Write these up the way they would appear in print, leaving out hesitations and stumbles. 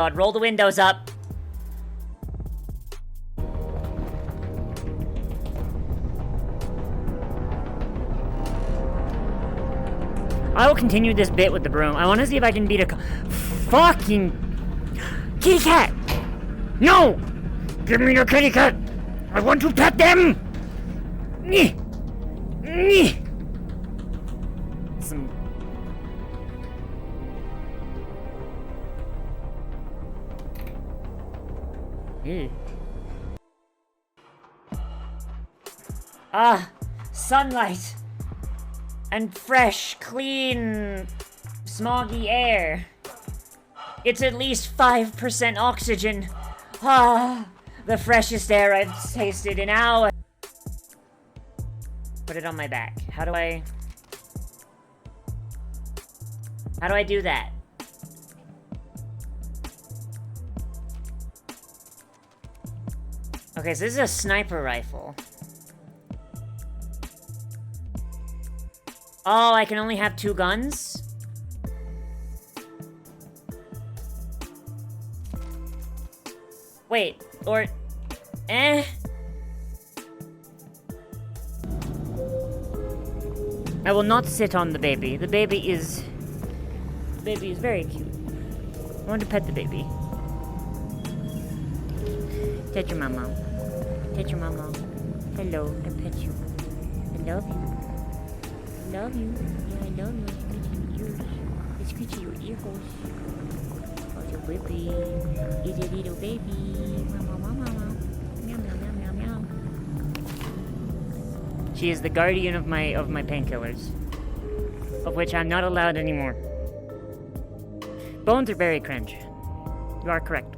God, roll the windows up. I will continue this bit with the broom. I want to see if I can beat a fucking kitty cat. No! Give me your kitty cat. I want to pet them. Some. Ew. Ah, sunlight. And fresh, clean, smoggy air. It's at least 5% oxygen. Ah, the freshest air I've tasted in hours. Put it on my back. How do I do that? Okay, so this is a sniper rifle. Oh, I can only have 2 guns? Wait, or... I will not sit on the baby. The baby is very cute. I want to pet the baby. Pet your mama. Pet your mama. Hello, I pet you. I love you. Love you. Yeah, I love you. I scratch your ears. I scratch your ear holes. Oh, your baby. It's a little baby. Mama, mama, mama. Meow, meow, meow, meow, meow. She is the guardian of my painkillers, of which I'm not allowed anymore. Bones are very cringe. You are correct.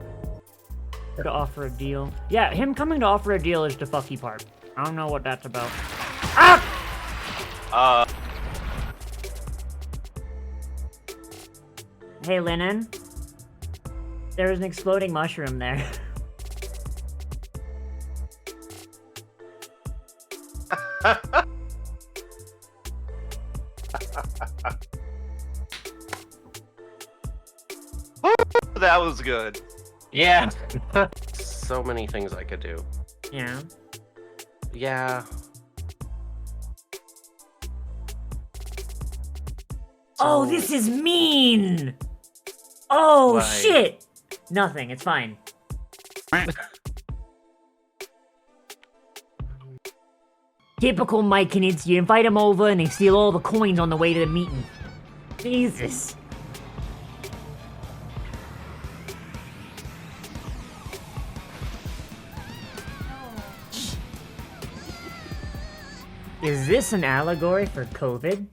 To offer a deal. Yeah, him coming to offer a deal is the fucky part. I don't know what that's about. Ah! Hey, Lennon. There is an exploding mushroom there. That was good. Yeah. So many things I could do. Yeah. Yeah. Oh, this is mean! Oh, Why? shit! Nothing, it's fine. Typical Myconids, you invite them over and they steal all the coins on the way to the meeting. Jesus. Is this an allegory for COVID?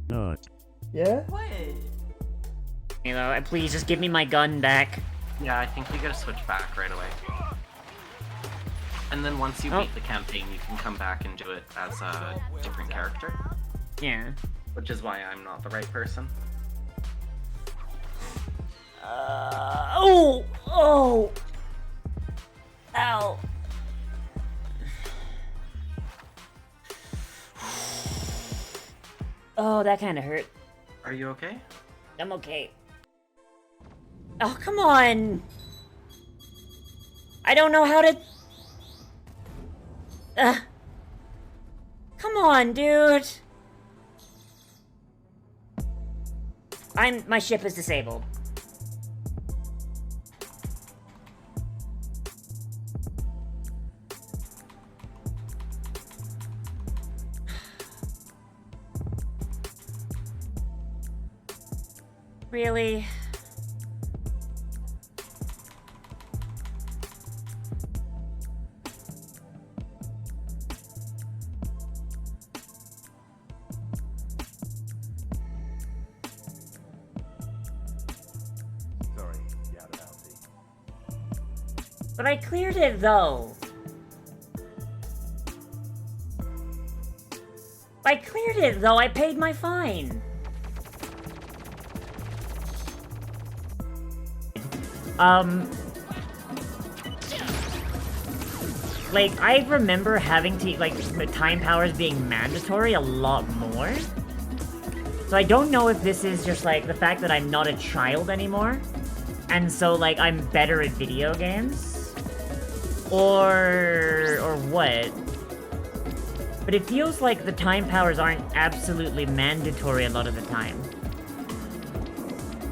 Not. Yeah? What? You know, please just give me my gun back. Yeah, I think we gotta switch back right away. And then once you beat the campaign, you can come back and do it as a different character. Yeah. Which is why I'm not the right person. Oh! Oh! Ow. Oh, that kind of hurt. Are you okay? I'm okay. Oh, come on! I don't know how to... Come on, dude! My ship is disabled. Really? Sorry, you out of bounty. But I cleared it, though. I cleared it, though. I paid my fine. Like, I remember having to, like, time powers being mandatory a lot more. So I don't know if this is just, like, the fact that I'm not a child anymore. And so, like, I'm better at video games. Or what. But it feels like the time powers aren't absolutely mandatory a lot of the time.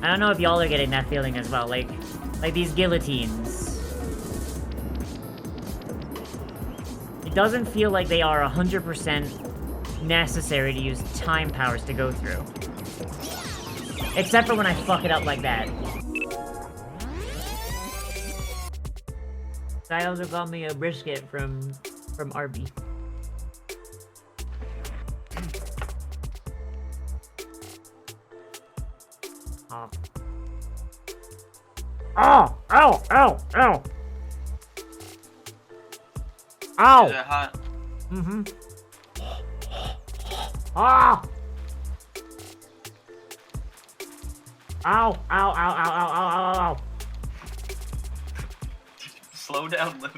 I don't know if y'all are getting that feeling as well, like these guillotines. It doesn't feel like they are 100% necessary to use time powers to go through. Except for when I fuck it up like that. I also got me a brisket from Arby. Oh. Ow! Ow! Ow! Ow! Ow! Is it hot? Mm-hmm. Ah! Ow! Ow! Ow! Ow! Ow! Ow! Ow! Ow! Slow down, Lou.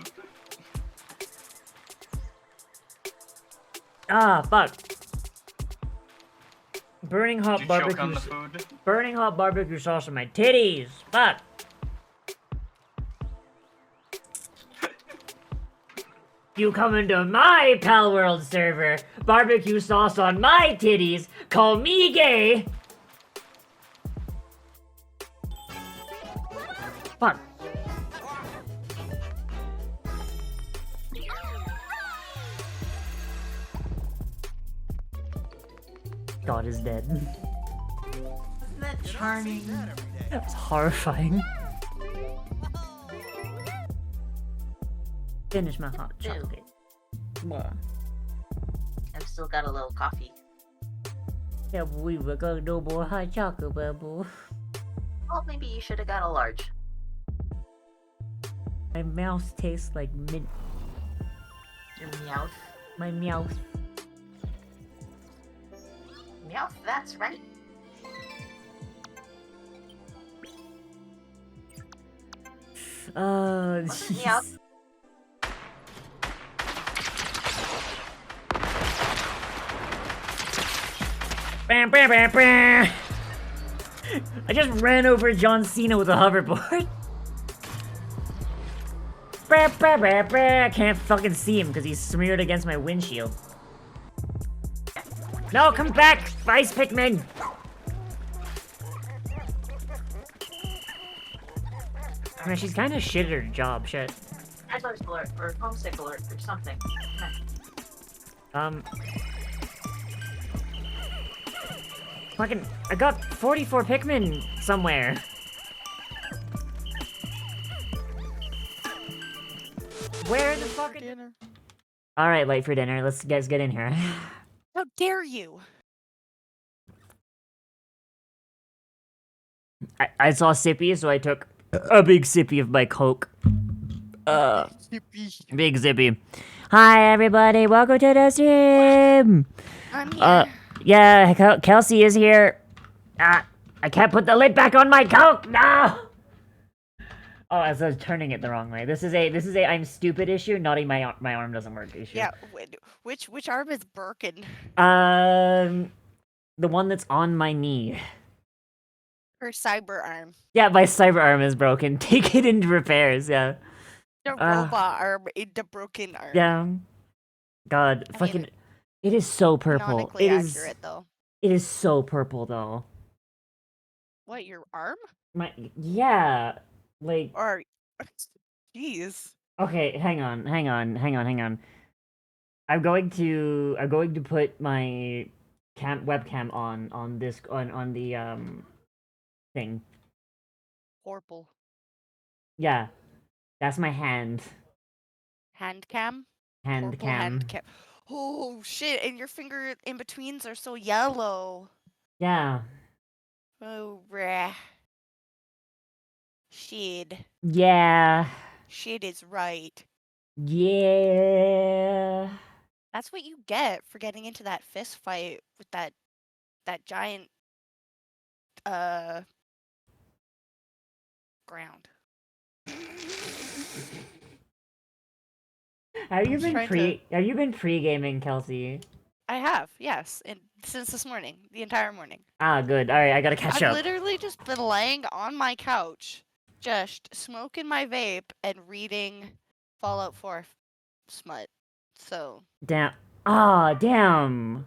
Ah! Fuck! Burning hot Did you choke barbecue. on the food? Burning hot barbecue sauce on my titties. Fuck! You come into my Pal World server, barbecue sauce on my titties, call me gay! Fuck. God is dead. Isn't that charming? That's horrifying. Finish my hot Ew. chocolate. What? I've still got a little coffee. Yeah, we were gonna do more hot chocolate, bubble. Well, maybe you should have got a large. My mouth tastes like mint. Your meowth. My mouth. Meowth, that's right. Jeez. Bam, bam, bam, bam. I just ran over John Cena with a hoverboard. Bah, bah, bah, bah. I can't fucking see him because he's smeared against my windshield. No, come back, Ice Pikmin! I mean, she's kind of shit at her job, shit. Adler's alert, or homesick alert, or something. Fucking, I got 44 Pikmin somewhere. Where the fuck? Dinner. All right, late for dinner. Let's guys get in here. How dare you? I saw Sippy, so I took a big sippy of my Coke. Yippee. Big Zippy. Hi, everybody. Welcome to the stream. I'm here. Yeah, Kelsey is here. I can't put the lid back on my Coke. No. Oh, I was turning it the wrong way. This is a I'm stupid issue, not a my arm doesn't work issue. Yeah, which arm is broken? The one that's on my knee. Her cyber arm. Yeah, my cyber arm is broken. Take it into repairs. Yeah. The robot arm into broken arm. Yeah. God, I fucking. mean, It is so purple. canonically It is. accurate though. It is so purple though. What, your arm? Yeah. Like. Or jeez. Okay, hang on. I'm going to put my webcam on this on the thing. Purple. Yeah. That's my hand. Hand cam? Hand Purple cam. hand cam. Oh shit, and your finger in betweens are so yellow. Yeah. Oh rah. Shit. Yeah. Shit is right. Yeah. That's what you get for getting into that fist fight with that giant ground. Have you was been trying to- Have you been pre-gaming, Kelsey? I have, yes, and since this morning, the entire morning. Ah, good. All right, I gotta catch I've up. literally just been laying on my couch, just smoking my vape and reading Fallout 4 smut. So Damn. Ah, damn.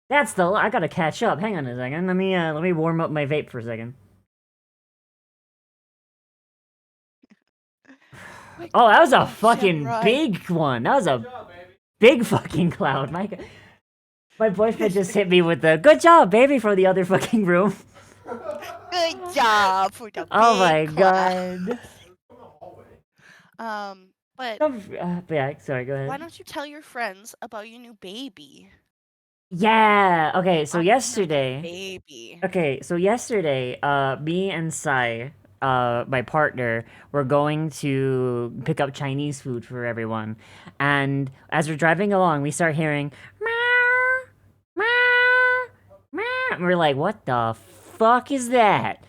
That's the. I gotta catch up. Hang on a second. Let me warm up my vape for a second. Oh, that was a fucking Samurai. big one. That was a big fucking cloud. My boyfriend just hit me with the "good job, baby" from the other fucking room. Good job for the Oh my big class. god. But But yeah, sorry. Go why ahead. don't you tell your friends about your new baby? Yeah. Okay. So I wanna know the yesterday. baby. Okay. So yesterday, me and Sai, my partner, were going to pick up Chinese food for everyone, and as we're driving along, we start hearing meow, meow, meow. And we're like, "What the fuck is that?"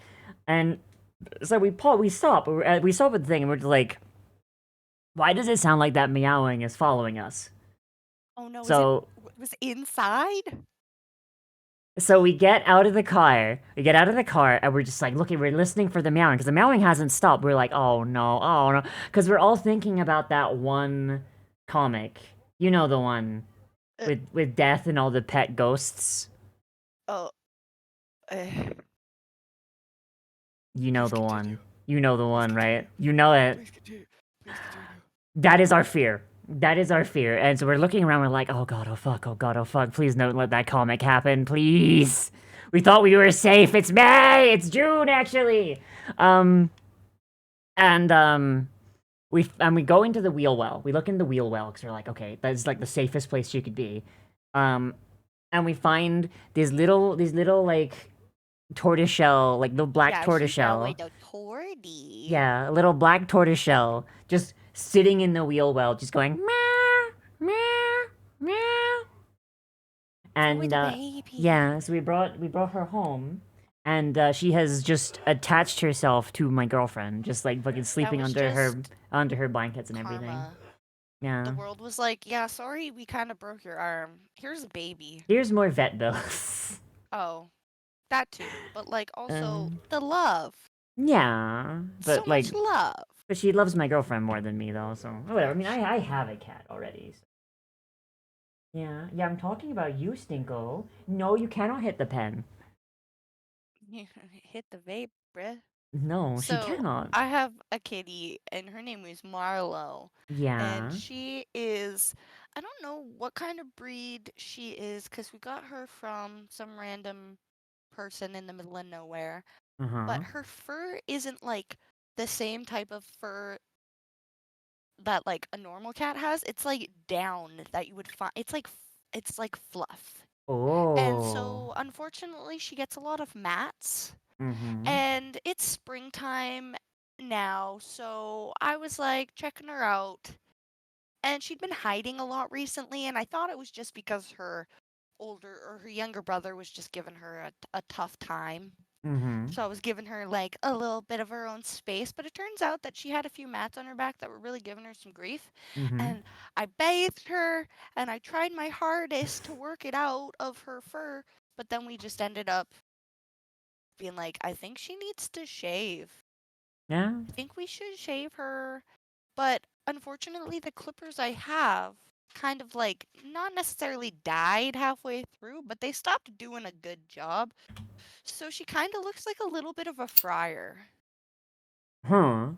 And so we stop. We stop at the thing, and we're just like, "Why does it sound like that meowing is following us?" Oh no, So was it inside? So we get out of the car. We get out of the car and we're just like looking. We're listening for the meowing because the meowing hasn't stopped. We're like, oh no, because we're all thinking about that one comic. You know the one Uh, with death and all the pet ghosts. Oh, uh, You know Please the continue. one. You know the one, continue. right? You know it. please continue. Please continue. That is our fear. That is our fear. And so we're looking around. We're like, oh god, oh fuck, oh god, oh fuck. Please don't let that comic happen, please. We thought we were safe. It's May. It's June actually. Um. And we go into the wheel well. We look in the wheel well because we're like, okay, that's like the safest place you could be. And we find these little like tortoiseshell, like the black Yeah, she tortoiseshell. with the torty. Yeah, a little black tortoiseshell just sitting in the wheel well, just going meow, meow, meow. Oh, with And the baby. yeah, so we brought her home, and she has just attached herself to my girlfriend, just like fucking sleeping was under her blankets and everything. Karma. Yeah. The world was like, yeah, sorry, we kind of broke your arm. Here's a baby. Here's more vet bills. Oh, that too. But like also Um, the love. yeah, So but like, much love. but she loves my girlfriend more than me though, so whatever. I mean, I have a cat already. So. Yeah, yeah. I'm talking about you, Stinko. No, you cannot hit the pen. Hit the vape, bruh. No, she So cannot. I have a kitty, and her name is Marlo. Yeah. And she is, I don't know what kind of breed she is, because we got her from some random person in the middle of nowhere. Uh huh. But her fur isn't like the same type of fur that like a normal cat has. It's like down that you would find. It's like fluff. And Oh. so unfortunately she gets a lot of mats. Mm-hmm. And it's springtime now, so I was like checking her out. And she'd been hiding a lot recently, and I thought it was just because her younger brother was just giving her a tough time. Mm-hmm. So I was giving her like a little bit of her own space, but it turns out that she had a few mats on her back that were really giving her some grief. Mm-hmm. And I bathed her and I tried my hardest to work it out of her fur, but then we just ended up being like, I think she needs to shave. Yeah. I think we should shave her. But unfortunately, the clippers I have kind of like not necessarily died halfway through, but they stopped doing a good job. So she kind of looks like a little bit of a friar. Huh.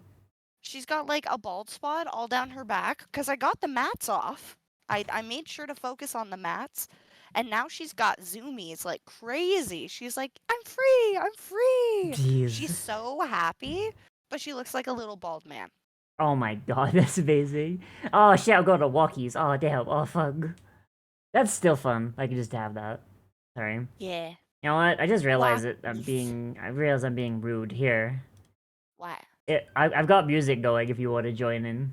She's got like a bald spot all down her back because I got the mats off. I made sure to focus on the mats. And now she's got zoomies like crazy. She's like, I'm free, I'm free. Jeez. She's so happy, but she looks like a little bald man. Oh my god, that's amazing. Oh shit, I'll go to walkies. Oh damn. Oh fuck. That's still fun. I can just have that. Sorry. Yeah. You know what? I just realized that Walkies. I realize I'm being rude here. What? I've got music going if you want to join in.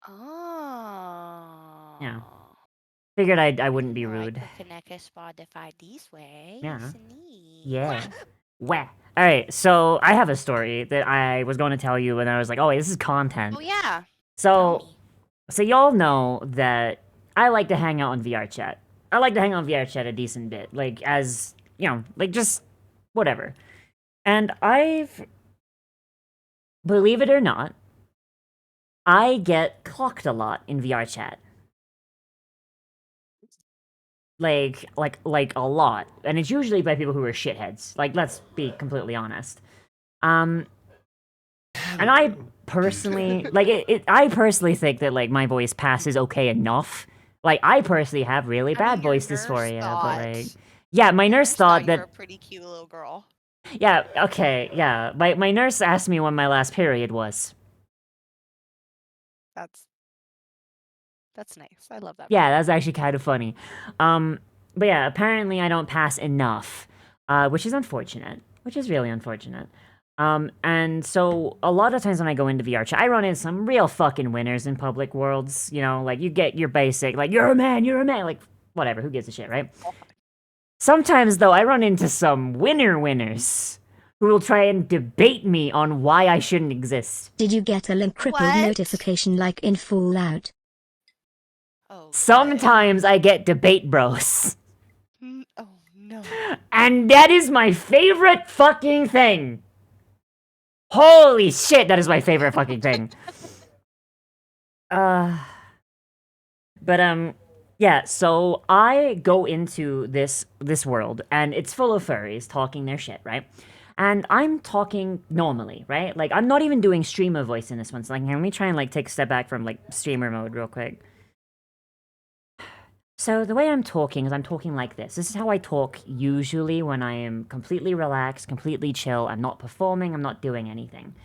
Oh. Yeah. Figured I wouldn't be rude. I could connect a Spotify this way. Yeah. Neat. Yeah. Wah. Alright, so I have a story that I was going to tell you and I was like, oh wait, this is content. Oh yeah. So Tell me. So y'all know that I like to hang out on VR chat. I like to hang out on VR chat a decent bit, like as you know, like just whatever. And I've, believe it or not, I get clocked a lot in VR chat. Like a lot, and it's usually by people who are shitheads. Like, let's be completely honest. Um, and I personally I personally think that like my voice passes okay enough. Like, I personally have really I mean, bad your voice nurse dysphoria, but like, thought yeah, my your nurse nurse thought you were a that, pretty cute little girl. yeah, okay, yeah, my nurse asked me when my last period was. That's nice. I love that. Yeah, that's actually kind of funny. But yeah, apparently I don't pass enough, which is unfortunate. Which is really unfortunate. And so a lot of times when I go into VR chat, I run into some real fucking winners in public worlds. You know, like you get your basic, like you're a man, like whatever, who gives a shit, right? Sometimes though, I run into some winners who will try and debate me on why I shouldn't exist. Did you get a link crippled What? notification like in Fallout? Oh. Sometimes I get debate bros. Oh no. And that is my favorite fucking thing. Holy shit, that is my favorite fucking thing. But yeah, so I go into this world and it's full of furries talking their shit, right? And I'm talking normally, right? Like, I'm not even doing streamer voice in this one. So like, let me try and like take a step back from like streamer mode real quick. So the way I'm talking is I'm talking like this. This is how I talk usually when I am completely relaxed, completely chill. I'm not performing, I'm not doing anything.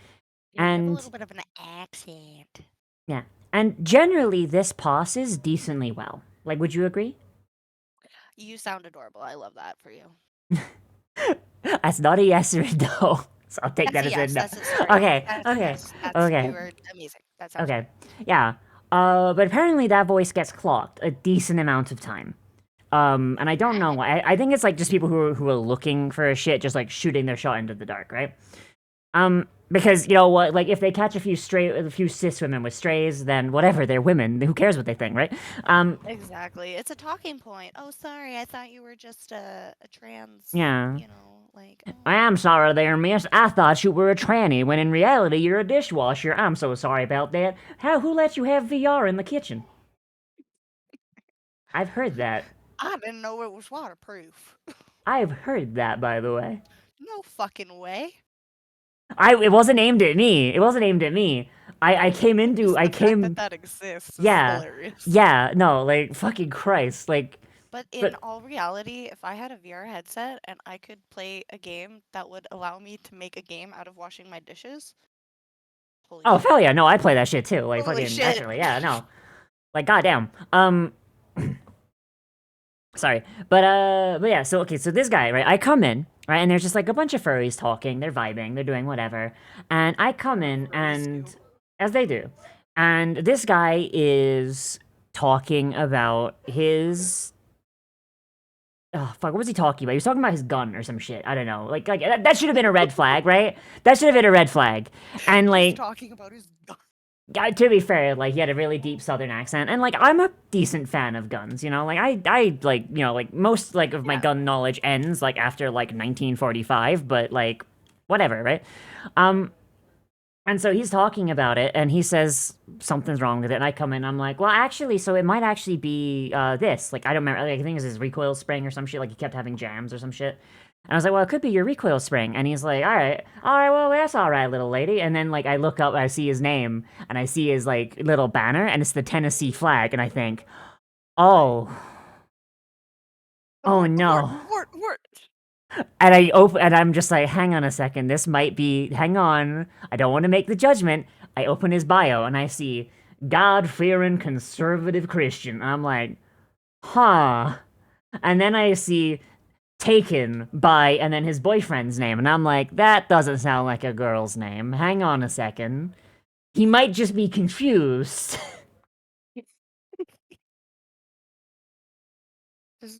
You have a And little bit of an accent. yeah, and generally this passes decently well. Like, would you agree? You sound adorable. I love that for you. That's not a yes or a no. So I'll take that That's as a a yes. no. That's a sorry. Okay, That's a okay, yes. That's, okay. You were amazing. That sounds Okay, yeah. But apparently that voice gets clocked a decent amount of time. And I don't know why. I think it's like just people who are looking for a shit, just like shooting their shot into the dark, right? Because you know what, like if they catch a few cis women with strays, then whatever, they're women. Who cares what they think, right? Exactly. It's a talking point. Oh, sorry. I thought you were just a trans. Yeah. You know, like. Oh. I am sorry there, miss. I thought you were a tranny, when in reality you're a dishwasher. I'm so sorry about that. Who let you have VR in the kitchen? I've heard that. I didn't know it was waterproof. I've heard that, by the way. No fucking way. It wasn't aimed at me. It wasn't aimed at me. I came into. I The fact came. that exists is Yeah. hilarious. Yeah. No. Like fucking Christ. Like. But in all reality, if I had a VR headset and I could play a game that would allow me to make a game out of washing my dishes, holy Oh shit. hell yeah! No, I play that shit too. Like Holy fucking. shit. Actually, yeah. No. Like goddamn. Sorry, but yeah. So okay, so this guy, right? I come in, right, and there's just like a bunch of furries talking. They're vibing. They're doing whatever. And I come in, and as they do, and this guy is talking about his. Oh fuck! What was he talking about? He was talking about his gun or some shit. I don't know. Like that should have been a red flag, right? That should have been a red flag. And like, talking about his gun. to be fair, like he had a really deep southern accent, and like I'm a decent fan of guns, you know. Like I like, you know, like most like of my gun knowledge ends like after like 1945, but like whatever, right? And so he's talking about it, and he says something's wrong with it, and I come in, I'm like, well, actually, so it might actually be this. Like I don't remember. Like, I think it was his recoil spring or some shit. Like he kept having jams or some shit. And I was like, well, it could be your recoil spring. And he's like, all right, well, that's all right, little lady. And then, like, I look up, I see his name, and I see his, like, little banner, and it's the Tennessee flag. And I think, oh no. And and I'm just like, hang on a second, this might be, hang on, I don't want to make the judgment. I open his bio, and I see, God-fearing conservative Christian. And I'm like, huh. And then I see taken by, and then his boyfriend's name, and I'm like, that doesn't sound like a girl's name. Hang on a second. He might just be confused.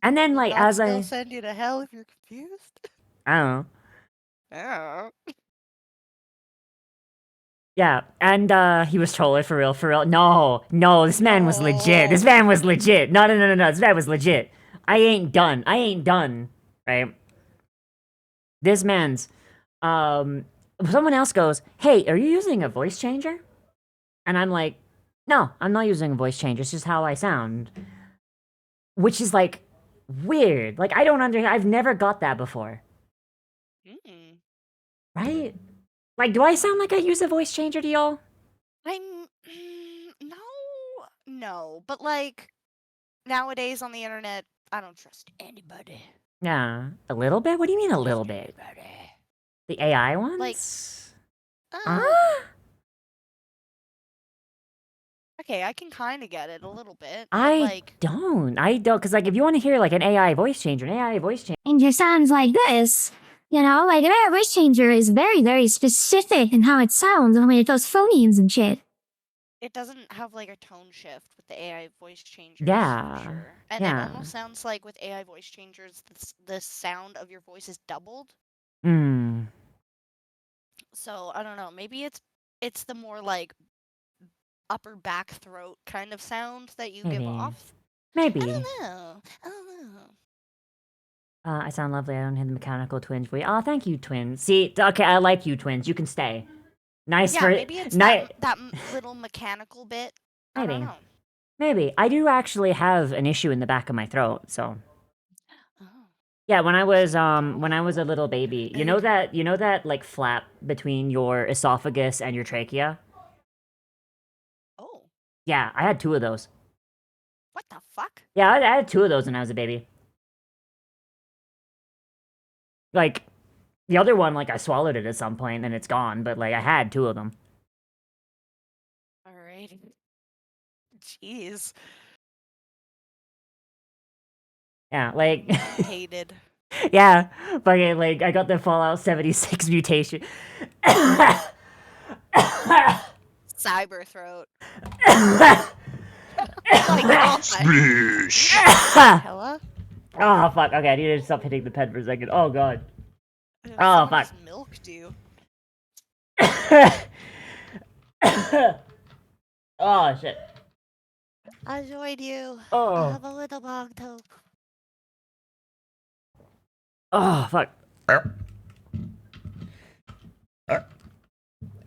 And then, like, as I send you to hell if you're confused. I don't know. Oh. Yeah, and he was trolling for real, for real. No, this man was legit. This man was legit. No, this man was legit. I ain't done, right? This man's, someone else goes, hey, are you using a voice changer? And I'm like, no, I'm not using a voice changer, it's just how I sound. Which is, like, weird. Like, I've never got that before. Mm. Right? Like, do I sound like I use a voice changer to y'all? No, but like nowadays on the internet, I don't trust anybody. Yeah, a little bit? What do you mean a little bit? Anybody. The AI ones? Like, Ah? Okay, I can kind of get it a little bit, but I like, don't, because, like, if you want to hear, like, an AI voice changer, And your sounds like this. You know, like their voice changer is very, very specific in how it sounds and it does phonemes and shit. it doesn't have like a tone shift with the AI voice changers. Yeah, For sure. And yeah. it almost sounds like with AI voice changers, the sound of your voice is doubled. Mm, So I don't know. Maybe it's the more like upper back throat kind of sound that you give maybe. off. I Maybe. don't know. I don't know. I sound lovely, I don't hear the mechanical twinge for you. Oh, thank you, twins. See, okay, I like you, twins. You can stay. Nice Yeah, for... maybe it's ni- that little mechanical bit. I don't Maybe. know. Maybe. I do actually have an issue in the back of my throat, so... Oh. Yeah, when I was Should when I was a little baby, you know that like flap between your esophagus and your trachea? Oh, Yeah, I had two of those. what the fuck? Yeah, I had two of those when I was a baby. Like, the other one, like, I swallowed it at some point and it's gone, but like I had two of them. Alright. Jeez. Yeah, like Hated. yeah, fucking like I got the Fallout 76 mutation. Cyber throat. Oh Oh my god. Hella? fuck, okay, I need to stop hitting the pen for a second. Oh god. Someone fuck. just milked you. Oh shit. I enjoyed you. I Oh. have a little bog toe. Oh fuck.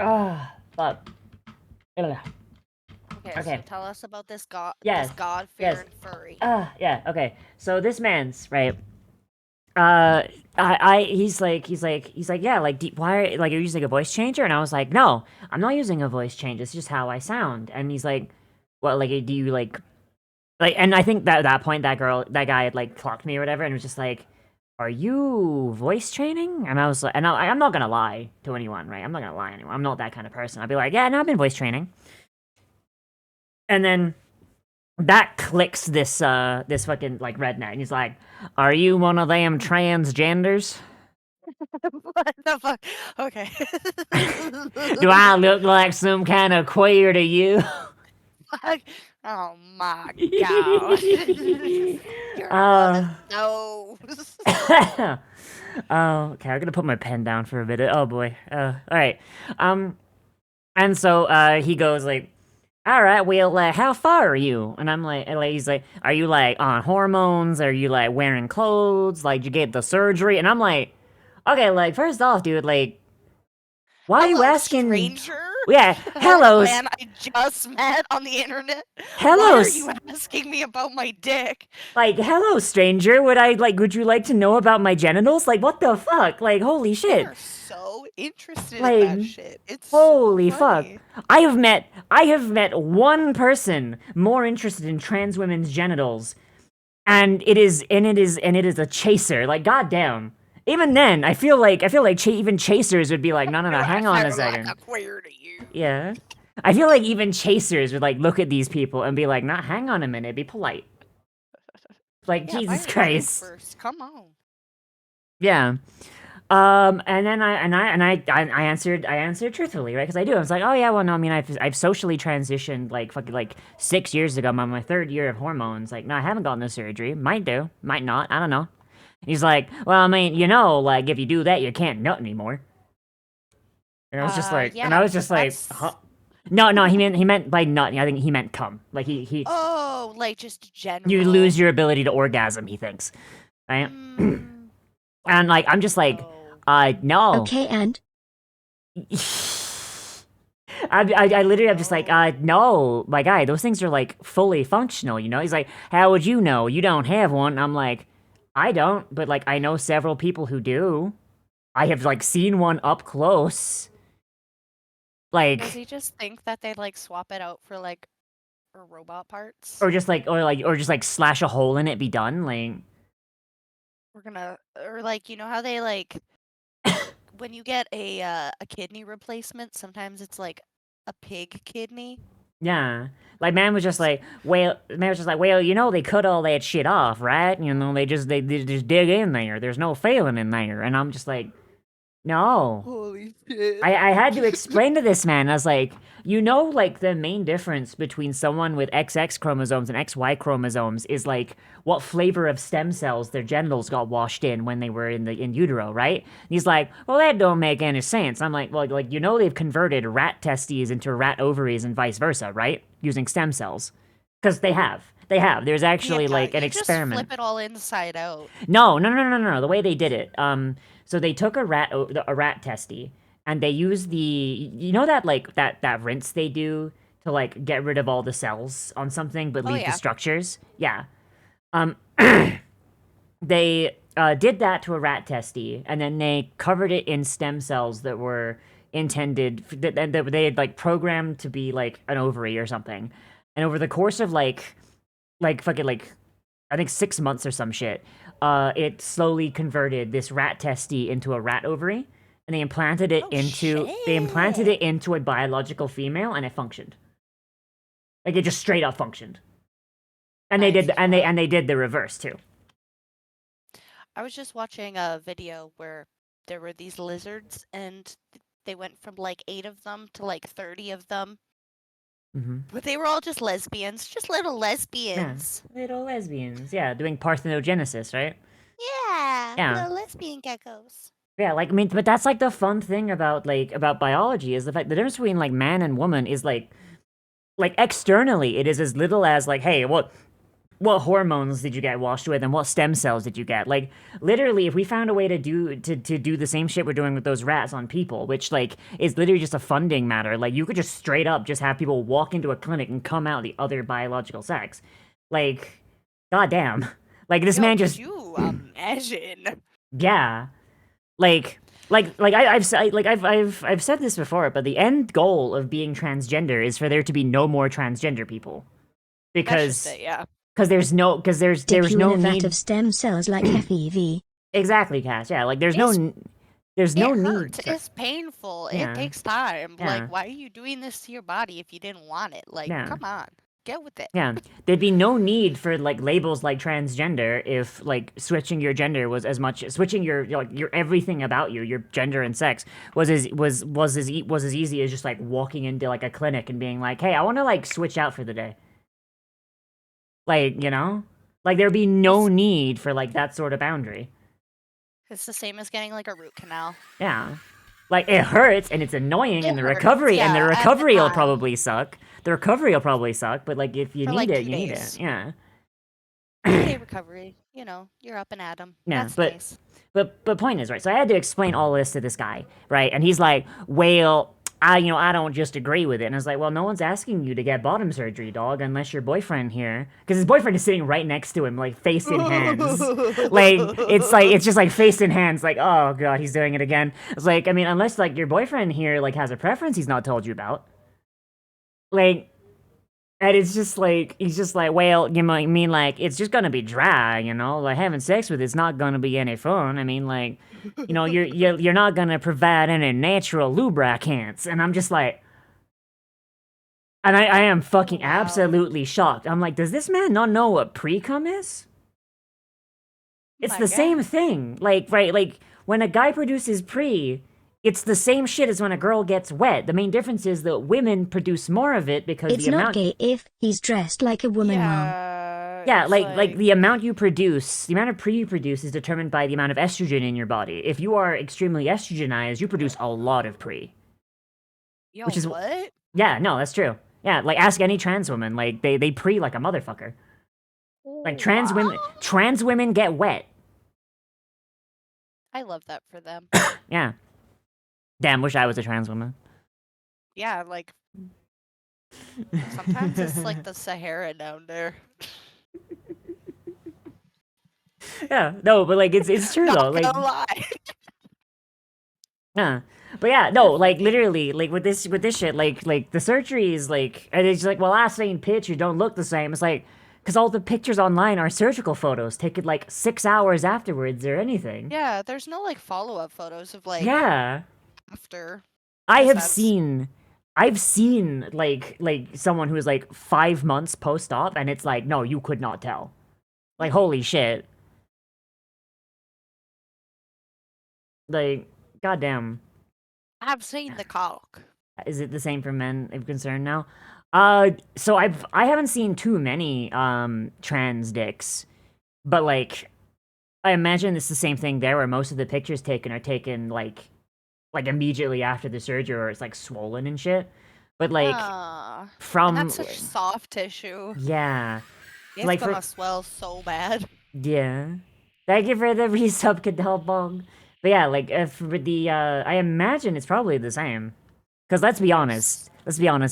Ah, fuck. Okay, Okay. so tell us about this Yes, this God-fearing furry. Yeah, okay. So this man's, right? He's like, yeah, like, why, like, are you using a voice changer? And I was like, no, I'm not using a voice changer. It's just how I sound. And he's like, well, like, do you like, and I think that at that point, that guy had like clocked me or whatever, and was just like, are you voice training? And I was like, and I'm not gonna lie to anyone, right? I'm not gonna lie to anyone. I'm not that kind of person. I'll be like, yeah, no, I've been voice training. And then that clicks this this fucking like redneck, and he's like, are you one of them transgenders? What the fuck? Okay. Do I look like some kind of queer to you? Fuck. Oh my god. Your Uh. nose. Oh, okay, I'm gonna put my pen down for a minute. Oh boy. Alright. And so he goes like, all right, well, how far are you? And I'm like, he's like, are you like on hormones? Are you like wearing clothes? Like, did you get the surgery? And I'm like, okay, like, first off, dude, like, why are you asking? Stranger? Yeah, hello. Man I just met on the internet. Hello. Why are you asking me about my dick? Like, hello, stranger. Would you like to know about my genitals? Like, what the fuck? Like, holy shit. You're so interested Like, in that shit. It's holy so fuck. funny. I have met one person more interested in trans women's genitals, and it is a chaser. Like, goddamn. Even then, I feel like even chasers would be like, no, hang on a second. Like a queer to you. Yeah. I feel like even chasers would like look at these people and be like, nah, hang on a minute, be polite. Like, Yeah, Jesus buy your drink Christ. First. Come on. Yeah. And then I answered truthfully, right? Because I do. I was like, oh yeah, well no, I mean I've socially transitioned like fucking like 6 years ago. I'm on my 3rd year of hormones. Like, no, I haven't gotten the surgery. Might do, might not. I don't know. He's like, well, I mean, you know, like if you do that, you can't nut anymore. And I was just like, yeah, that's- huh? No, he meant by nut. I think he meant cum. Like he Oh, like just general. you lose your ability to orgasm. He thinks, right? Mm, And like I'm just like, no. no. Okay, and I literally am just like, no, my guy, those things are like fully functional, you know? He's like, how would you know? You don't have one. And I'm like, I don't, but like, I know several people who do. I have like seen one up close. Does Like, he just think that they like swap it out for like robot parts? or just like slash a hole in it, be done. Like, We're gonna, or like, you know how they like, when you get a kidney replacement, sometimes it's like a pig kidney. yeah. Like, man was just like, well, you know, they cut all that shit off, right? You know, they just dig in there. There's no failing in there. And I'm just like, no. Holy shit. I had to explain to this man, I was like, you know, like the main difference between someone with XX chromosomes and XY chromosomes is like what flavor of stem cells their genitals got washed in when they were in utero, right? And he's like, well, that don't make any sense. I'm like, well, like, you know, they've converted rat testes into rat ovaries and vice versa, right? Using stem cells. Because they have. There's actually Yeah, like an you experiment. Just flip it all inside out. No. The way they did it, so they took a rat testy, and they used you know that like that rinse they do to like get rid of all the cells on something but Oh, leave the yeah. structures. Yeah. They did that to a rat testy, and then they covered it in stem cells that were intended that they had like programmed to be like an ovary or something. And over the course of like fucking like I think 6 months or some shit, it slowly converted this rat testy into a rat ovary, and they implanted it into a biological female, and it functioned. Like it just straight up functioned. And they did they did the reverse too. I was just watching a video where there were these lizards, and they went from like 8 of them to like 30 of them. Mm-hmm. But they were all just lesbians, just little lesbians. Yeah, little lesbians. Yeah, doing parthenogenesis, right? Yeah. Little lesbian geckos. Yeah, like I mean, but that's like the fun thing about biology is the fact the difference between like man and woman is like externally it is as little as like, hey, what hormones did you get washed with and what stem cells did you get? Like literally if we found a way to do the same shit we're doing with those rats on people, which like is literally just a funding matter, like you could just straight up just have people walk into a clinic and come out the other biological sex. Like goddamn. Like this man just you imagine. yeah. I've said this before, but the end goal of being transgender is for there to be no more transgender people. Because yeah. Because there's no vat need of stem cells like FEV. Exactly, Cass. Yeah, like there's no need. It's painful. Yeah. It takes time. Yeah. Like, why are you doing this to your body if you didn't want it? Like, Yeah. come on, get with it. Yeah, there'd be no need for like labels like transgender if like switching your gender was as much switching your your everything about you, your gender and sex was as easy as just like walking into like a clinic and being like, hey, I want to like switch out for the day. Like, you know, like there'd be no need for like that sort of boundary. It's the same as getting like a root canal. Yeah. Like it hurts and it's annoying and the hurts, recovery yeah, at the will time. probably suck. The recovery will probably suck, but like if you For, need like, it, 2 you need it. days. Yeah. Day recovery. You know, you're up and at 'em. Yeah, That's but- nice. But point is, right, so I had to explain all this to this guy, right? And he's like, well, I don't just agree with it. And I was like, well, no one's asking you to get bottom surgery, dog, unless your boyfriend here, because his boyfriend is sitting right next to him, like face in hands. It's just like face in hands, like, oh god, he's doing it again. It's like, I mean, unless like your boyfriend here like has a preference he's not told you about. Like, and it's just like, he's just like, well, you might mean like, it's just gonna be dry, you know? Like, having sex with it's not gonna be any fun. I mean, like, you know, you're not gonna provide any natural lubricants. And I'm just like, and I am fucking Wow. absolutely shocked. I'm like, does this man not know what pre-cum is? It's My the God. same thing. Like, right, like, when a guy produces pre, it's the same shit as when a girl gets wet. The main difference is that women produce more of it because It's the not amount... gay if he's dressed like a woman, Mom. Yeah, it's like the amount you produce, the amount of pre you produce is determined by the amount of estrogen in your body. If you are extremely estrogenized, you produce a lot of pre. Yo, Which is what? yeah, no, that's true. Yeah, like ask any trans woman, like they pre like a motherfucker. Like trans women get wet. I love that for them. Yeah. Damn, wish I was a trans woman. Yeah, like sometimes it's like the Sahara down there. Yeah, no, but like it's true though. Not Like gonna lie. yeah. But yeah, no, like literally, like with this shit, like the surgery is like, and it's like, well, last seen pictures don't look the same. It's like, because all the pictures online are surgical photos taken like 6 hours afterwards or anything. Yeah, there's no like follow-up photos of like Yeah, after. I 'cause have that's- seen, I've seen like someone who is like 5 months post-op, and it's like, no, you could not tell. Like, holy shit. Like, goddamn. I've seen the cock. Is it the same for men of concern now? So I haven't seen too many trans dicks, but like I imagine it's the same thing there, where most of the pictures taken are taken like immediately after the surgery, or it's like swollen and shit. But like And from that's such soft tissue. yeah, It's like gonna for swell so bad. yeah. Thank you for the resub, Kadalbong. But yeah, like for the I imagine it's probably the same. Because let's be honest,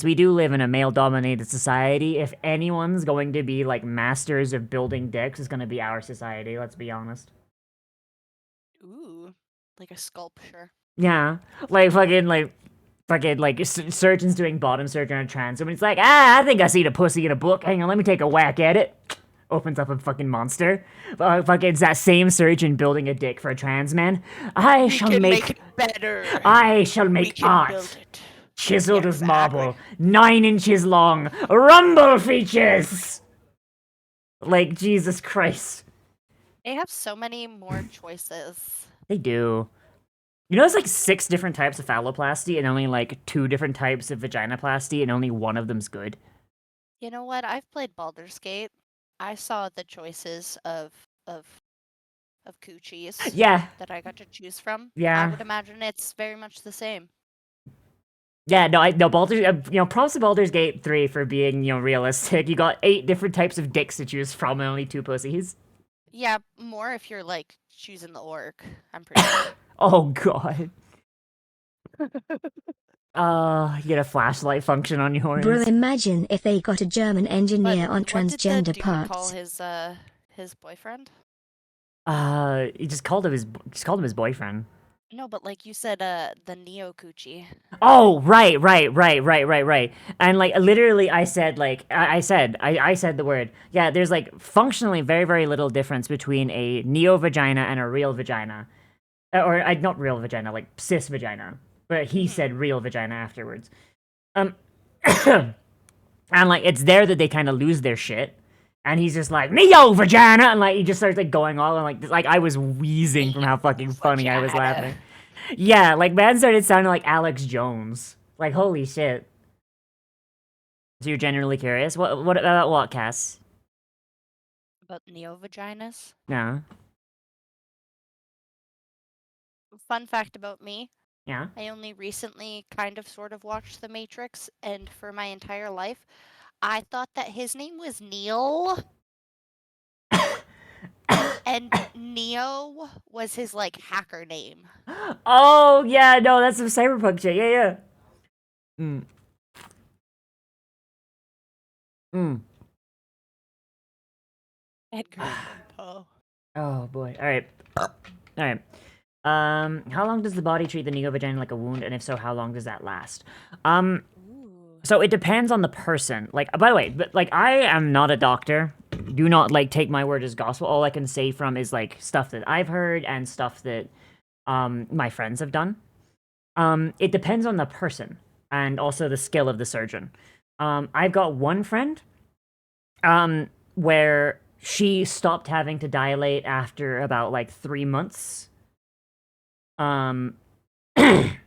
we do live in a male-dominated society. If anyone's going to be, like, masters of building dicks, it's gonna be our society, let's be honest. Ooh, like a sculpture. Yeah, like, surgeons doing bottom surgery on a trans woman. It's like, I think I seen a pussy in a book. Hang on, let me take a whack at it. Opens up a fucking monster. Fucking, it's that same surgeon building a dick for a trans man. I shall can make it better. I shall We make can art. build it. Chiseled of Exactly. marble, 9 inches long, rumble features! Like, Jesus Christ. They have so many more choices. They do. You know, there's like 6 different types of phalloplasty and only like 2 different types of vaginoplasty, and only one of them's good. You know what? I've played Baldur's Gate. I saw the choices of coochies Yeah, that I got to choose from. Yeah. I would imagine it's very much the same. yeah, no, Baldur's, props to Baldur's Gate 3 for being, realistic. You got 8 different types of dicks to choose from and only 2 pussies. Yeah, more if you're like choosing the orc. I'm pretty sure. Oh, God. You get a flashlight function on yours. Bro, imagine if they got a German engineer But on what did the transgender dude call parts. his boyfriend? He just called him his boyfriend. No, but like you said, the Neo Coochie. Oh, right. And like literally I said like I said the word. Yeah, there's like functionally very, very little difference between a neo vagina and a real vagina. Or not real vagina, like cis vagina. But he said real vagina afterwards. And like it's there that they kind of lose their shit. And he's just like, neo vagina, and like he just starts like going all, and like I was wheezing from how fucking funny I was laughing. Yeah, like man started sounding like Alex Jones. Like holy shit. So you're genuinely curious? What about what, Cass? About Neo Vaginas. No. Fun fact about me. Yeah. I only recently kind of sort of watched The Matrix, and for my entire life, I thought that his name was Neil. And Neo was his like hacker name. Oh yeah, no, that's some cyberpunk shit. Yeah. Edgar Allan Poe. Oh boy. Alright. How long does the body treat the neo vagina like a wound, and if so, how long does that last? Ooh. So it depends on the person. Like, by the way, but like I am not a doctor. Do not like take my word as gospel. All I can say from is like stuff that I've heard and stuff that my friends have done. It depends on the person and also the skill of the surgeon. I've got one friend where she stopped having to dilate after about like 3 months. I've heard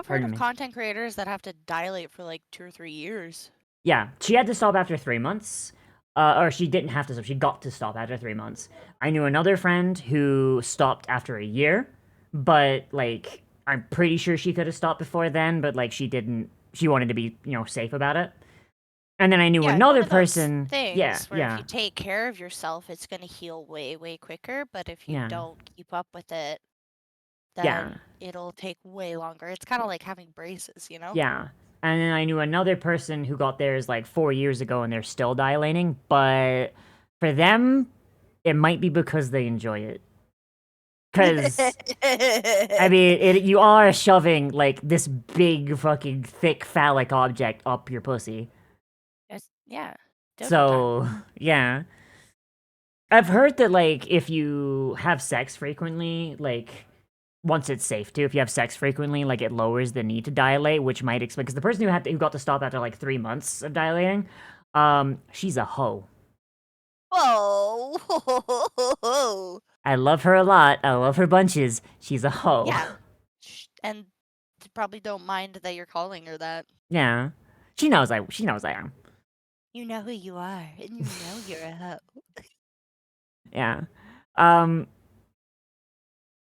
pardon of me. content creators that have to dilate for like 2 or 3 years. Yeah, she had to stop after 3 months. Or she didn't have to stop, she got to stop after 3 months. I knew another friend who stopped after a year, but, like, I'm pretty sure she could have stopped before then, but like she didn't. She wanted to be, safe about it. And then I knew Yeah, it's another one of those person. things Yeah, where if yeah, you take care of yourself, it's gonna heal way, way quicker. But if you yeah, don't keep up with it, yeah, then it'll take way longer. It's kind of like having braces, you know? yeah. And then I knew another person who got theirs like 4 years ago, and they're still dilating. But for them, it might be because they enjoy it. Because I mean, you are shoving like this big fucking thick phallic object up your pussy. Yeah. Dildo time. So yeah, I've heard that like if you have sex frequently, like once it's safe to, if you have sex frequently, like it lowers the need to dilate, which might explain because the person who got to stop after like 3 months of dilating, she's a hoe. Whoa. I love her a lot. I love her bunches. She's a hoe. Yeah. And probably don't mind that you're calling her that. Yeah. She knows I am. You know who you are, and you know you're a hoe. Yeah.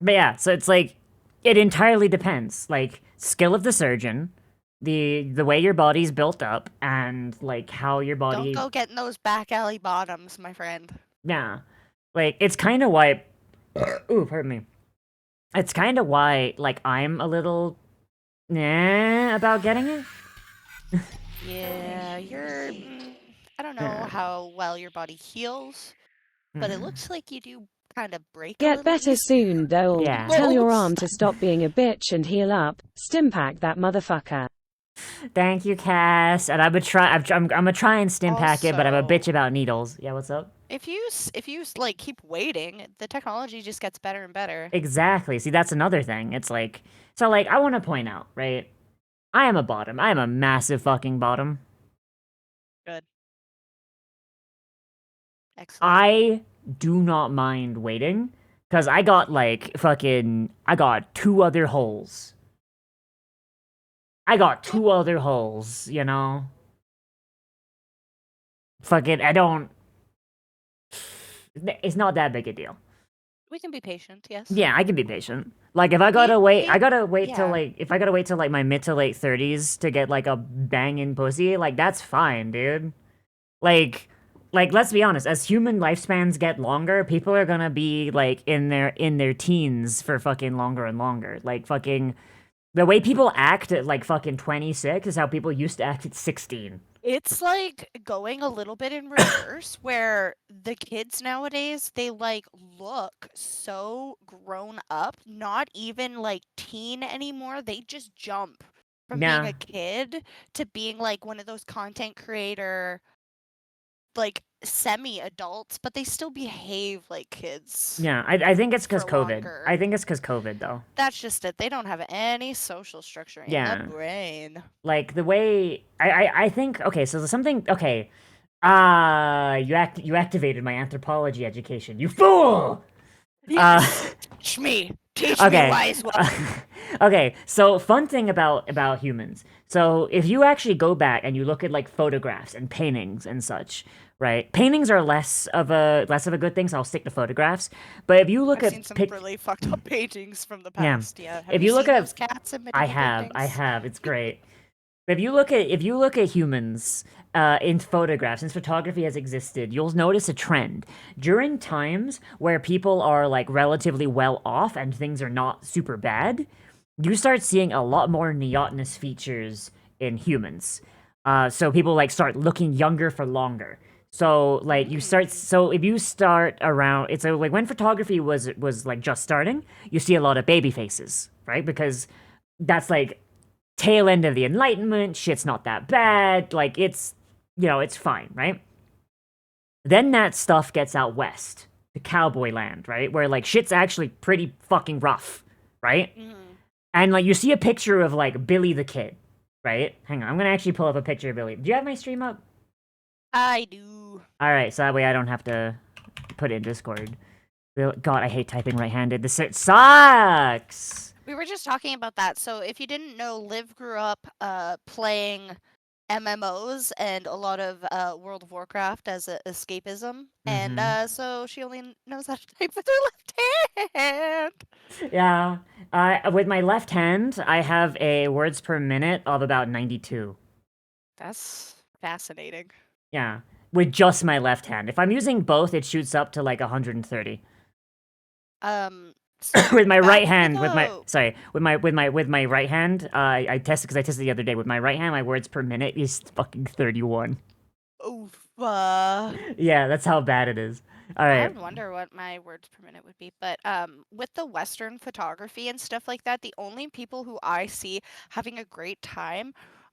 But yeah, so it's like it entirely depends. Like skill of the surgeon, the way your body's built up, and like how your body. Don't go getting those back alley bottoms, my friend. Yeah. Like it's kind of why. Ooh, pardon me. It's kind of why like I'm a little about getting it. Yeah, you're. I don't know Yeah. how well your body heals, but it looks like you do kind of break a Get little better easy. soon, though. Yeah. Tell your Molds. arm to stop being a bitch and heal up. Stimpack that motherfucker. Thank you, Cass. And I'm gonna try. I'm gonna try and stim pack it, but I'm a Also- bitch about needles. Yeah, what's up? If you like keep waiting, the technology just gets better and better. Exactly. See, that's another thing. It's like so. Like, I want to point out, right? I am a bottom. I am a massive fucking bottom. Good. Excellent. I do not mind waiting because I got like fucking. I got two other holes. I got two other holes. You know. Fucking. I don't. It's not that big a deal. We can be patient, yes. Yeah, I can be patient. Like if I gotta wait, I gotta wait till yeah. like if I gotta wait till like my mid to late 30s to get like a banging pussy, like that's fine, dude. Like let's be honest, as human lifespans get longer, people are gonna be like in their teens for fucking longer and longer. Like fucking the way people act at like fucking 26 is how people used to act at 16. It's like going a little bit in reverse where the kids nowadays, they like look so grown up, not even like teen anymore. They just jump from being Yeah. a kid to being like one of those content creator like semi-adults, but they still behave like kids. Yeah, I think it's because For COVID. longer. I think it's because COVID though. That's just it. They don't have any social structure in Yeah. the brain. Like the way I think okay, so there's something okay. You activated my anthropology education. You fool. Teach me. Teach Okay. me, wise one. Okay, so fun thing about humans. So if you actually go back and you look at like photographs and paintings and such, right? Paintings are less of a good thing, so I'll stick to photographs. But if you look I've at seen some really fucked up paintings from the Yeah. past. Yeah. Have If you look seen at- those cats in I medieval have. paintings? It's great. But if you look at humans in photographs, since photography has existed, you'll notice a trend. During times where people are like relatively well off and things are not super bad, you start seeing a lot more neotenous features in humans. So people like start looking younger for longer. So like you start so if you start around it's like when photography was like just starting, you see a lot of baby faces, right? Because that's like tail end of the Enlightenment, shit's not that bad, like it's it's fine, right? Then that stuff gets out west, to cowboy land, right? Where like shit's actually pretty fucking rough, right? Mhm. And like you see a picture of like Billy the Kid, right? Hang on, I'm gonna actually pull up a picture of Billy. Do you have my stream up? I do. Alright, so that way I don't have to put it in Discord. God, I hate typing right-handed. This it sucks! We were just talking about that. So if you didn't know, Liv grew up playing MMOs and a lot of World of Warcraft as a escapism, and so she only knows how to type with her left hand. Yeah. With my left hand, I have a words per minute of about 92. That's fascinating. Yeah. With just my left hand. If I'm using both, it shoots up to like 130. So With my back right to hand, the- with my right hand, I tested because I tested the other day. With my right hand, my words per minute is fucking 31. Oof. Yeah, that's how bad it is. All I right. would wonder what my words per minute would be, but with the Western photography and stuff like that, the only people who I see having a great time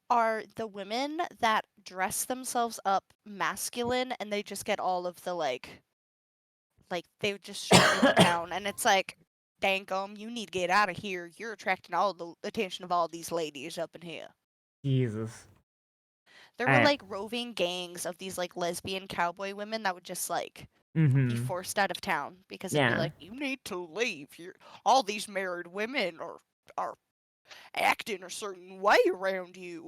are the women that dress themselves up masculine and they just get all of the like they would just show up into town and it's like, Dankum, you need to get out of here. You're attracting all the attention of all these ladies up in here. Jesus. There All were right. like roving gangs of these like lesbian cowboy women that would just like be Mm-hmm. forced out of town because it'd be Yeah. like, you need to leave. All these married women are acting a certain way around you.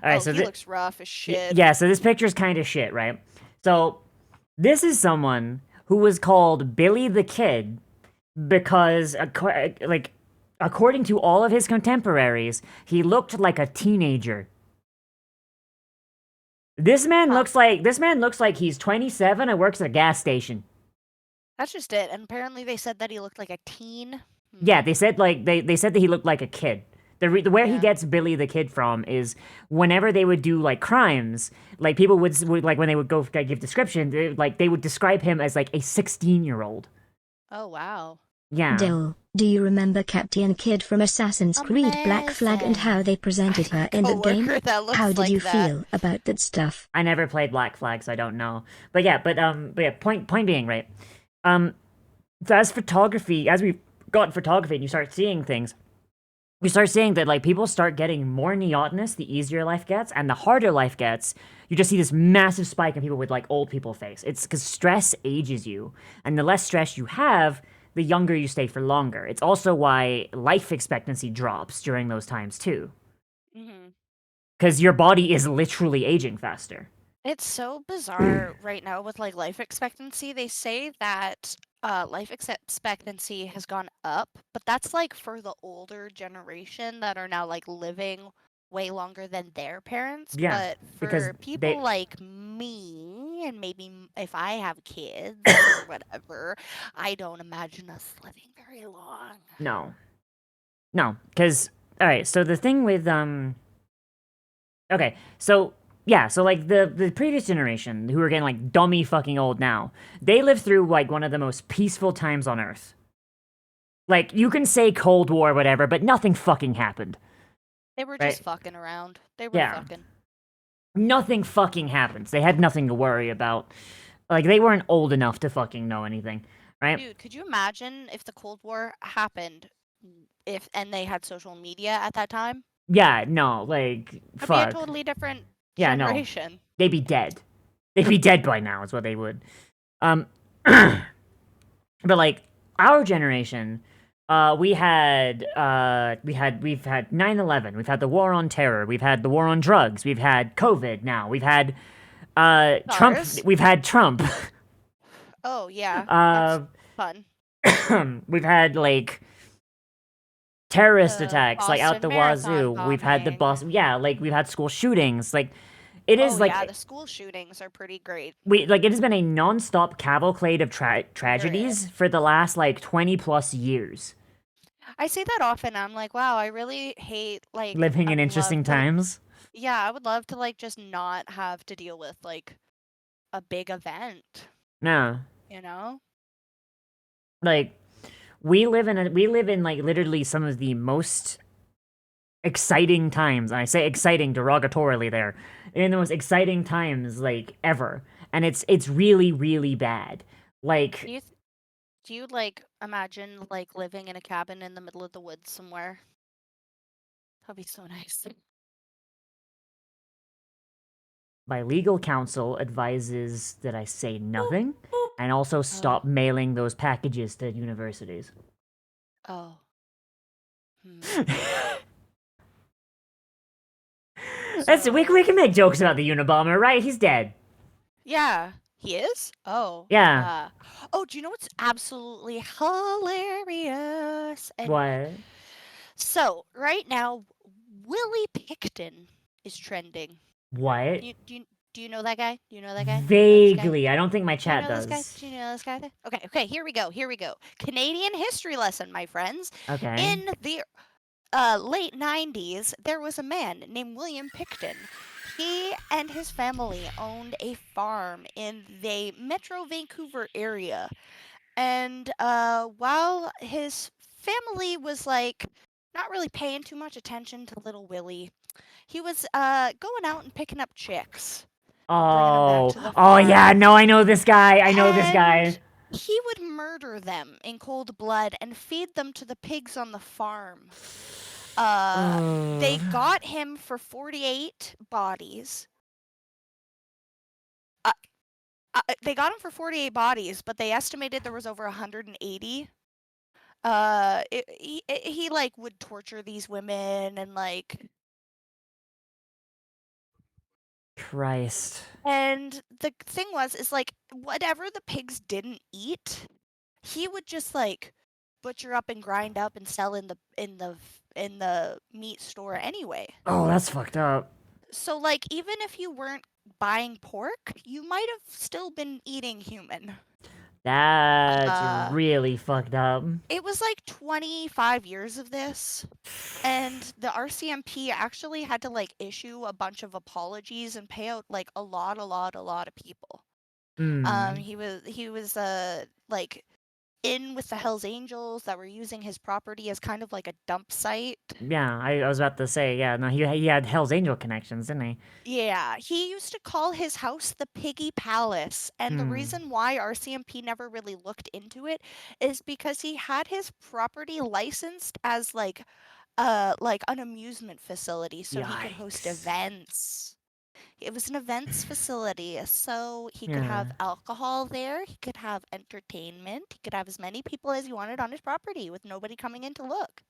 All right. Oh, So he looks rough as shit. yeah. So this picture's kind of shit, right? So this is someone who was called Billy the Kid because, according to all of his contemporaries, he looked like a teenager. This man looks like he's 27 and works at a gas station. That's just it. And apparently they said that he looked like a teen. Yeah, they said they said that he looked like a kid. Where he Yeah. gets Billy the Kid from is whenever they would do like crimes, like people would like when they would go give description, they would describe him as like a 16-year-old. Oh, wow. Yeah. Do you remember Captain Kidd from Assassin's Creed Black Flag and how they presented her in the game? Coworker that looks How did like you that. feel about that stuff? I never played Black Flag, so I don't know. But yeah, point being, right? So as we've got photography and you start seeing things, you start seeing that like people start getting more neotenous the easier life gets, and the harder life gets, you just see this massive spike in people with like old people face. It's because stress ages you, and the less stress you have, the younger you stay for longer. It's also why life expectancy drops during those times too, Mm-hmm. because your body is literally aging faster. It's so bizarre right now with like life expectancy. They say that life expectancy has gone up, but that's like for the older generation that are now like living way longer than their parents. Yeah, But because for people like me, and maybe if I have kids or whatever, I don't imagine us living very long. No, because all right. So the thing with okay, so yeah, so like the previous generation who are getting like dummy fucking old now, they lived through like one of the most peaceful times on Earth. Like you can say Cold War, whatever, but nothing fucking happened. They were Right. just fucking around. They were Yeah. fucking. Nothing fucking happens. They had nothing to worry about. Like they weren't old enough to fucking know anything, right? Dude, could you imagine if the Cold War happened and they had social media at that time? Yeah, no, like It'd fuck. be a totally different Yeah, no. generation. They'd be dead. They'd be dead by now, is what they would. But like our generation, we've had 9/11, we've had the war on terror, we've had the war on drugs, we've had COVID now, we've had Trump, SARS? we've had Trump. Oh yeah, that's fun. We've had like terrorist The attacks like out the Boston wazoo. Marathon We've had the bombing. Boston, yeah, like we've had school shootings. Like it is Oh like yeah, the school shootings are pretty great. it has been a non-stop cavalcade of tragedies for the last like 20 plus years. I say that often. I'm like, wow, I really hate like Living I in would interesting love to- times. Yeah, I would love to like just not have to deal with like a big event, No. you know? Like we live in like literally some of the most exciting times. And I say exciting derogatorily there. In the most exciting times like ever. And it's really really bad. Like Do you like imagine like living in a cabin in the middle of the woods somewhere? That'd be so nice. my legal counsel advises that I say nothing and also stop mailing those packages to universities. Oh. We can make jokes about the Unabomber, right? He's dead. Yeah, he is? Oh. Yeah. Oh, do you know what's absolutely hilarious? And What? so, right now, Willie Picton is trending. What? Do you know that guy? Do you know that guy? Do you know this guy? Vaguely. I don't think my Do you chat know this guy? does. Do you know this guy? Okay, here we go. Canadian history lesson, my friends. Okay. In the late 90s, there was a man named William Picton. He and his family owned a farm in the Metro Vancouver area. And while his family was like not really paying too much attention to little Willie, he was going out and picking up chicks. Bringing them back to the Oh yeah, farm. no, I know this guy. I know this guy. And he would murder them in cold blood and feed them to the pigs on the farm. They got him for 48 bodies. They got him for 48 bodies, but they estimated there was over 180. He like would torture these women and like. Christ. And the thing is like whatever the pigs didn't eat, he would just like butcher up and grind up and sell in the meat store anyway. Oh, that's fucked up. So like even if you weren't buying pork, you might have still been eating human. That's really fucked up. It was like 25 years of this, and the RCMP actually had to like issue a bunch of apologies and pay out like a lot of people. He was like in with the Hells Angels that were using his property as kind of like a dump site. Yeah, I was about to say, yeah, no, he had Hell's Angel connections, didn't he? Yeah, he used to call his house the Piggy Palace, and the reason why RCMP never really looked into it is because he had his property licensed as like an amusement facility so he could host Yikes. events. It was an events facility, so he could have alcohol there, he could have entertainment, he could have as many people as he wanted on his property with nobody coming in to look.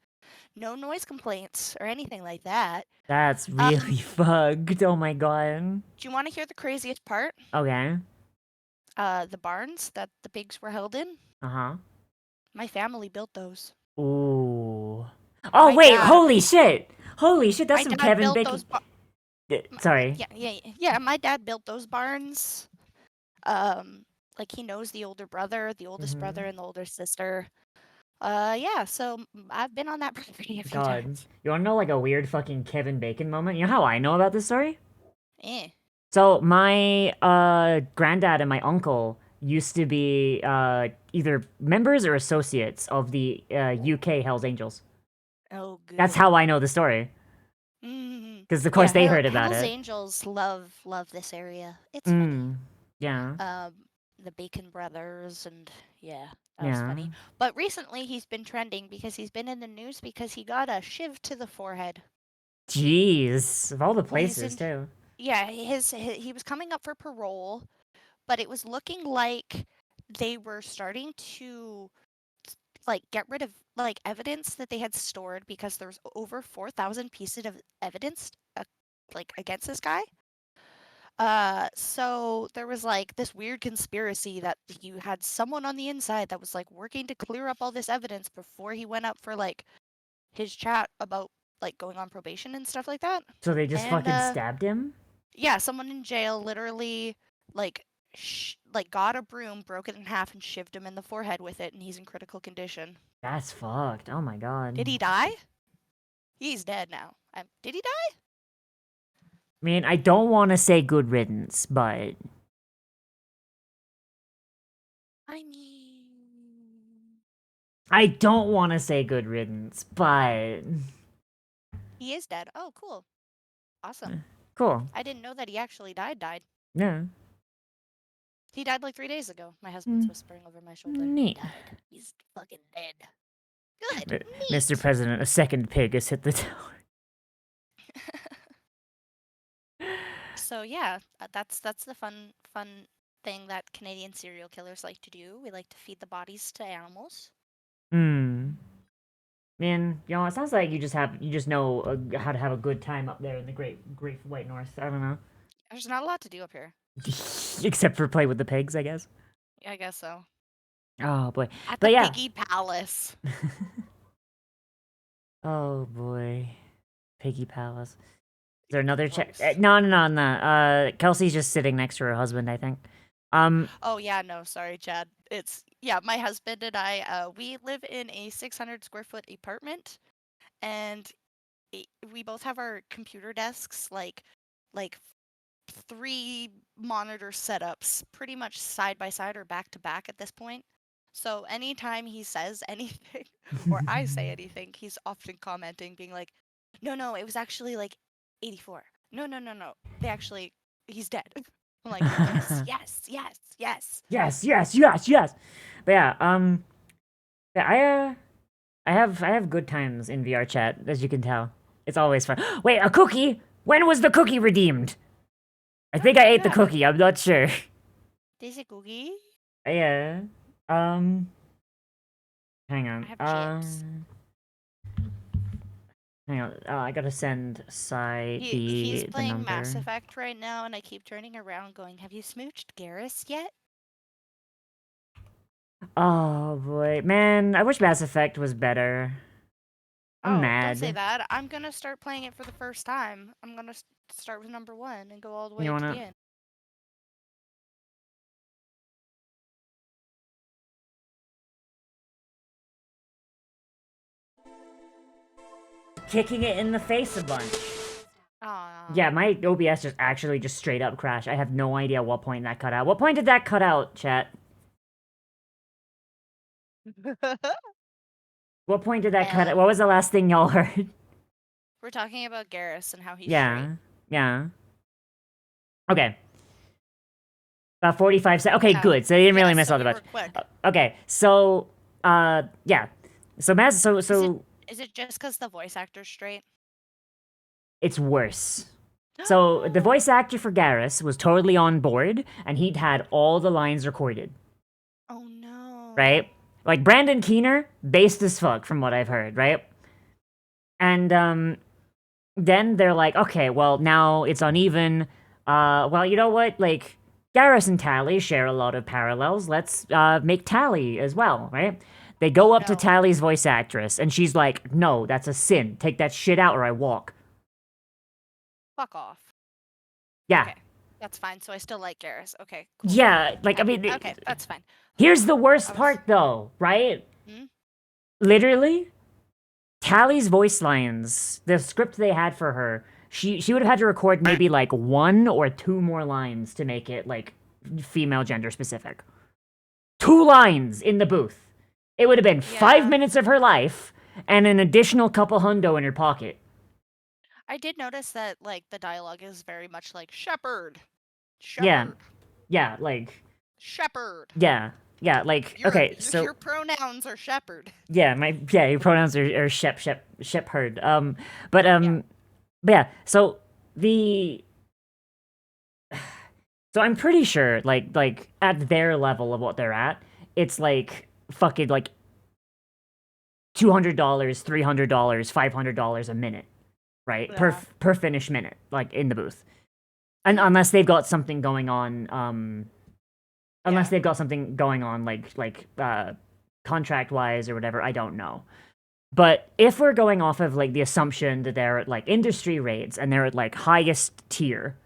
No noise complaints or anything like that. That's really fucked. Oh my god. Do you want to hear the craziest part? Okay. The barns that the pigs were held in, Uh-huh. my family built those. Ooh. Oh My wait, dad- holy shit! Holy shit, that's My some dad Kevin built Bacon. those Sorry. Yeah, my dad built those barns. Like he knows the older brother, the oldest brother, and the older sister. Yeah, so I've been on that property a few God. times. You wanna know like a weird fucking Kevin Bacon moment? You know how I know about this story? Eh. So my granddad and my uncle used to be either members or associates of the UK Hells Angels. Oh, good. That's how I know the story. Because of course they heard about Hells it. Angels love this area. It's funny. Yeah. The Bacon Brothers and yeah, that was funny. But recently he's been trending because he's been in the news because he got a shiv to the forehead. Jeez. Of all the places too. Yeah, he was coming up for parole, but it was looking like they were starting to like get rid of like evidence that they had stored because there's over 4,000 pieces of evidence like against this guy. So there was like this weird conspiracy that you had someone on the inside that was like working to clear up all this evidence before he went up for like his chat about like going on probation and stuff like that. So they just fucking stabbed him? Yeah, someone in jail literally like got a broom, broke it in half, and shivved him in the forehead with it, and he's in critical condition. That's fucked. Oh my god. Did he die? He's dead now. Did he die? I mean, I don't want to say good riddance, but I mean, I don't want to say good riddance, but he is dead. Oh, cool. Awesome. cool. I didn't know that he actually died. Yeah. He died like 3 days ago. My husband's whispering over my shoulder. Neat. He died. He's fucking dead. Good. Mr. Neat. President, a second pig has hit the tower. So yeah, that's the fun thing that Canadian serial killers like to do. We like to feed the bodies to animals. Yeah, Man, you know, it sounds like you just know how to have a good time up there in the Great White North. I don't know. There's not a lot to do up here. Except for play with the pigs, I guess. I guess so. Oh boy. At But the yeah. Piggy Palace. Oh boy. Piggy Palace. Is there another check? Voice. No. Kelsey's just sitting next to her husband, I think. Oh yeah, no, sorry, Chad. It's my husband and I. We live in a 600 square foot apartment, and we both have our computer desks like 3 monitor setups, pretty much side by side or back to back at this point. So anytime he says anything or I say anything, he's often commenting, being like, "No, it was actually like 84. No. He's dead." I'm like, yes. Yes. But yeah, I have good times in VR chat, as you can tell. It's always fun. Wait, a cookie? When was the cookie redeemed? I think I ate the cookie. I'm not sure. There's a cookie. Yeah. Hang on. I have chips. Hang on. I gotta send Sai He's the playing number. Mass Effect right now, and I keep turning around going, "Have you smooched Garrus yet?" Oh boy, man! I wish Mass Effect was better. I'm mad. Don't say that. I'm gonna start playing it for the first time. I'm gonna start with number 1 and go all the way to the end. Kicking it in the face a bunch. Aww. Yeah, my OBS just straight up crashed. I have no idea what point that cut out. What point did that cut out, chat? What point did that cut out? What was the last thing y'all heard? We're talking about Garrus and how he's Yeah. straight. Yeah. Okay. About 45 seconds. Okay, good. So they didn't really miss all the bunch. Okay, so yeah. So Is it just because the voice actor's straight? It's worse. So the voice actor for Garrus was totally on board, and he'd had all the lines recorded. Oh no. Right? Like Brandon Keener, based as fuck from what I've heard, right? And then they're like, okay, well now it's uneven. Well, you know what? Like Garrus and Tally share a lot of parallels. Let's make Tally as well, right? They go up to Tally's voice actress, and she's like, "No, that's a sin. Take that shit out, or I walk." Fuck off. Yeah. Okay, that's fine. So I still like Garrus. Okay. Cool. Yeah, like I mean. Okay, that's fine. Here's the worst part, though, right? Hmm? Literally, Tally's voice lines, the script they had for her, she would have had to record maybe like 1 or 2 more lines to make it like female gender specific. 2 lines in the booth. It would have been 5 minutes of her life and an additional couple hundo in her pocket. I did notice that like the dialogue is very much like Shepherd. Yeah, like Shepherd. Yeah, like okay, so your pronouns are Shepherd. Yeah, your pronouns are shepherd. But yeah, so I'm pretty sure like at their level of what they're at, it's like fucking like $200, $300, $500 a minute, right? Yeah. Per finished minute, like in the booth. And unless they've got something going on they've got something going on like contract wise or whatever, I don't know. But if we're going off of like the assumption that they're at like industry rates and they're at like highest tier,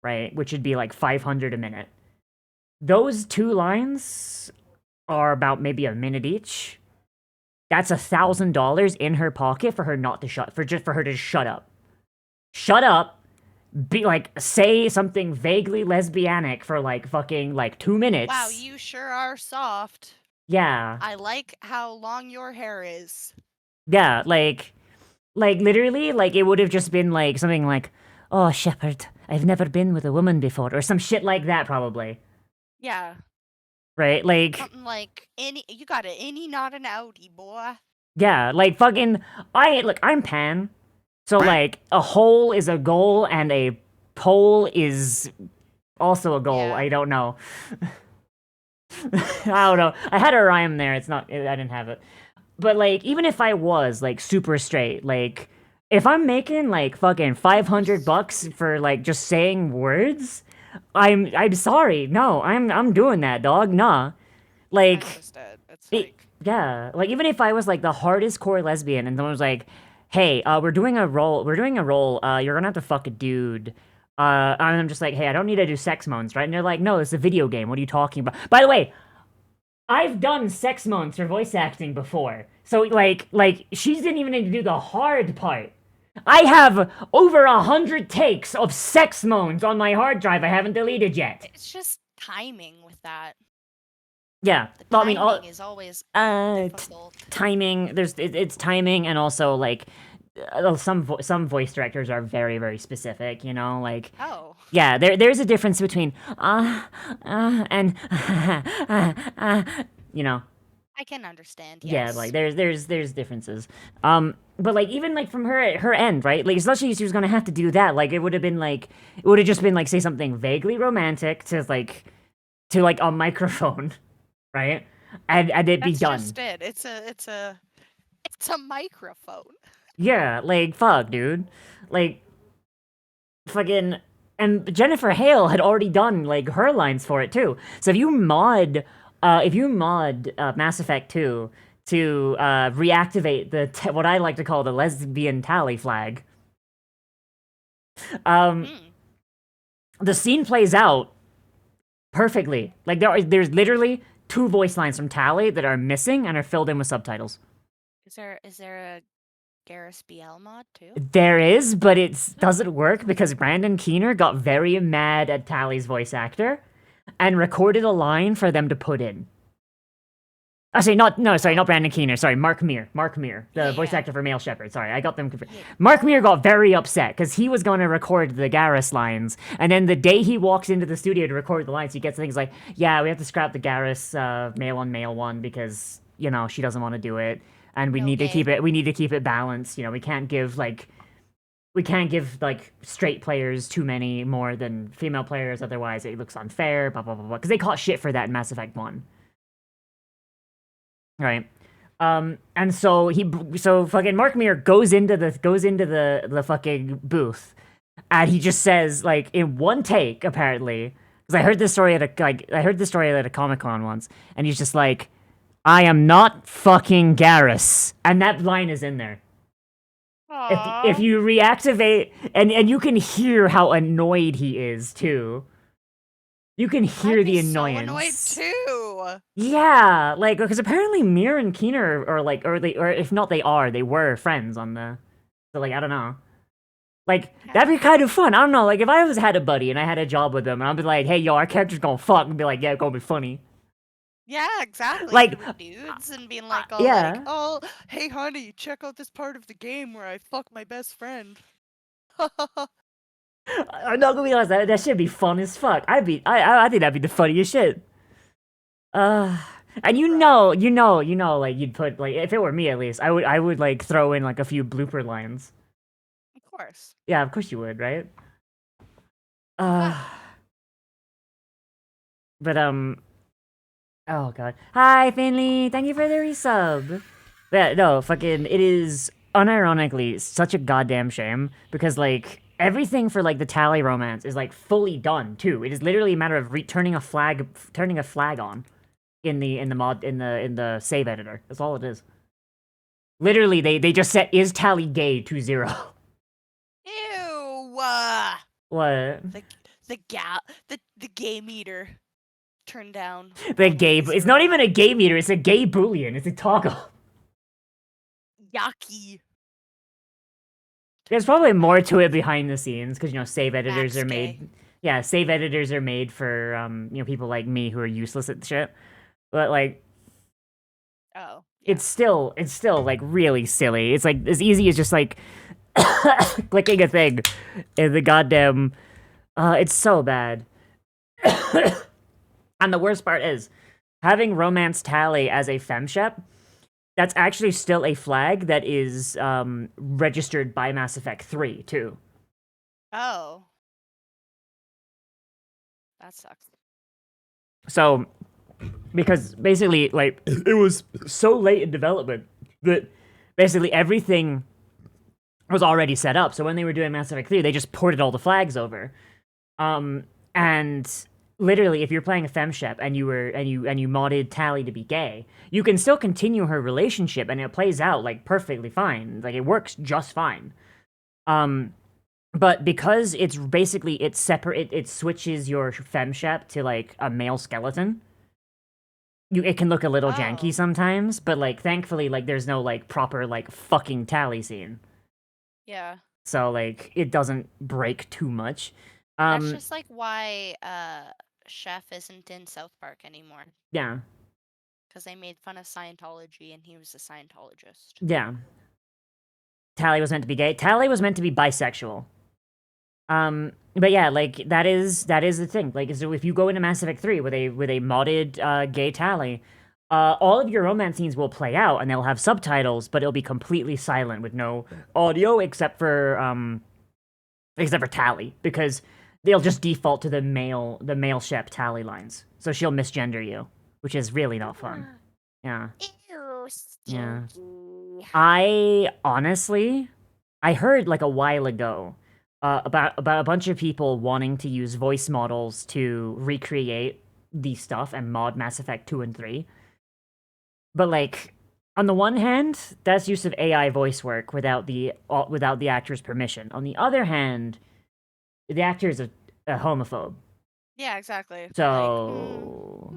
right, which would be like 500 a minute, those 2 lines are about maybe a minute each. That's $1,000 in her pocket for her not to for her to shut up, be like, say something vaguely lesbianic for like fucking like 2 minutes. Wow, you sure are soft. Yeah. I like how long your hair is. Yeah, like literally, like it would have just been like something like, "Oh, Shepherd, I've never been with a woman before," or some shit like that, probably. Yeah. Right, like something like you got an innie, not an outie, boy. Yeah, like fucking I'm Pan. So like a hole is a goal and a pole is also a goal. Yeah. I don't know. I don't know. I had a rhyme there. I didn't have it. But like, even if I was like super straight, like, if I'm making like fucking $500 for like just saying words, I'm sorry. No, I'm doing that, dog. Nah. I Like, understand. It's it, like, yeah. Like, even if I was like the hardest core lesbian and someone was like, hey, we're doing a role, you're gonna have to fuck a dude. And I'm just like, hey, I don't need to do sex moans, right? And they're like, no, it's a video game. What are you talking about? By the way, I've done sex moans for voice acting before. So like she didn't even need to do the hard part. I have over 100 takes of sex moans on my hard drive I haven't deleted yet. it's just timing with that. Yeah. The Well, I timing mean, is always uh, difficult. timing. It's timing, and also like some voice directors are very very specific. You know, like Oh. yeah, there's a difference between and you know. I can understand, Yeah, yes. like there's differences. But like even like from her end, right? Like especially if she was gonna have to do that, like it would have just been like say something vaguely romantic to like a microphone, right? And it'd be That's done. just it. It's a microphone. Yeah, like fuck, dude. Like fucking and Jennifer Hale had already done like her lines for it too. So if you mod Mass Effect 2 to reactivate what I like to call the lesbian tally flag, the scene plays out perfectly. Like there's literally 2 voice lines from Tally that are missing and are filled in with subtitles. Is there a Garrus BL mod too? There is, but it doesn't work because Brandon Keener got very mad at Tally's voice actor and recorded a line for them to put in. Sorry, not Brandon Keener. Sorry, Mark Meer, the voice actor for Male Shepherd. Sorry, I got them confused. Yeah. Mark Meer got very upset because he was going to record the Garrus lines, and then the day he walks into the studio to record the lines, he gets things like, "Yeah, we have to scrap the Garrus male on male one because she doesn't want to do it, and we need to keep it balanced. We can't give like." We can't give like straight players too many more than female players, otherwise it looks unfair. Blah blah blah blah. Because they caught shit for that in Mass Effect 1. Right. And so fucking Mark Meer goes into the fucking booth, and he just says like in one take apparently, because I heard this story at a Comic-Con once, and he's just like, "I am not fucking Garrus," and that line is in there. If you reactivate, and you can hear how annoyed he is too. You can hear the annoyance. So annoyed too. Yeah, like because apparently Mir and Keener are like, or if not, they were friends on the. So like I don't know. Like that'd be kind of fun. I don't know. Like if I had a buddy and I had a job with them, and I'd be like, "Hey, yo, our character's gonna fuck," and be like, "Yeah, it's gonna be funny." Yeah, exactly. Like, with dudes and being like, yeah. "Oh, hey, honey, check out this part of the game where I fuck my best friend." I'm not gonna be honest. That should be fun as fuck. I think that'd be the funniest shit. And like you'd put like if it were me at least, I would like throw in like a few blooper lines. Of course. Yeah, of course you would, right? But oh god. Hi Finley, thank you for the resub. Yeah, no, fucking it is unironically such a goddamn shame because like everything for like the Tally romance is like fully done too. It is literally a matter of turning a flag on in the save editor. That's all it is. Literally, they just set is Tally gay to 0. Ew. What? The gay meter turned down. The gay. It's not even a gay meter. It's a gay boolean. It's a toggle. Yucky. There's probably more to it behind the scenes because save editors Max are gay. made. Yeah, save editors are made for people like me who are useless at shit. But like, Oh. it's still like really silly. It's like as easy as just like clicking a thing in the goddamn. It's so bad. And the worst part is having Romance Tally as a femshep. That's actually still a flag that is registered by Mass Effect 3 too. Oh. That sucks. So, because basically, like, it was so late in development But basically everything was already set up. So when they were doing Mass Effect 3, they just ported all the flags over. And literally, if you're playing a femshep and you modded Tally to be gay, you can still continue her relationship and it plays out like perfectly fine. Like it works just fine. But because it's separate, it switches your femshep to like a male skeleton. It can look a little janky sometimes, but like thankfully, like there's no like proper like fucking Tally scene. Yeah. So like it doesn't break too much. That's just like why Chef isn't in South Park anymore. Yeah. Because they made fun of Scientology and he was a Scientologist. Yeah. Tally was meant to be gay. Tally was meant to be bisexual. But yeah, like that is the thing. Like, so if you go into Mass Effect 3 with a modded gay Tally, all of your romance scenes will play out and they'll have subtitles, but it'll be completely silent with no audio except for Tally, because they'll just default to the male shep Tally lines. So she'll misgender you, which is really not fun. Yeah. Ew, Yeah. stinky. I honestly, I heard like a while ago about a bunch of people wanting to use voice models to recreate the stuff and mod Mass Effect 2 and 3. But like, on the one hand, that's use of AI voice work without the actor's permission. On the other hand, the actor is a homophobe. Yeah, exactly. So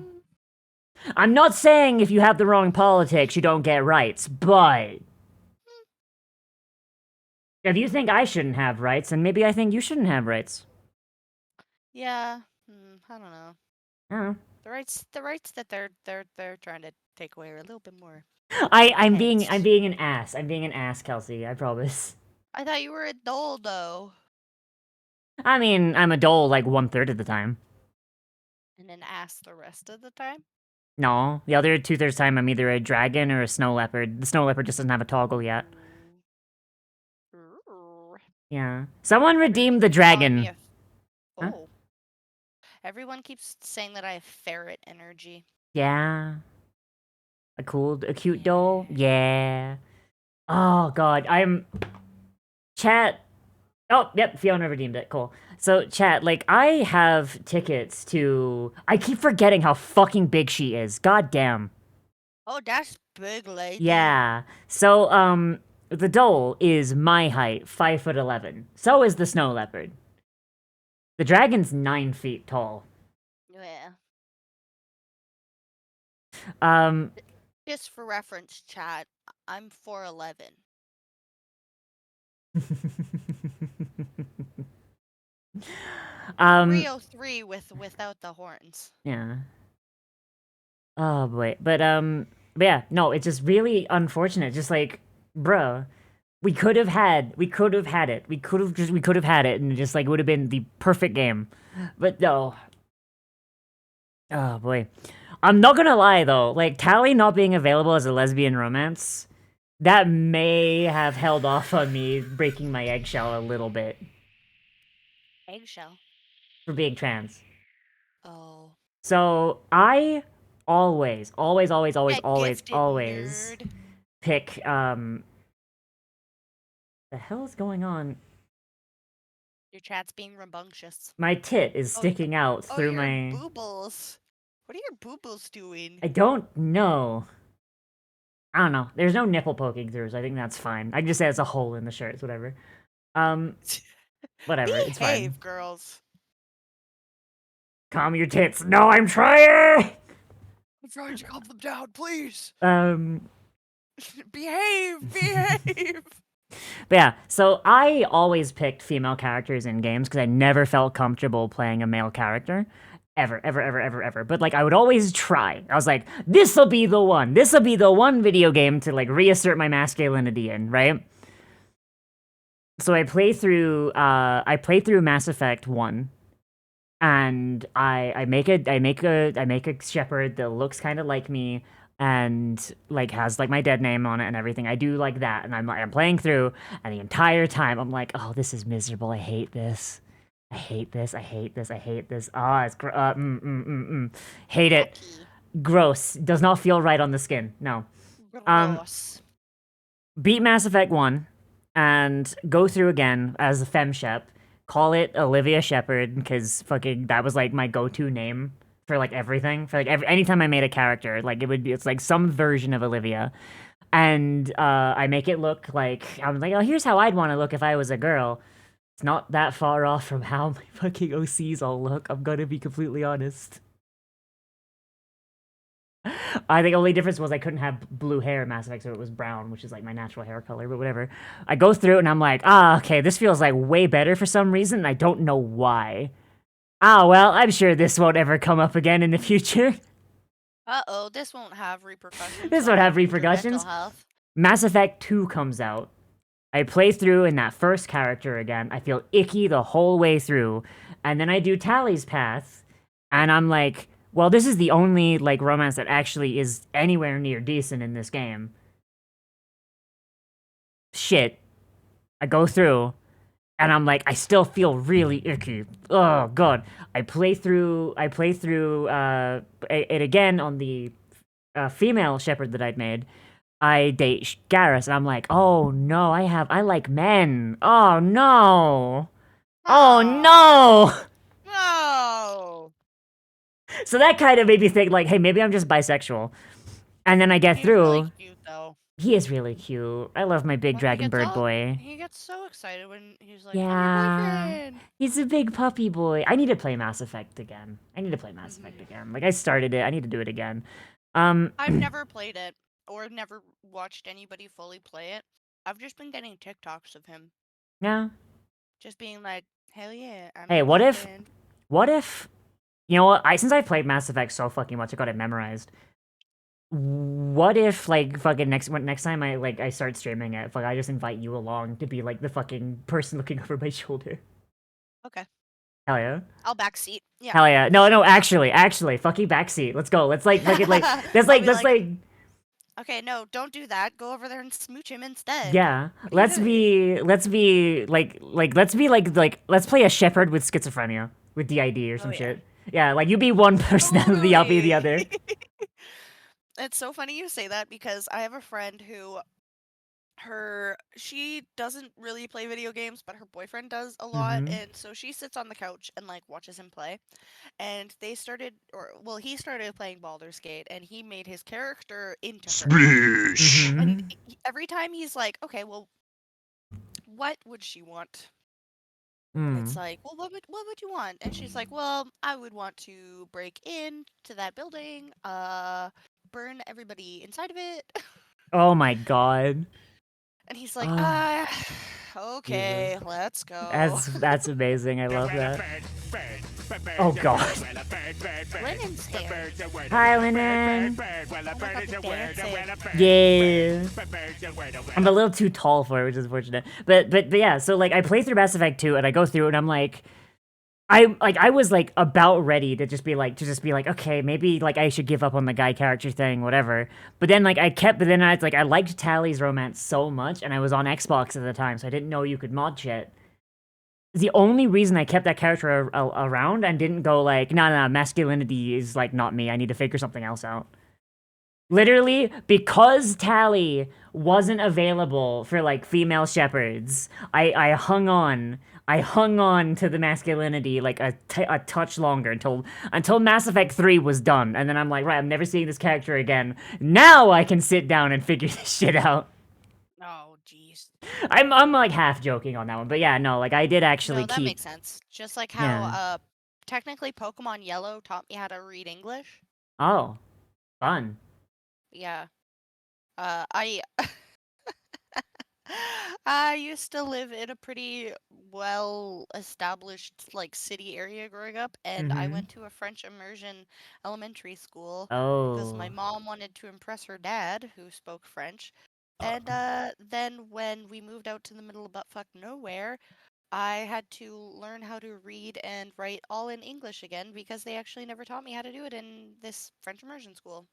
I'm not saying if you have the wrong politics, you don't get rights, but if you think I shouldn't have rights, then maybe I think you shouldn't have rights. Yeah. I don't know. I don't know. The rights that they're trying to take away are a little bit more. I'm being Enhanced. an ass. I'm being an ass, Kelsey. I promise. I thought you were a doll, though. I mean, I'm a dole like 1/3 of the time. And an ass the rest of the time? No, the other 2/3 time I'm either a dragon or a snow leopard. The snow leopard just doesn't have a toggle yet. Ooh. Yeah. Someone redeem the Everyone keeps calling me dragon. Huh? Oh. Everyone keeps saying that I have ferret energy. Yeah. A cute doll? Yeah. Oh god, Chat. Oh, yep, Fiona redeemed it. Cool. So, chat, like, I have tickets to... I keep forgetting how fucking big she is. God damn. Oh, that's big, lady. Yeah. So, the dole is my height, 5'11". So is the snow leopard. The dragon's 9 feet tall. Yeah. Just for reference, chat, I'm 4'11". 303 without the horns. Yeah. Oh boy, but yeah, no, it's just really unfortunate. Just like, bruh, we could have had it. We could have had it, and just like it would have been the perfect game. But no. Oh boy, I'm not gonna lie though. Like Tally not being available as a lesbian romance, that may have held off on me breaking my eggshell a little bit Eggshell. for being trans. Oh. So I always That gifted nerd. pick the hell is going on? Your chat's being rambunctious. My tit is sticking out through your my boobles. What are your boobles doing? I don't know. I don't know. There's no nipple poking through, so I think that's fine. I can just say it's a hole in the shirt, it's whatever. Whatever, it's fine. Behave, girls. Calm your tits. No, I'm trying! I'm trying to calm them down, please. Behave! But yeah, so I always picked female characters in games because I never felt comfortable playing a male character. Ever. But like, I would always try. I was like, this'll be the one. This'll be the one video game to like reassert my masculinity in, right? So I play through Mass Effect 1. And I make a shepherd that looks kind of like me and like has like my dead name on it and everything. I do like that, and I'm playing through, and the entire time I'm like, oh, this is miserable. I hate this. Oh, it's hate it. Gross. Does not feel right on the skin. No. Gross. beat Mass Effect 1 and go through again as a femshep. Call it Olivia Shepherd because fucking that was like my go-to name for like everything. For like anytime I made a character, like it's like some version of Olivia. And I make it look like I'm like, oh, here's how I'd want to look if I was a girl. It's not that far off from how my fucking OCs all look. I'm gonna be completely honest. I think the only difference was I couldn't have blue hair in Mass Effect, so it was brown, which is like my natural hair color, but whatever. I go through and I'm like, okay, this feels like way better for some reason, and I don't know why. Well, I'm sure this won't ever come up again in the future. Uh-oh, this won't have repercussions. This won't on have your repercussions. mental health. Mass Effect 2 comes out. I play through in that first character again. I feel icky the whole way through. And then I do Tally's path, and I'm like, well, this is the only, like, romance that actually is anywhere near decent in this game. Shit. I go through, and I'm like, I still feel really icky. Oh, God. I play through it again on the female shepherd that I'd made. I date Garrus, and I'm like, oh no, I like men. Oh no. Oh no. No. So that kind of made me think, like, hey, maybe I'm just bisexual. And then I get He's through. really cute, though. He is really cute. I love my big When he dragon gets bird all- boy. He gets so excited when he's like, "I'm your Yeah. boyfriend." He's a big puppy boy. I need to play Mass Effect again. Like, I started it. I need to do it again. I've never played it or never watched anybody fully play it. I've just been getting TikToks of him Yeah. just being like, "Hell yeah!" I'm Hey, your what if- boyfriend." What if, you know what? Since I've played Mass Effect so fucking much, I got it memorized. What if, like, fucking next time I start streaming it, I just invite you along to be like the fucking person looking over my shoulder? Okay. Hell yeah. I'll backseat. Yeah. Hell yeah. No, actually, fucking backseat. Let's go. Let's like fucking like let's I'll be like Okay, no, don't do that. Go over there and smooch him instead. yeah. What are you Let's play a shepherd with schizophrenia with DID or some yeah. shit. Yeah, like you be one personality, I'll be the other. It's so funny you say that because I have a friend who she doesn't really play video games, but her boyfriend does a lot, Mhm. and so she sits on the couch and like watches him play. And he started playing Baldur's Gate, and he made his character into her. Mhm. And every time he's like, okay, well, what would she want? It's like, well, what would you want? And she's like, well, I would want to break into that building, burn everybody inside of it. Oh my god. And he's like, Ah. okay, let's go. That's amazing. I love that. Oh god. Lennon's here. Hi, Lennon. Oh my god, the dancing. Yeah. I'm a little too tall for it, which is unfortunate. But yeah, so like I play through Mass Effect 2 and I go through and I'm like I was like about ready to just be like okay, maybe like I should give up on the guy character thing, whatever. But then like I liked Tally's romance so much and I was on Xbox at the time, so I didn't know you could mod shit. The only reason I kept that character around and didn't go like, no, masculinity is like not me. I need to figure something else out. Literally, because Tally wasn't available for like female shepherds, I hung on to the masculinity like a touch longer until Mass Effect 3 was done, and then I'm like, right, I'm never seeing this character again. Now I can sit down and figure this shit out. Oh, jeez. I'm like half joking on that one, but yeah, no, like I did actually No, that keep. makes sense. Just like how Yeah. technically Pokemon Yellow taught me how to read English. Oh, fun. Yeah. I I used to live in a pretty well-established like city area growing up, and I Mhm. went to a French immersion elementary school because my Oh, mom wanted to impress her dad, who spoke French. And then when we moved out to the middle of buttfuck nowhere, I had to learn how to read and write all in English again because they actually never taught me how to do it in this French immersion school.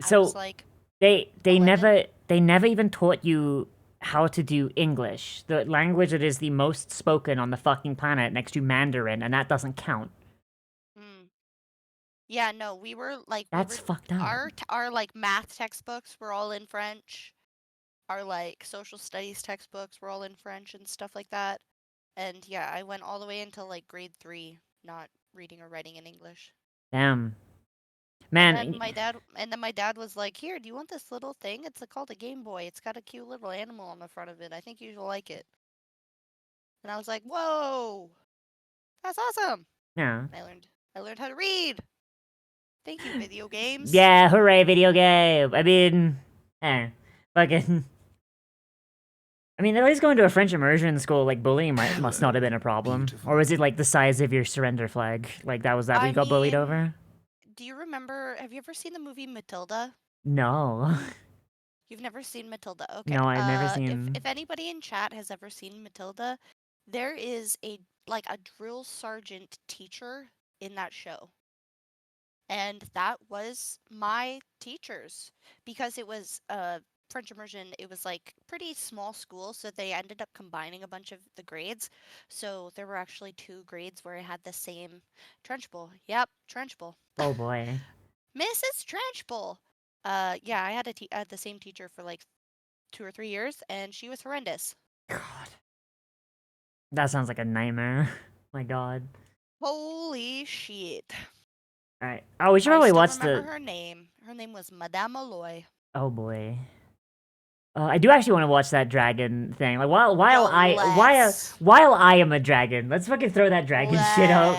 I was so like, they 11. never even taught you how to do English, the language that is the most spoken on the fucking planet next to Mandarin, and that doesn't count. Hmm. Yeah, no, we were like That's fucked up. our like math textbooks were all in French. our like social studies textbooks were all in French and stuff like that. And yeah, I went all the way until like grade 3, not reading or writing in English. Damn. And Man, then my dad was like, "Here, do you want this little thing? It's called a Game Boy. It's got a cute little animal on the front of it. I think you'll like it." And I was like, "Whoa, that's awesome!" yeah. I learned how to read. Thank you, video games. Yeah, hooray, video game. I mean, fucking. I mean, at least going to a French immersion school, like bullying must not have been a problem, or was it like the size of your surrender flag? Like that was that what you got bullied mean, over? Do you remember? Have you ever seen the movie Matilda? No, You've never seen Matilda? Okay. no, I've never If seen. anybody in chat has ever seen Matilda, there is a drill sergeant teacher in that show. And that was my teachers because it was French immersion. It was like pretty small school, so they ended up combining a bunch of the grades. So there were actually 2 grades where I had the same Trenchbull. Yep, Trenchbull. Oh boy. Mrs. Trenchbull. Yeah, I had the same teacher for like 2 or 3 years, and she was horrendous. God. That sounds like a nightmare. My God. Holy shit. Alright. Oh, we should I probably still watch remember the. her name. Her name was Madame Alloy. Oh boy. I do actually want to watch that dragon thing. Like while I am a dragon, let's fucking throw that dragon shit up.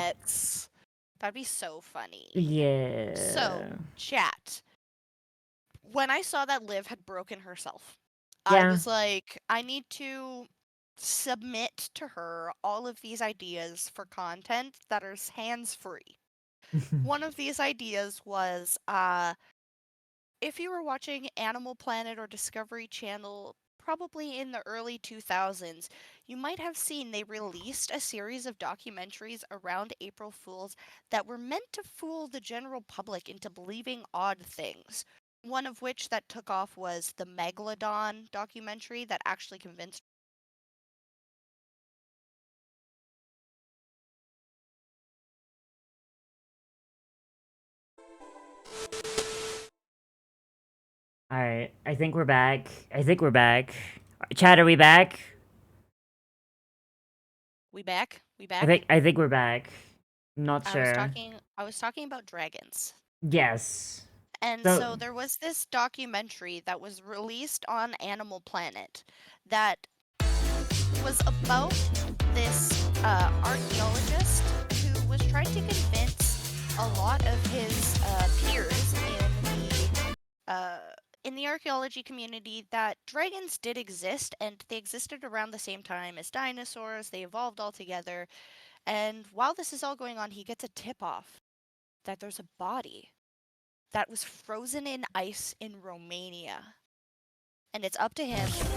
That'd be so funny. Yeah. So, chat. When I saw that Liv had broken herself, Yeah. I was like, I need to submit to her all of these ideas for content that are hands-free. One of these ideas was, if you were watching Animal Planet or Discovery Channel, probably in the early 2000s, you might have seen they released a series of documentaries around April Fools that were meant to fool the general public into believing odd things. One of which that took off was the Megalodon documentary that actually convinced. Alright, I think we're back. Chad, are we back? We back? I think we're back. I'm not sure. I was talking about dragons. Yes. And so there was this documentary that was released on Animal Planet that was about this archaeologist who was trying to convince a lot of his peers in the archaeology community that dragons did exist, and they existed around the same time as dinosaurs. They evolved all together. And while this is all going on, he gets a tip-off that there's a body that was frozen in ice in Romania. And it's up to him to go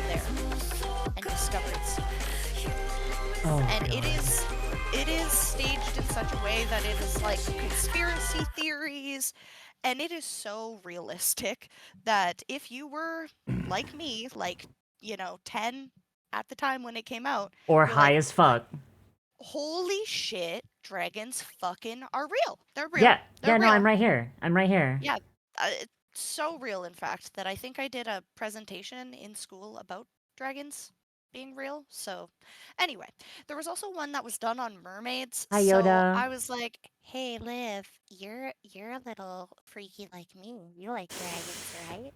there and discover its secret. Oh, and God. it is staged in such a way that it is like conspiracy theories, and it is so realistic that if you were like me, like, 10 at the time when it came out, Or you're high like, as fuck. holy shit, dragons fucking are real. They're real. Yeah, They're no, real. I'm right here. Yeah, it's so real, in fact, that I think I did a presentation in school about dragons being real. So, anyway, there was also one that was done on mermaids. Hi, So Yoda. I was like, "Hey, Liv, you're a little freaky like me. You like dragons, right?"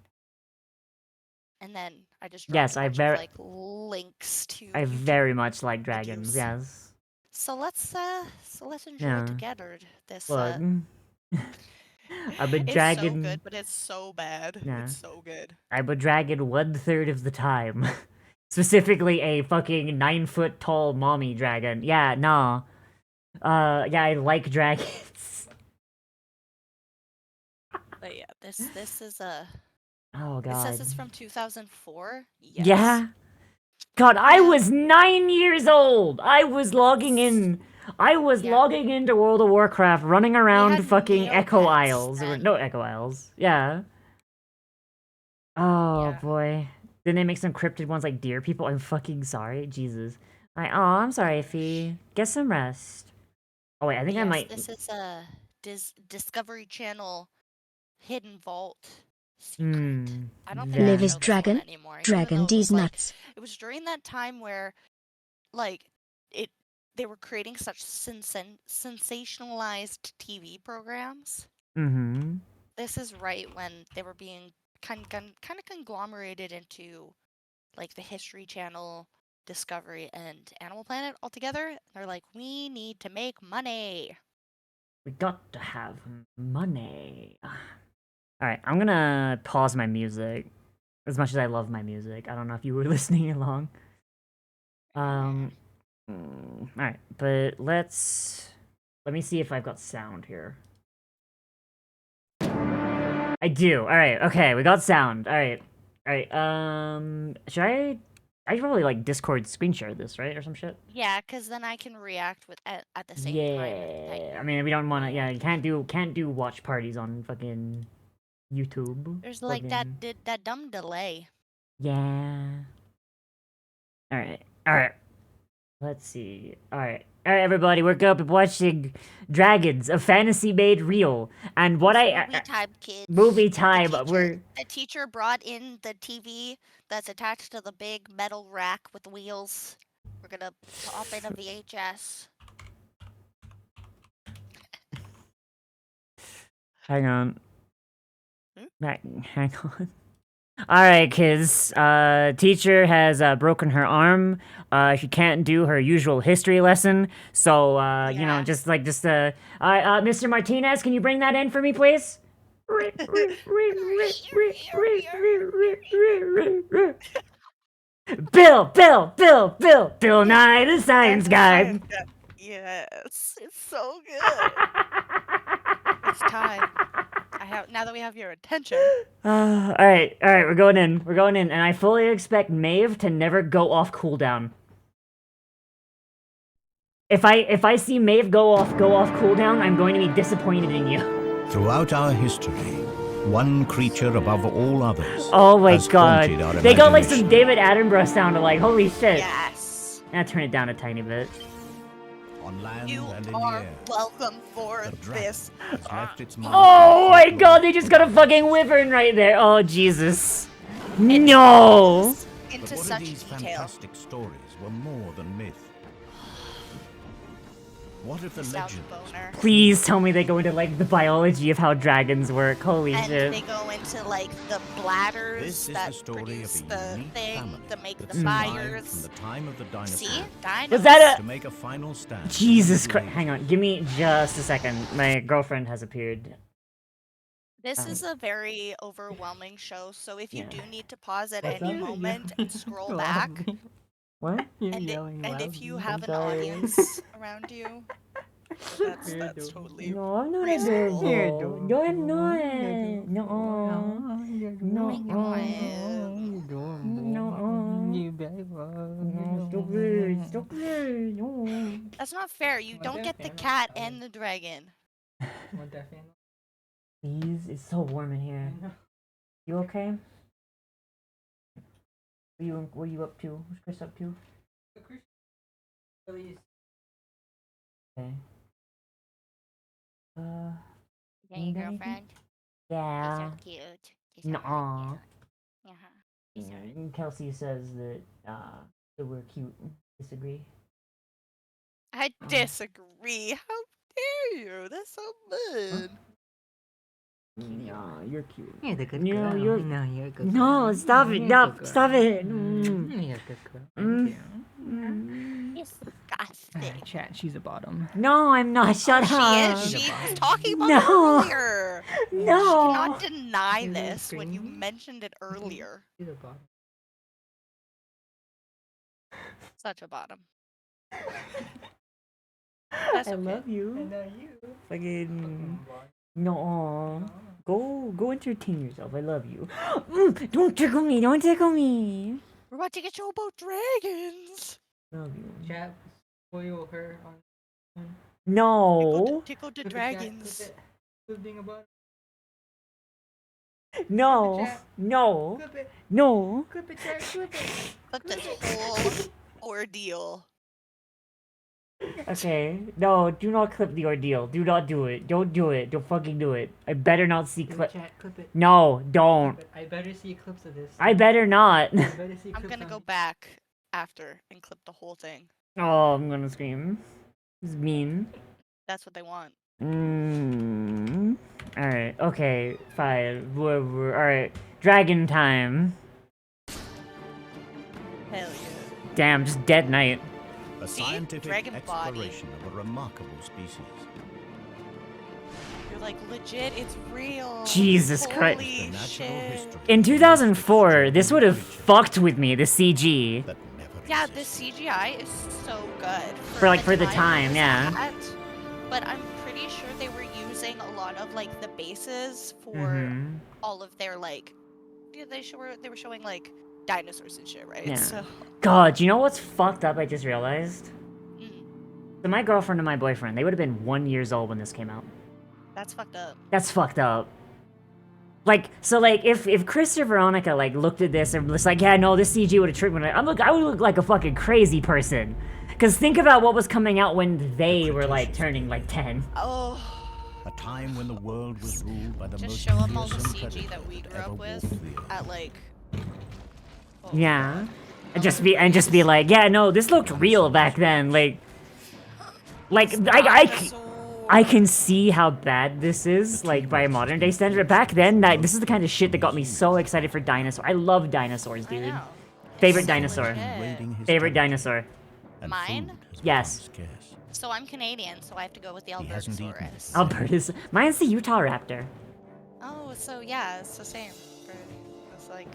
And then I just dropped Yes, a I bunch very- of, like, links to I YouTube very much like dragons, videos. yes. So let's enjoy Yeah. together this. Look. I'm a It's so dragon. good, but it's so bad. Yeah. It's so good. I'm a dragon 1/3 of the time. Specifically a fucking 9-foot tall mommy dragon. Yeah, nah. Yeah, I like dragons. But yeah, this is a. Oh, It God. says it's from 2004. Yes. Yeah? God, I was 9 years old! I was logging in. I was Yeah. logging into World of Warcraft, running around had fucking Echo Neopets Isles. Or, then. no, Echo Isles. Yeah. Oh, Yeah. boy. Then they make some cryptid ones like deer people. I'm fucking sorry. Jesus. I'm sorry, Fee. Get some rest. Oh, wait, I think I Yes, might. this is a Discovery Channel Hidden Vault secret. Hmm. I don't think Yeah. I Live know is this one dragon, anymore. even Dragon though it D's was, like, nuts. it was during that time where, like, they were creating such sensationalized TV programs. Mm-hmm. This is right when they were being kind of conglomerated into, like, the History Channel, Discovery, and Animal Planet all together. They're like, we need to make money. We got to have money. Alright, I'm gonna pause my music. As much as I love my music. I don't know if you were listening along. Alright, but let me see if I've got sound here. I do. Alright, okay, we got sound. Alright. Alright, I should probably like Discord screen share this, right? Or some shit? Yeah, because then I can react with at the same time. that Yeah. you- I mean we don't wanna you can't do watch parties on fucking YouTube. There's like that dumb delay. Yeah. Alright. Alright. Let's see. Alright. Alright, everybody, we're going to be watching Dragons, a fantasy made real. And what Movie time, kids. movie time, The teacher brought in the TV that's attached to the big metal rack with wheels. We're gonna pop in a VHS. Hang on. Hmm? Hang on. Alright, kids. Teacher has broken her arm. She can't do her usual history lesson. So, you know, Yeah. Mr. Martinez, can you bring that in for me, please? Bill Nye, the Science Guy. Yes, it's so good. It's time. Now that we have your attention. Alright, we're going in, and I fully expect Maeve to never go off cooldown. If I see Maeve go off cooldown, I'm going to be disappointed in you. Throughout our history, one creature above all others. Oh my has god. haunted our They got like some imagination. David Attenborough sound like, holy shit. Yes. Now turn it down a tiny bit. On land You and in are the air, welcome for the dragon this. has left its mark Oh on my folklore. god, they just got a fucking wyvern right there. Oh Jesus. No! Into But what such if these detail. fantastic stories were more than myth? What if the Nostalgia legend boner. Please tell me they go into like the biology of how dragons work. Holy And shit. they go into like the bladders This is that the story produce of a the unique thing family that make that the survived fires. from the time of the dinosaurs See? Dinos. Was that to make a final stand. Jesus in Christ. the Hang on, give me just a second. My girlfriend has appeared. This is a very overwhelming show, so if you Yeah. do need to pause at What's any up? moment and scroll back, What? You're and, yelling and loud. if you have an sorry. audience around you, that's totally No, I'm not reasonable. adorable. No, I'm not. No. No. No, stop it. No. That's not fair. You don't get the cat and the dragon. Please, it's so warm in here. You okay? What are you up to? What's Chris up to? Okay. Yeah, Need your anything? girlfriend. Yeah. She's so cute. She's so Nuh-uh. cute. Uh-huh. She's so Yeah, and Kelsey says that we're cute. Disagree. I disagree. How dare you? That's so mean. Yeah, you're cute. You're the good No, girl. you're- No, you're a good girl. No, stop it. You're a No, good girl. stop it. You're a good girl. Mm. Thank you. Disgusting. Chat, she's a bottom. No, I'm not. Shut She up. is. She was talking about No. it earlier. You No. cannot deny She's a this when you scream. mentioned it earlier. She's a bottom. Such a bottom. I That's okay. love you. I know you. Fucking. No. Go entertain yourself. I love you. Don't tickle me. Don't tickle me. We're watching a show about dragons. Love you. Chat, spoil her on. No. Tickle the Clip it, chat, dragons. clip it. Clip being a bottom. No. Chat. No. Clip it. No. Clip it, chat. Clip it. Look, this whole ordeal. Okay, no, do not clip the ordeal. Do not do it. Don't do it. Don't fucking do it. I better not see In the clip. chat, clip it. No, don't. Clip it. I better see clips of this. I better not. I better see I'm clips gonna on go it. back after and clip the whole thing. Oh, I'm gonna scream. It's mean. That's what they want. Alright, okay, fine. Alright, dragon time. Hell yeah. Damn, just dead night. A See? scientific Dragon body. exploration of a remarkable species. You're like, legit, it's real. Jesus Holy Christ. The natural shit. history In of the 2004, this would have creature fucked with me, the CG. that never Yeah, the existed. CGI is so good. For the time, it was yeah. at, but I'm pretty sure they were using a lot of like the bases for Mhm. all of their like. Yeah, they were showing like dinosaurs and shit, right? Yeah. So. God, you know what's fucked up I just realized? Mm, So my girlfriend and my boyfriend, they would have been 1 year old when this came out. that's fucked up. That's fucked up. Like, so like, if Chris or Veronica like looked at this and was like, yeah, no, this CG would have tricked me, I would look like a fucking crazy person. Cause think about what was coming out when they were like turning like 10. Oh. A time when the world was ruled by the Just most show them all the fearsome CG predator that we that grew ever up with walked the earth. at like. Oh, Yeah. God. And just be like, yeah, no, this looked real back then. Like I can see how bad this is, like by modern day standard. But back then, this is the kind of shit that got me so excited for dinosaurs. I love dinosaurs, I dude. know. Favorite It's so dinosaur. legit. Invading his Favorite territory, dinosaur. and Mine? food has Yes. become scarce. So I'm Canadian, so I have to go with the He hasn't eaten Albertosaurus. it. Alberta's. Mine's the Utah Raptor. Oh, so yeah, it's the same. It's like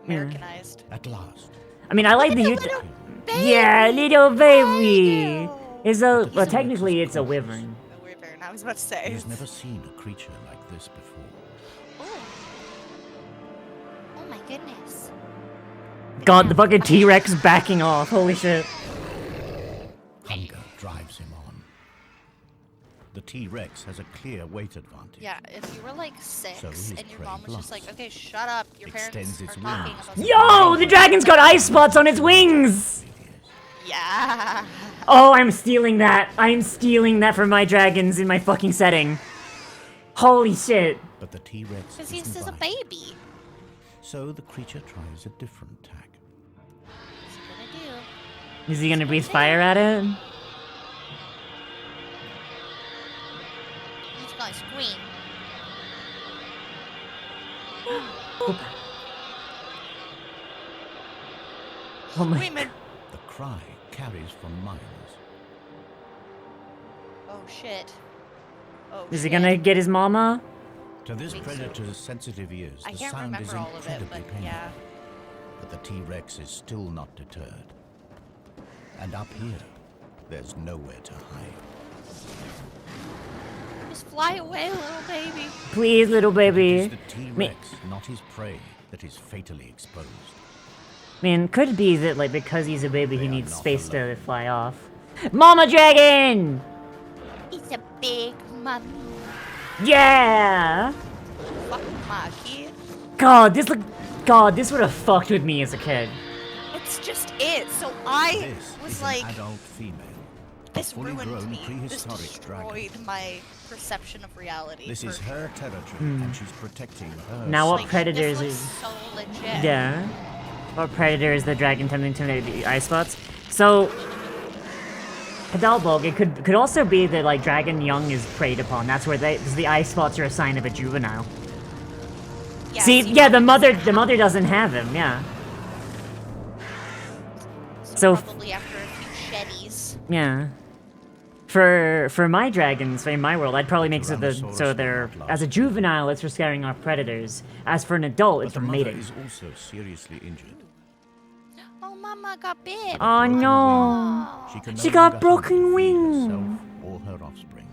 Yeah. Americanized. At last, I mean, I like the Look at Utah. the little Yeah, little baby. Drago. It's a He's well, a technically reckless it's a cautious. wyvern. The wyvern, I was about to he say. has never seen a creature like this before. Oh. Oh my goodness. God, the fucking T-Rex backing off. Holy shit. Hunger drives him on. The T-Rex has a clear weight advantage. Yeah, if you were like 6 So his and your prey mom was just bluffs. like, okay, shut up, your parents Extends are its talking wings. about Yo, the dragon's got ice spots on its wings. Yeah. Oh, I'm stealing that. I'm stealing that for my dragons in my fucking setting. Holy shit. But the T-Rex Because he's isn't just a buying. baby. So the creature tries a different tack. What's he gonna do? Is he gonna breathe fire at it? He's gonna scream. Oh my. Screaming. The cry carries for miles. Oh shit. Oh Is he shit. gonna get his mama? To this think so. predator's sensitive ears, I the can't sound is remember all of it, incredibly but painful. yeah. But the T-Rex is still not deterred. And up here, there's nowhere to hide. Just fly away, little baby. Please, little It is baby. the T-Rex, not his prey, that is fatally exposed. I mean, could be that like because he's a baby, he needs space to fly off. Mama dragon! He's a big mummy. Yeah! Fuck my kid. God, this would have fucked with me as a kid. It's just it. So I This was is like, an adult female. this fully ruined grown me. This prehistoric dragon. destroyed my perception of reality. This is for her territory, and she's protecting her. Now what Like, predators this is... looks so legit. Yeah. What predator is the dragon tempting to the eye spots? So... Kadalbog, it could also be that like dragon young is preyed upon. That's where the eye spots are a sign of a juvenile. Yeah, See, yeah, the mother doesn't have him, yeah. So so- probably after a few sheddies. Yeah. For my dragons, in my world, I'd probably make so Tyrannosaurus they're will not as a last. juvenile, it's for scaring off predators. As for an adult, But it's the for mother mating. is also seriously injured. Oh, mama got bit. Oh Broken no! wing, She, can She no got longer broken hunt and feed wing. herself or her offspring.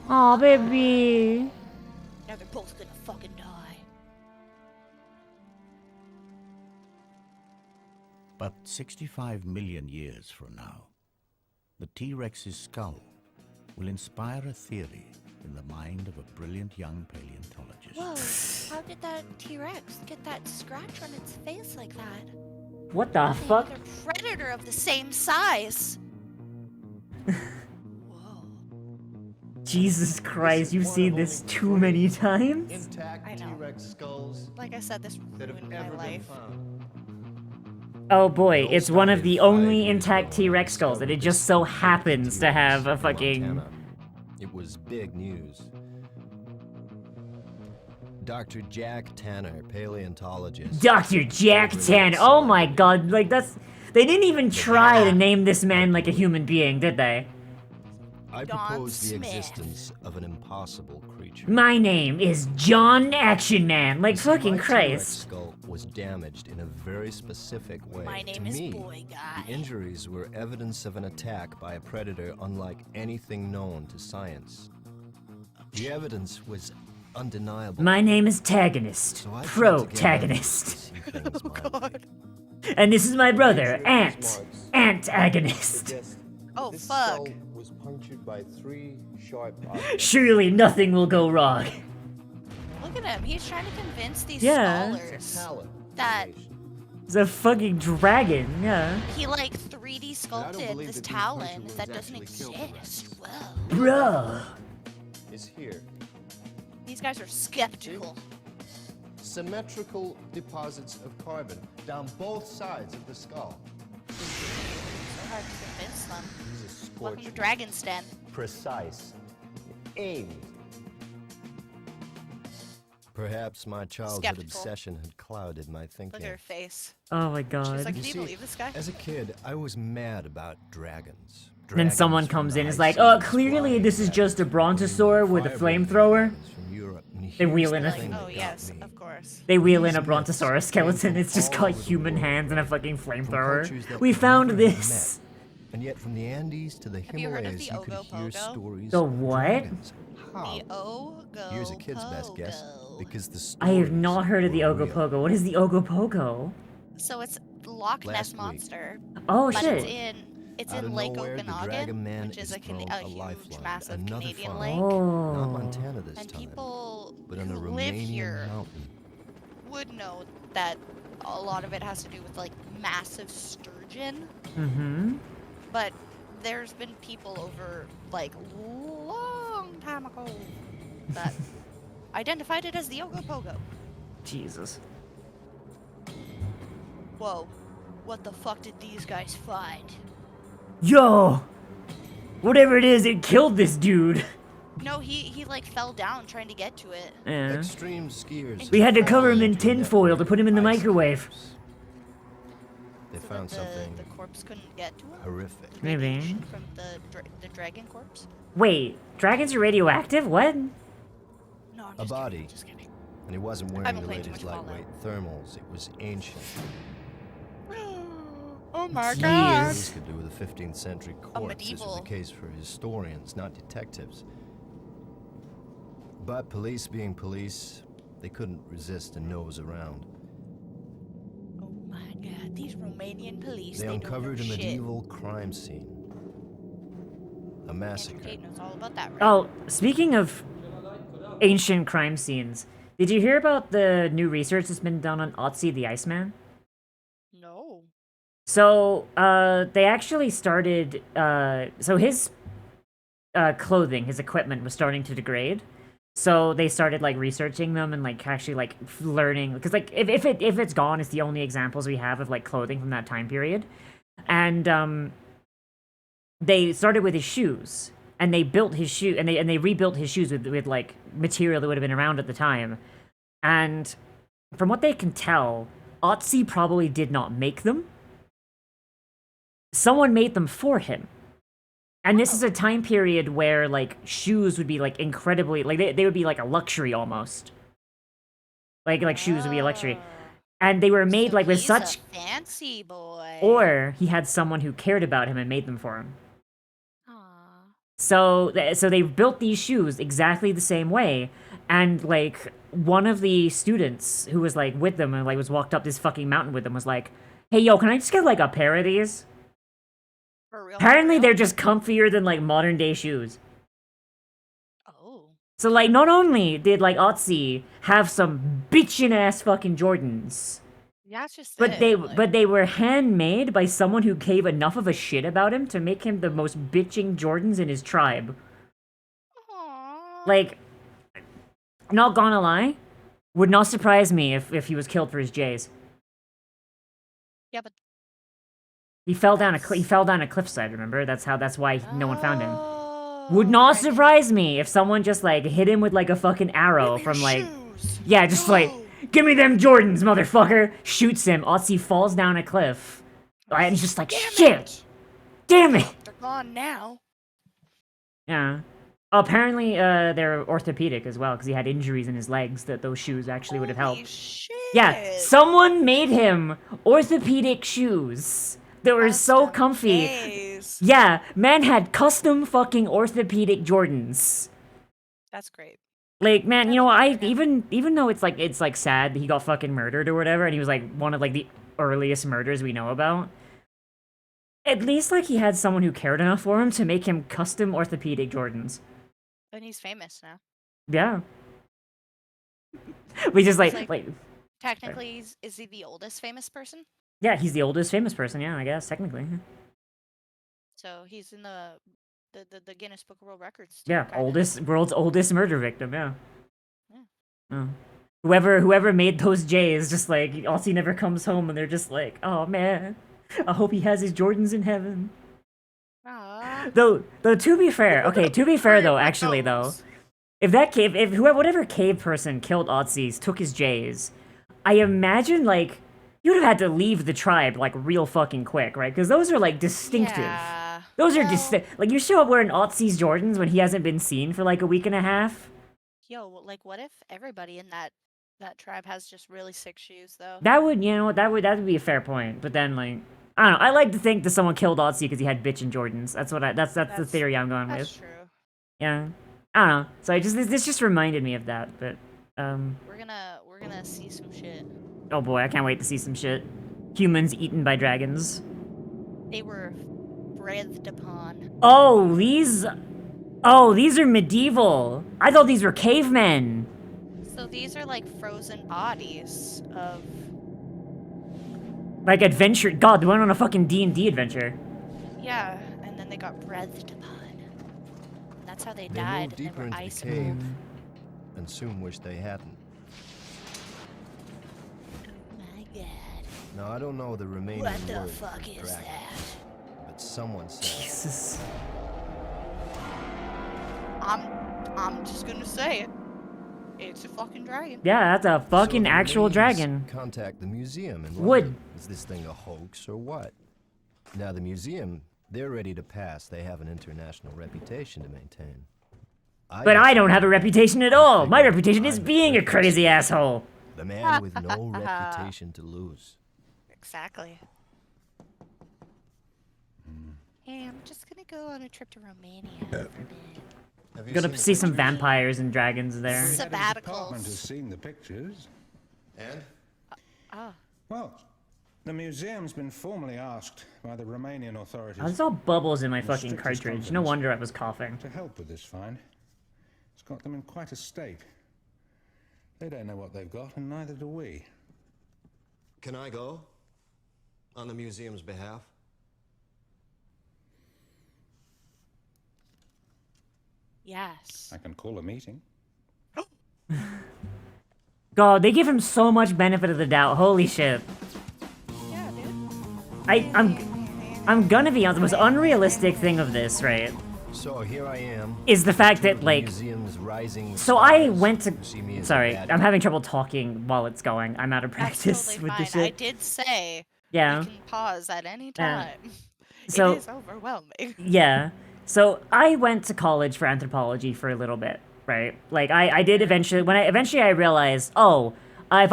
Oh baby. Now they're both gonna fucking die. But 65 million years from now, the T-Rex's skull will inspire a theory in the mind of a brilliant young paleontologist. Whoa, how did that T-Rex get that scratch on its face like that? What the fuck? Another predator of the same size. Whoa. Jesus Christ, you've seen this too many times? Intact I know. T-Rex skulls Like I said, this that have ruined my ever been life. found. Oh boy, It all it's one of started the 5 only years intact ago when I T-Rex skulls, and it discovered just this so baby happens to T-Rex have a in fucking... Montana. It was big news. Dr. Jack Tanner, paleontologist. Dr. Jack overnight Tanner. Oh my celebrity. god, like that's... They didn't even try to Yeah. name this man like a human being, did they? I Don proposed the Smith. existence of an impossible creature. My name is John Action Man. Like, You see, fucking my T-Rex Christ. skull was damaged in a very specific way. My name to is me, Boy Guy. the injuries were evidence of an attack by a predator unlike anything known to science. The evidence was undeniable. My name is Tagonist. So I tried to get Protagonist. evidence to see things my way. And this is my brother, Antagonist. Oh, fuck. Was punctured by 3 sharp objects. Surely nothing will go wrong. Look at him. He's trying to convince these Yeah. scholars Talent. that It's a fucking dragon, yeah. he like 3D sculpted believe this that these talon puncher that wounds doesn't actually killed the exist. Whoa. Bruh. Is here. These guys are skeptical. Symmetrical deposits of carbon down both sides of the skull. So hard to convince them. This is Welcome to scorching. Dragon's Den. Precise. Aimed. Perhaps my childhood Skeptical. obsession had clouded my Look thinking. at her face. Oh my She's god. like, You can you see, believe this guy? As a kid, I was mad about dragons. Then someone Dragons from comes the in and is high like, oh, seas clearly flying this is at just a me, brontosaur with a firebreathing flamethrower. dragons from Europe. And They here's wheel the in a- thing Oh, that yes, got me. of course. They wheel in a These brontosaurus myths skeleton, came it's just from got all over the human world, hands and a fucking from flamethrower. cultures that We we've found never this! met. And yet from the Andes to the Have you heard of Himalayas, the you could hear Ogopogo? stories The of what? dragons. How? The Ogopogo. Here's a kid's best guess, because the I have stories not heard of the were real. Ogopogo. What is the Ogopogo? So it's the Loch Ness Last week. monster. Oh but shit. It's Out in of Lake nowhere, the Dragon Okanagan, Man which is is a thrown huge, lifeline, massive another Canadian farm. lake. Not Oh. Montana this And time, people but on a who live Romanian here mountain. would know that a lot of it has to do with like massive sturgeon. Mm-hmm. But there's been people over like long time ago that identified it as the Ogopogo. Jesus. Whoa, what the fuck did these guys find? Yo! Whatever it is, it killed this dude. No, he like fell down trying to get to it. Yeah. Extreme skiers. We had to have cover him fallen in into a tinfoil to put him in the network of microwave. ice They So found that something the corpse couldn't get to it. horrific. Maybe. Radiation from the dragon corpse. Wait, dragons are radioactive? What? No, I'm A just body. kidding. Just kidding. And he wasn't I've wearing been the playing too latest much Fallout. lightweight thermals. It was ancient. Oh my Jeez. god. This could do with a 15th century corpse. This was medieval. a case for historians, not detectives. But police being police, they couldn't resist a nose around. Oh my god, these Romanian police. They Don't uncovered know a shit. medieval crime scene. A Andrew massacre. Tate knows all about that, right? Oh, speaking of ancient crime scenes, did you hear about the new research that's been done on Otzi the Iceman? No. So, they actually started, so his clothing, his equipment was starting to degrade. So they started, like, researching them and, like, actually, like, learning, because, like, if it's gone, it's the only examples we have of, like, clothing from that time period. And, they started with his shoes, and they built his shoe, and they rebuilt his shoes with, like, material that would have been around at the time. And from what they can tell, Otzi probably did not make them. Someone made them for him. And this is a time period where, like, shoes would be, like, incredibly, like, they would be, like, a luxury almost. Like shoes would be a luxury. And they were made, So like, with he's such, a fancy boy. or he had someone who cared about him and made them for him. Aw. So they built these shoes exactly the same way, and, like, one of the students who was, like, with them and, like, was walked up this fucking mountain with them was like, hey, yo, can I just get, like, a pair of these? For real? Apparently for they're real? just comfier than, like, modern day shoes. Oh. So, like, not only did, like, Otzi have some bitchin' ass fucking Jordans, Yeah, it's just But it, they like- but they were handmade by someone who gave enough of a shit about him to make him the most bitching Jordans in his tribe. Aw. Like, not gonna lie, would not surprise me if he was killed for his J's. Yeah, but He fell down he fell down a cliffside. Remember? That's why no one found him. Oh, Would not right. surprise me if someone just like hit him with like a fucking arrow Give me from your like, shoes. yeah, just like, give me them Jordans, motherfucker. Shoots him. Otzi falls down a cliff, and he's just like, Damn shit, it. damn it. They're gone now. Yeah. Apparently, they're orthopedic as well because he had injuries in his legs that those shoes actually would have Holy helped. shit. Yeah, someone made him orthopedic shoes that were so Custom comfy. J's. Yeah, man had custom fucking orthopedic Jordans. That's great. Like, man, you know, love I it for him. even though it's like sad that he got fucking murdered or whatever, and he was like one of like the earliest murders we know about. At least like he had someone who cared enough for him to make him custom orthopedic Jordans. And he's famous now. Yeah. We just He's like Technically, is he the oldest famous person? yeah, he's the oldest famous person. Yeah, I guess technically. So he's in the Guinness Book of World Records. Too, Yeah, kinda. world's oldest murder victim. Yeah. Yeah. Oh. Whoever made those J's, just like Aussie never comes home, and they're just like, oh man, I hope he has his Jordans in heaven. Aw. Though to be fair, okay, to be fair though, actually though, if whatever cave person killed Otzi's took his J's, I imagine like you would have had to leave the tribe like real fucking quick, right? Because those are like distinctive. Yeah. Those are Well- distinct. Like you show up wearing Otzi's Jordans when he hasn't been seen for like a week and a half. Yo, like, what if everybody in that tribe has just really sick shoes, though? That would, you know, that would be a fair point. But then like, I don't know. I like to think that someone killed Otzi because he had bitchin' Jordans. That's the theory I'm going That's with. true. Yeah. I don't know. So this just reminded me of that. But We're gonna see some shit. oh boy, I can't wait to see some shit. Humans eaten by dragons. They were breathed upon. Oh, these are medieval. I thought these were cavemen. So these are like frozen bodies of. Like adventure. God, they went on a fucking D&D adventure. Yeah, and then they got breathed upon. That's how they They died. moved And they deeper were into the ice cave cold. and soon wished they hadn't. My God. Now, I don't know the remaining What the word fuck for is dragon, that? but someone said Jesus. I'm just gonna say it. It's a fucking dragon. Yeah, that's a fucking So the actual Marines dragon. Contact the museum and Would. Is this thing a hoax or what? Now the museum, they're ready to pass. They have an international reputation to maintain. But I don't have a know. reputation at I all. My figure reputation is I'm the being a first. crazy asshole. The man with no reputation to lose. Exactly. Hey, I'm just gonna go on a trip to Romania for a bit. Have you Gonna seen the see some pictures? vampires and dragons there. Some- The head of the department has Sabbaticals. seen the pictures. And? Oh. Well, the museum's been formally asked by the Romanian authorities I saw bubbles in my The fucking strictest cartridge. No confidence. wonder I was coughing. to help with this find. It's got them in quite a state. They don't know what they've got, and neither do we. Can I go? On the museum's behalf? Yes. I can call a meeting. God, they give him so much benefit of the doubt. Holy shit. Yeah, dude. I'm gonna be honest. The most unrealistic thing of this, right, So here I am. is the fact that the like. museum's rising So I stars went to. who see me as a Sorry, bad I'm guy. having trouble talking while it's going. I'm out of That's practice totally with fine. this I shit. did say Yeah. you can pause at any Yeah. time. So- it is overwhelming. Yeah. So I went to college for anthropology for a little bit, right? Like I did eventually. Eventually I realized, oh, I'm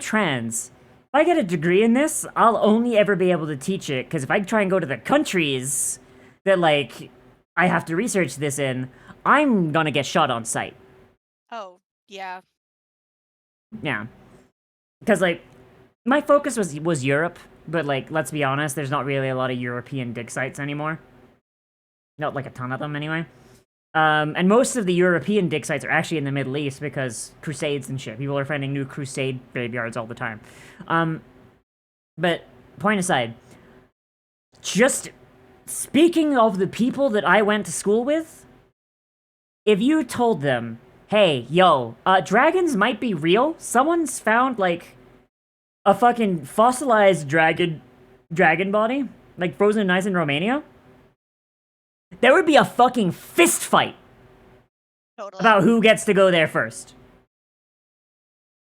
trans. If I get a degree in this, I'll only ever be able to teach it because if I try and go to the countries that like I have to research this in, I'm gonna get shot on sight. Oh, yeah. Yeah. Because like my focus was Europe, but like let's be honest, there's not really a lot of European dig sites anymore. Not like a ton of them anyway. And most of the European dig sites are actually in the Middle East because crusades and shit. People are finding new crusade graveyards all the time. But point aside, just speaking of the people that I went to school with, if you told them, hey, yo, dragons might be real, someone's found, like, a fucking fossilized dragon body, like frozen in ice in Romania, there would be a fucking fist fight about who gets to go there first.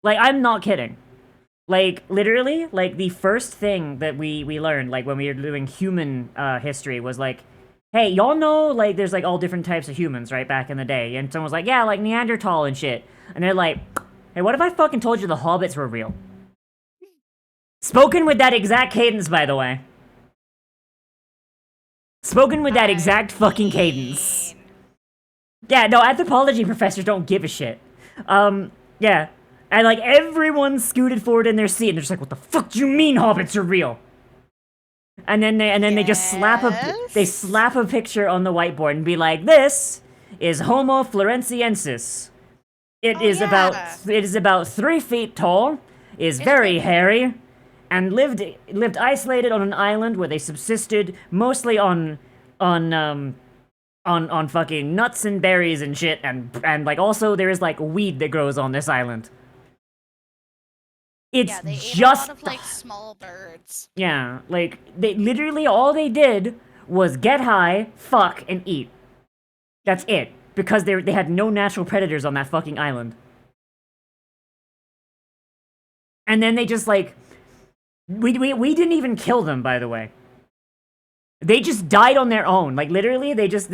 Like, I'm not kidding. Like, literally, like, the first thing that we learned, like, when we were doing human history was, like, hey, y'all know, like, there's, like, all different types of humans, right, back in the day. And someone was like, yeah, like, Neanderthal and shit. And they're like, hey, what if I fucking told you the hobbits were real? Spoken with that exact cadence, by the way. Spoken with that exact fucking cadence. Yeah, no, anthropology professors don't give a shit. Yeah. And, like, everyone scooted forward in their seat, and they're just like, what the fuck do you mean hobbits are real? And then they just slap a picture on the whiteboard and be like, this is Homo floresiensis. It is about 3 feet tall, is very hairy, and lived isolated on an island where they subsisted mostly on fucking nuts and berries and shit, and like also there is like weed that grows on this island. It's they just ate a lot of like small birds. Yeah, like they literally all they did was get high, fuck, and eat. That's it, because they had no natural predators on that fucking island. And then they just like we didn't even kill them, by the way. They just died on their own. Like literally, they just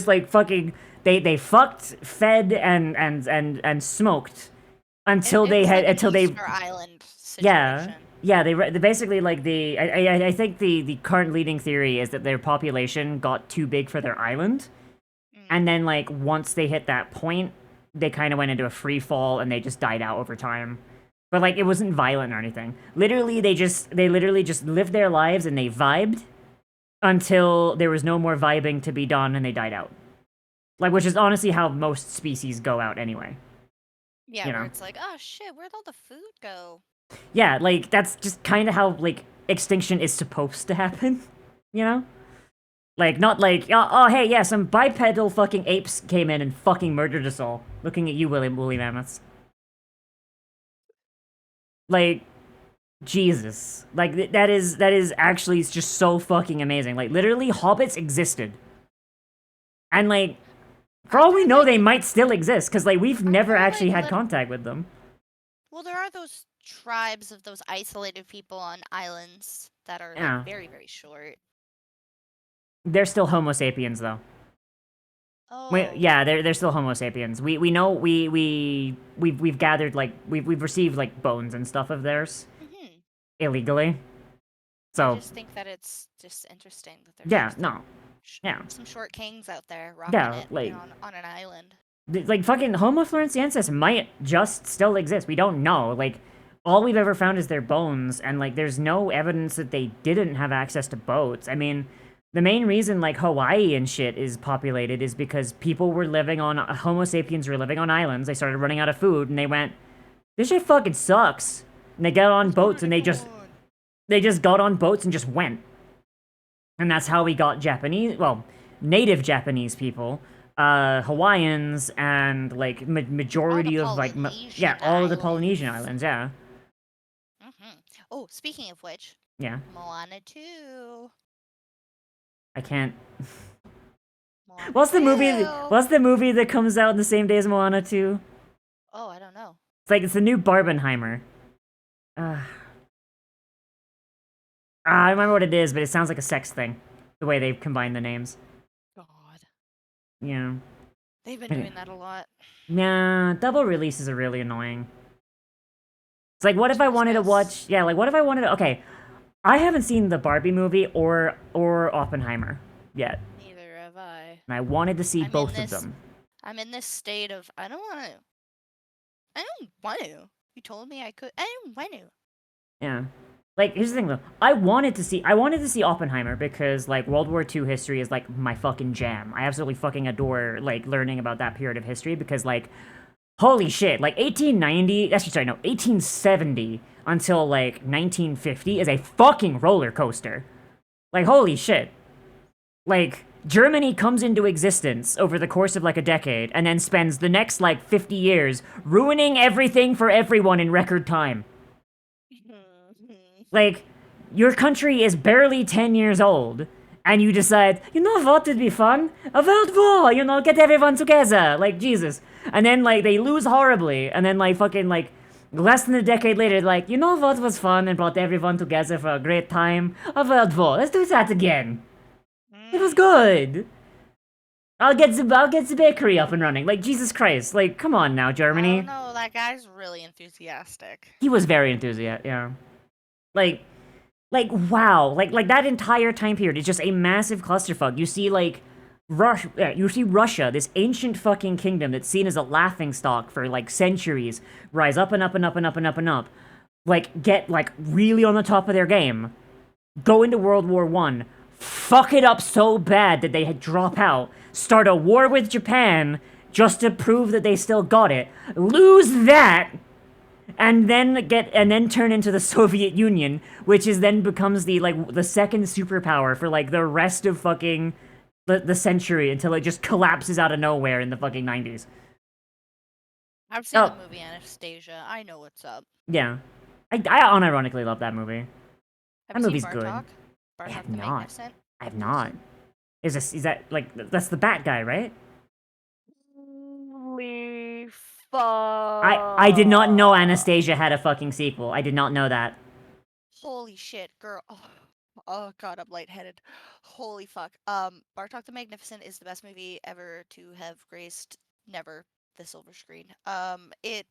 like fucking they fucked, fed, and smoked until they island situation. Yeah. They basically like I think the current leading theory is that their population got too big for their island, and then like once they hit that point, they kind of went into a free fall and they just died out over time. But like it wasn't violent or anything. Literally, they literally just lived their lives and they vibed until there was no more vibing to be done and they died out. Like, which is honestly how most species go out anyway. Yeah, where it's like, oh shit, where'd all the food go? Yeah, like that's just kind of how like extinction is supposed to happen, you know? Like not like oh hey yeah, some bipedal fucking apes came in and fucking murdered us all. Looking at you, woolly mammoths. Like, Jesus. Like, that is actually just so fucking amazing. Like, literally, hobbits existed. And, like, for all we know, they might still exist, because, like, we've never actually had contact with them. Well, there are those tribes of those isolated people on islands that are Yeah. like, very, very short. They're still Homo sapiens, though. Oh. Yeah, they're still Homo sapiens. We know we've gathered like we've received like bones and stuff of theirs illegally. So I just think that it's just interesting that there's some short kings out there rocking it like on an island. Like fucking Homo floresiensis might just still exist. We don't know. Like all we've ever found is their bones, and like there's no evidence that they didn't have access to boats. I mean, the main reason, like, Hawaii and shit is populated is because people were living on... Homo sapiens were living on islands. They started running out of food, and they went, this shit fucking sucks. And they got on boats, and they just got on boats and just went. And that's how we got Japanese... Well, native Japanese people, Hawaiians, and, like, majority of, like... all of the Polynesian islands, yeah. Oh, speaking of which... Yeah. Moana 2... I can't... What's the movie that comes out in the same day as Moana 2? Oh, I don't know. It's the new Barbenheimer. I don't remember what it is, but it sounds like a sex thing. The way they've combined the names. God. Yeah. They've been doing that a lot. Yeah, double releases are really annoying. It's like, what if I wanted to watch... Yeah, like, what if I wanted to... Okay, I haven't seen the Barbie movie or Oppenheimer yet. Neither have I. And I wanted to see both of them. I'm in this state of, I don't want to. You told me I could. I don't want to. Yeah. Like, here's the thing though. I wanted to see Oppenheimer because like World War II history is like my fucking jam. I absolutely fucking adore like learning about that period of history because like holy shit, like 1890, actually sorry, no, 1870 until like 1950 is a fucking roller coaster. Like holy shit. Like Germany comes into existence over the course of like a decade and then spends the next like 50 years ruining everything for everyone in record time. Like, your country is barely 10 years old, and you decide, you know what would be fun? A world war, you know, get everyone together, like, Jesus. And then, like, they lose horribly, and then, like, fucking, like, less than a decade later, like, you know what was fun and brought everyone together for a great time? A world war. Let's do that again. It was good. I'll get the bakery up and running. Like, Jesus Christ. Like, come on now, Germany. I don't know, that guy's really enthusiastic. He was very enthusiastic, yeah. Like, wow, like that entire time period is just a massive clusterfuck. You see, like, Russia, this ancient fucking kingdom that's seen as a laughingstock for, like, centuries, rise up and up and up and up and up and up, like, get, like, really on the top of their game, go into World War I, fuck it up so bad that they had drop out, start a war with Japan just to prove that they still got it, lose that, and then turn into the Soviet Union, which is then becomes the second superpower for like the rest of fucking the century until it just collapses out of nowhere in the fucking 90s. I've seen the movie Anastasia. I know what's up. Yeah. I unironically love that movie. Have That you movie's seen good. Bartok? I Bartok have the not. Magnificent? I have not. Is that like that's the Bat guy, right? Holy fuck. I did not know Anastasia had a fucking sequel. I did not know that. Holy shit, girl. Oh god, I'm lightheaded. Holy fuck. Bartok the Magnificent is the best movie ever to have graced never the silver screen. It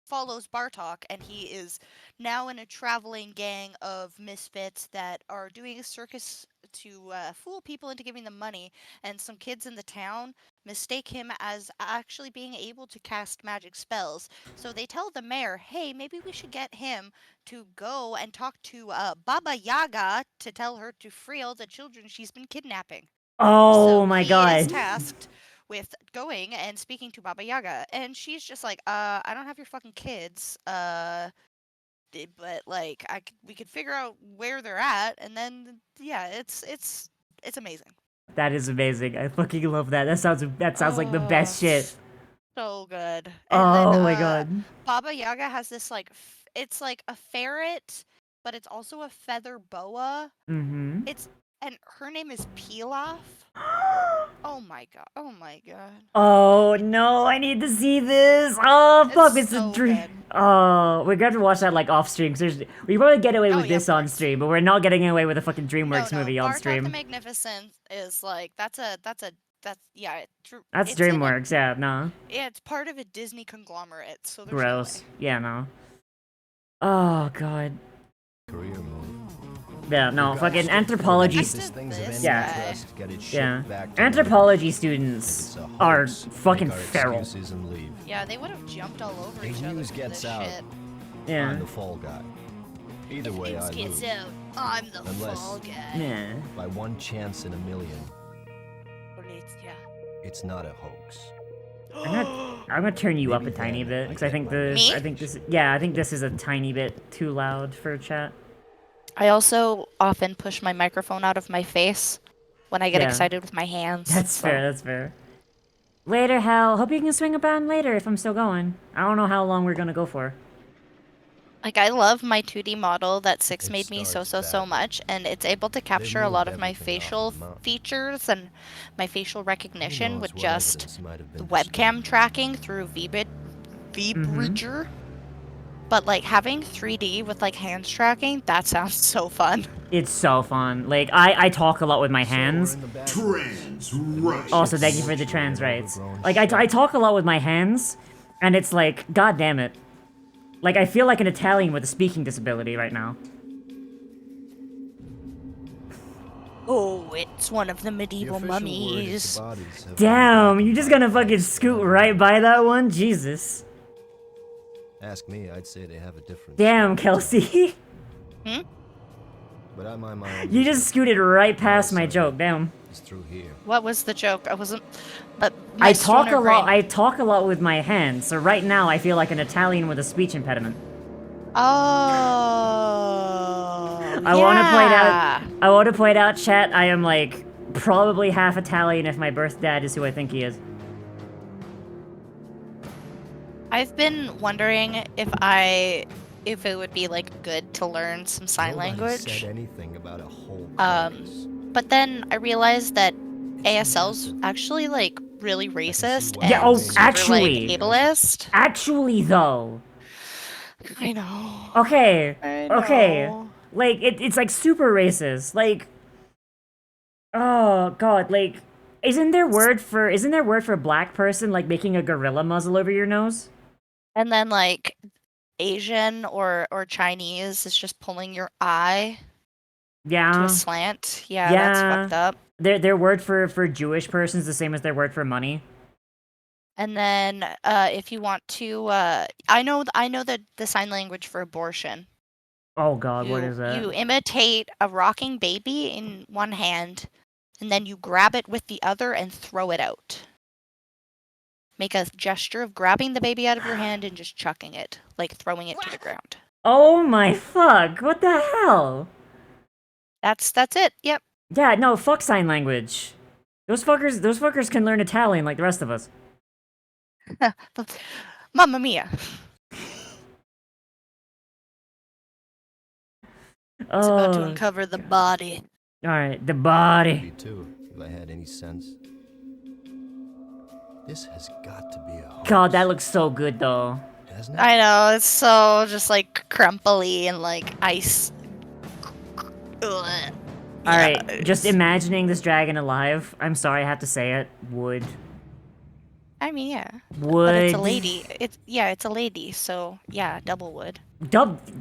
follows Bartok, and he is now in a traveling gang of misfits that are doing a circus to fool people into giving them money, and some kids in the town mistake him as actually being able to cast magic spells. So they tell the mayor, hey, maybe we should get him to go and talk to Baba Yaga to tell her to free all the children she's been kidnapping. Oh my god. He is tasked with going and speaking to Baba Yaga, and she's just like, I don't have your fucking kids, but like we could figure out where they're at, and then yeah, it's amazing. That is amazing. I fucking love that. That sounds like the best shit. So good. And Oh then, my god. Baba Yaga has this like it's like a ferret, but it's also a feather boa. Mm-hmm. And her name is Pilaf. Oh my god. Oh my god. Oh no, I need to see this. Oh fuck, it's so a dream. good. Oh, we're gonna watch that like off stream. We probably get away with yeah, this on stream, but we're not getting away with a fucking DreamWorks No, movie on Bartok stream. the Magnificent is like that's yeah. That's it's in a- DreamWorks, yeah, no. Yeah, it's part of a Disney conglomerate, so there's Gross. Yeah, no. Oh god. Career move. Yeah, no, fucking anthropology. Yeah. Yeah. Anthropology students are fucking feral. Yeah, they would have jumped all over If each other news for gets this out, shit. Yeah. I'm the fall guy. Either way, I News gets lose. out, I'm the Unless fall guy. Yeah. by one chance in a million, Yeah. it's not a hoax. I'm gonna turn you up a tiny bit because I think this is a tiny bit too loud for chat. I also often push my microphone out of my face when I get Yeah. excited with my hands. That's fair, that's fair. Later, Hal. Hope you can swing around later if I'm still going. I don't know how long we're gonna go for. Like, I love my 2D model that Six It made me so starts much, and it's able to capture a moved lot of my everything off facial the mountain. features and my facial recognition knows with what just evidence might have the been webcam tracking through VBridger. But, like, having 3D with, like, hands tracking, that sounds so fun. It's so fun. Like, I talk a lot with my hands. Trans rights. Also, thank you for the trans rights. Like, I talk a lot with my hands, and it's like, god damn it. Like, I feel like an Italian with a speaking disability right now. Oh, it's one of the medieval mummies. Damn, you just gonna fucking scoot right by that one? Jesus. Ask me, I'd say they have a different. Damn, Kelsey. Hmm? but I mind my own You business. just scooted right past my Yes, joke, damn. It's through here. What was the joke? I wasn't. But my I talk a stoner lot. brain- I talk a lot with my hands, so right now I feel like an Italian with a speech impediment. Oh. I want to point out. I want to point out, chat. I am like probably half Italian if my birth dad is who I think he is. I've been wondering if it would be like good to learn some sign Nobody language. said anything about a whole But then I realized that ASL's actually like really racist and Yeah. Oh, super, actually. like ableist. Actually, though. I know. Okay. I Okay. know. Like it's like super racist. Like. Oh god. Like. Isn't there word for black person like making a gorilla muzzle over your nose? And then like Asian or Chinese is just pulling your eye to Yeah. a slant. Yeah, that's fucked up. Their word for Jewish person is the same as their word for money. And then if you want to I know that the sign language for abortion. Oh god, what is that? You imitate a rocking baby in one hand and then you grab it with the other and throw it out. Make a gesture of grabbing the baby out of your hand and just chucking it, like throwing it to the ground. Oh my fuck! What the hell? That's it. Yep. Yeah, no, fuck sign language. Those fuckers can learn Italian like the rest of us. Mamma mia. It's about to uncover the body. Alright, the body. Me too, if I had any sense. This has got to be a hoax. God, that looks so good though. Hasn't it? I know, it's so just like crumply and like ice. Alright, just imagining this dragon alive. I'm sorry I have to say it. Would. I mean, yeah. Would. But it's a lady. It's a lady, so yeah, double would.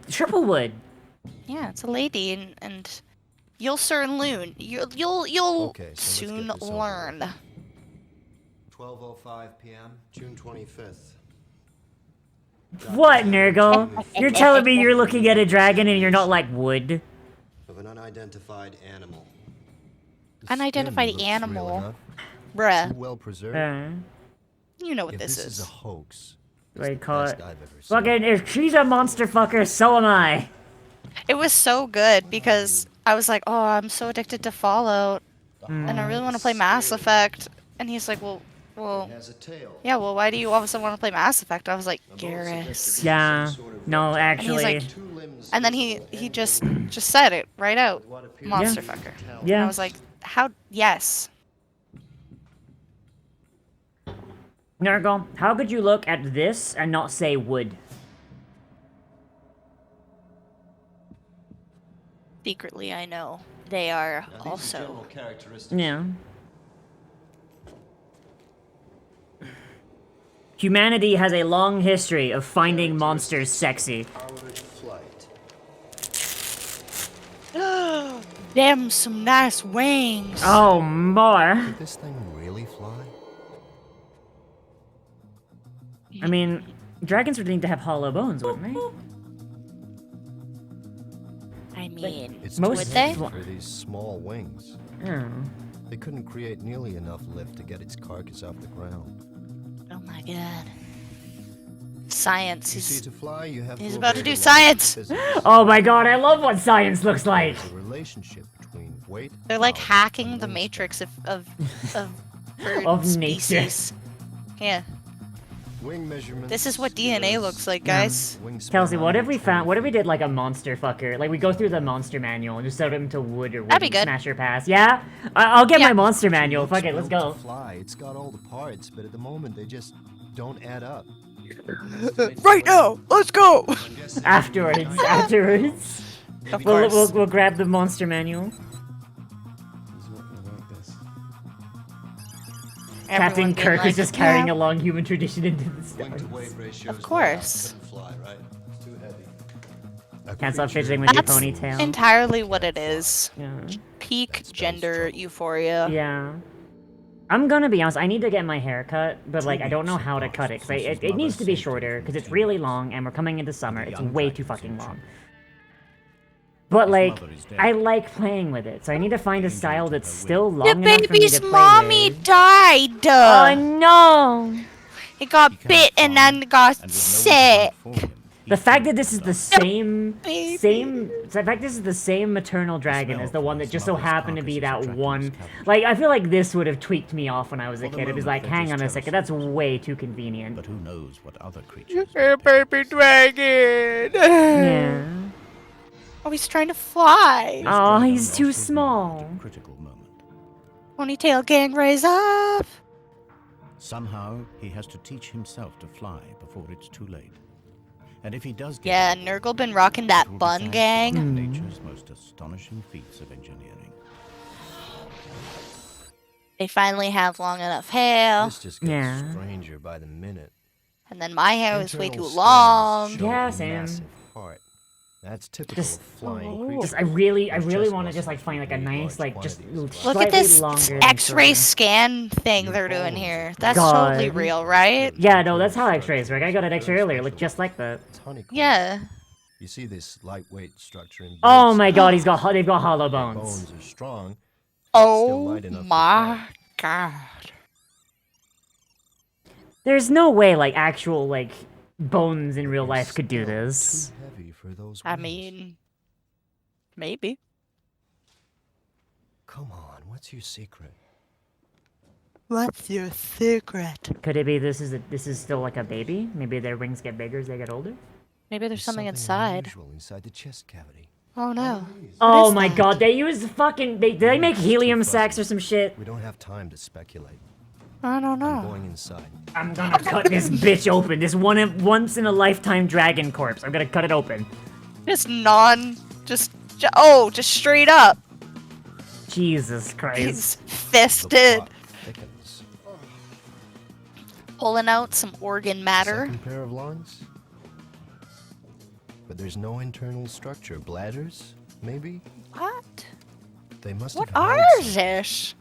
Triple would. Yeah, it's a lady, and you'll soon learn. You'll Okay, so let's soon get this over learn. 12:05 p.m., June 25th. What, Nurgle? You're telling me you're looking at a dragon and you're not like wood? Of an unidentified animal. Unidentified Skin looks animal. real enough. Bruh. Too well preserved. You know what If this is a is. hoax. What do you call it? I've ever seen. Fucking, if she's a monster fucker, so am I. It was so good because I was like, oh, I'm so addicted to Fallout, and I really want to play Mass Effect. And he's like, well, yeah, well, why do you all of a sudden want to play Mass Effect? I was like, Garrus. Yeah. No, And he's actually. like, and then he just said it right out, monster fucker. And Yeah. I was like, how? Yes. Nurgle, how could you look at this and not say wood? Secretly, I know they are also. Yeah. Humanity has a long history of finding monsters sexy. Damn, some nice wings. Oh, more. Did this thing really fly? I mean, dragons would need to have hollow bones, wouldn't they? I mean, It's Most- too would they? heavy for these small wings. Oh. They couldn't create nearly enough lift to get its carcass off the ground. Oh my god. Science. You see, to fly, you have He's to about to obey do the laws of science. physics. Oh my god, I love what science looks like. The relationship between weight. They're like power, hacking and the wingspan. matrix of bird Of nature. species. Yeah. Wing measurements. This is what DNA ears, looks like, guys. wingspan Kelsey, what if we 120 found? What if we did like a monster fucker? Like we go through the monster manual and just set him to wood or That'd be wood good. smasher pass. Yeah, I'll get Yeah. my monster feet. manual. Looks Fuck it, let's built go. to fly. It's got all the parts, but at the moment they just don't add up. Right now, let's go. Afterwards. Of We'll, course. we'll grab the monster manual. Captain Everyone being Kirk like, is just carrying "Yeah." along human tradition into the Wing to stars. weight ratio. Of course. Fly, right? It's too heavy. Can't stop fidgeting with your That's ponytail. entirely what it is. Yeah. Peak gender euphoria. Yeah. I'm gonna be honest, I need to get my hair cut, but like I don't know how to cut it, 'cause it needs to be shorter, because it's really long, and we're coming into summer, it's way too fucking long. But His like, mother is dead. I like playing with it, so I need to find a style that's still The long enough for me baby's to play mommy with. died. Oh no! It got bit and then got sick. The fact that this is the same maternal dragon as the one that just so happened to be that one. Like, I feel like this would have tweaked me off when I was a kid. It was like, hang on a second, that's way too convenient. But who knows what other creatures? Hey, baby dragon. Yeah. Oh, he's trying to fly. Oh, he's too small. Critical moment. Ponytail gang, raise up. Somehow, he has to teach himself to fly before it's too late. And if he does get Yeah, Nurgle been rocking that bun gang. one of nature's most astonishing feats of engineering. They finally have long enough hair. This just gets stranger by the minute. And then my hair is way too Internal scans long. show Yeah, a Sam. massive heart. That's typical of flying creatures. Just, I really Those want chest to just like muscles find like a in very nice large like just quantities. Look slightly at this longer than X-ray shorter. scan thing they're doing here. That's God. totally real, right? Yeah, no, that's how X-rays work. I got an X-ray earlier, it looked just like that. Yeah. You see this lightweight structure in Oh birds? my God, they've got hollow Their bones. bones are strong. still light enough Oh to my god. There's no way like actual like bones in real life could do this. heavy for those I mean, maybe. Come on, what's your secret? What's your secret? Could it be this is still like a baby? Maybe their wings get bigger as they get older? Maybe there's something inside. Unusual inside the chest cavity. Oh no. Oh is my that? God, they use fucking did they make helium sacs or some shit? We don't have time to speculate. I don't I'm know. going inside. I'm gonna cut this bitch open. This once in a lifetime dragon corpse. I'm gonna cut it open. Just just straight up. Jesus Christ. He's fisted. Pulling out some organ matter. Second pair of lungs? But there's no internal structure. Bladders, maybe? What? They must What have are held some- this?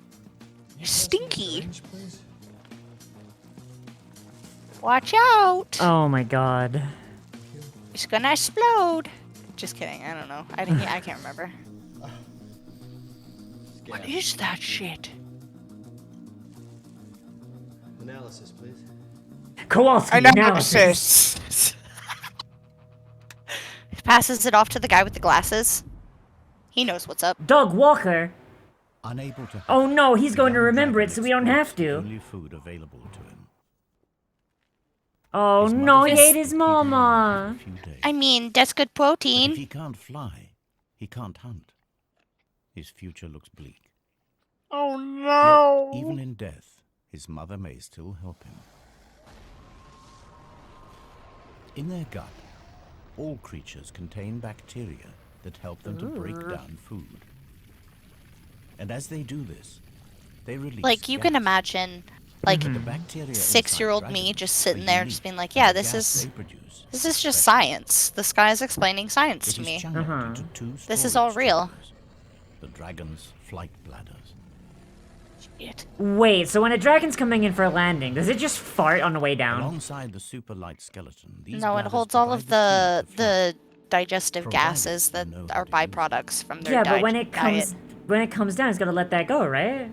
Stinky. Watch out. Oh my God. It's gonna explode. Just kidding. I don't know. I can't remember. What is that shit? Analysis, please. Kowalski Analysis. Passes it off to the guy with the glasses. He knows what's up. Doug Walker. Unable to. Oh no, he's the going to young remember it, dragon so we don't have exploits the to. Only food available to him. Oh His no, he mother ate his mama. I mean, that's good But if protein. he can't fly, he can't hunt. His future looks bleak. Oh no. Even in death, his mother may still help him. In their gut, all creatures contain bacteria that help them to break down food. And as they do this, they release Like, you can gas. imagine, like, The bacteria 6-year-old inside me dragons just are sitting there just unique, being like, and yeah, the this gas is they produce just science. This guy's explaining science It to is me. channeled into two This is storage all real. chambers, the dragon's flight bladders. Wait, so when a dragon's coming in for a landing, does it just fart on the way down? Alongside the super light skeleton, these No, it bladders holds all of provide the digestive Provided gases that you know are byproducts from their Yeah, but when it diet. comes down, it's gotta let that go, right?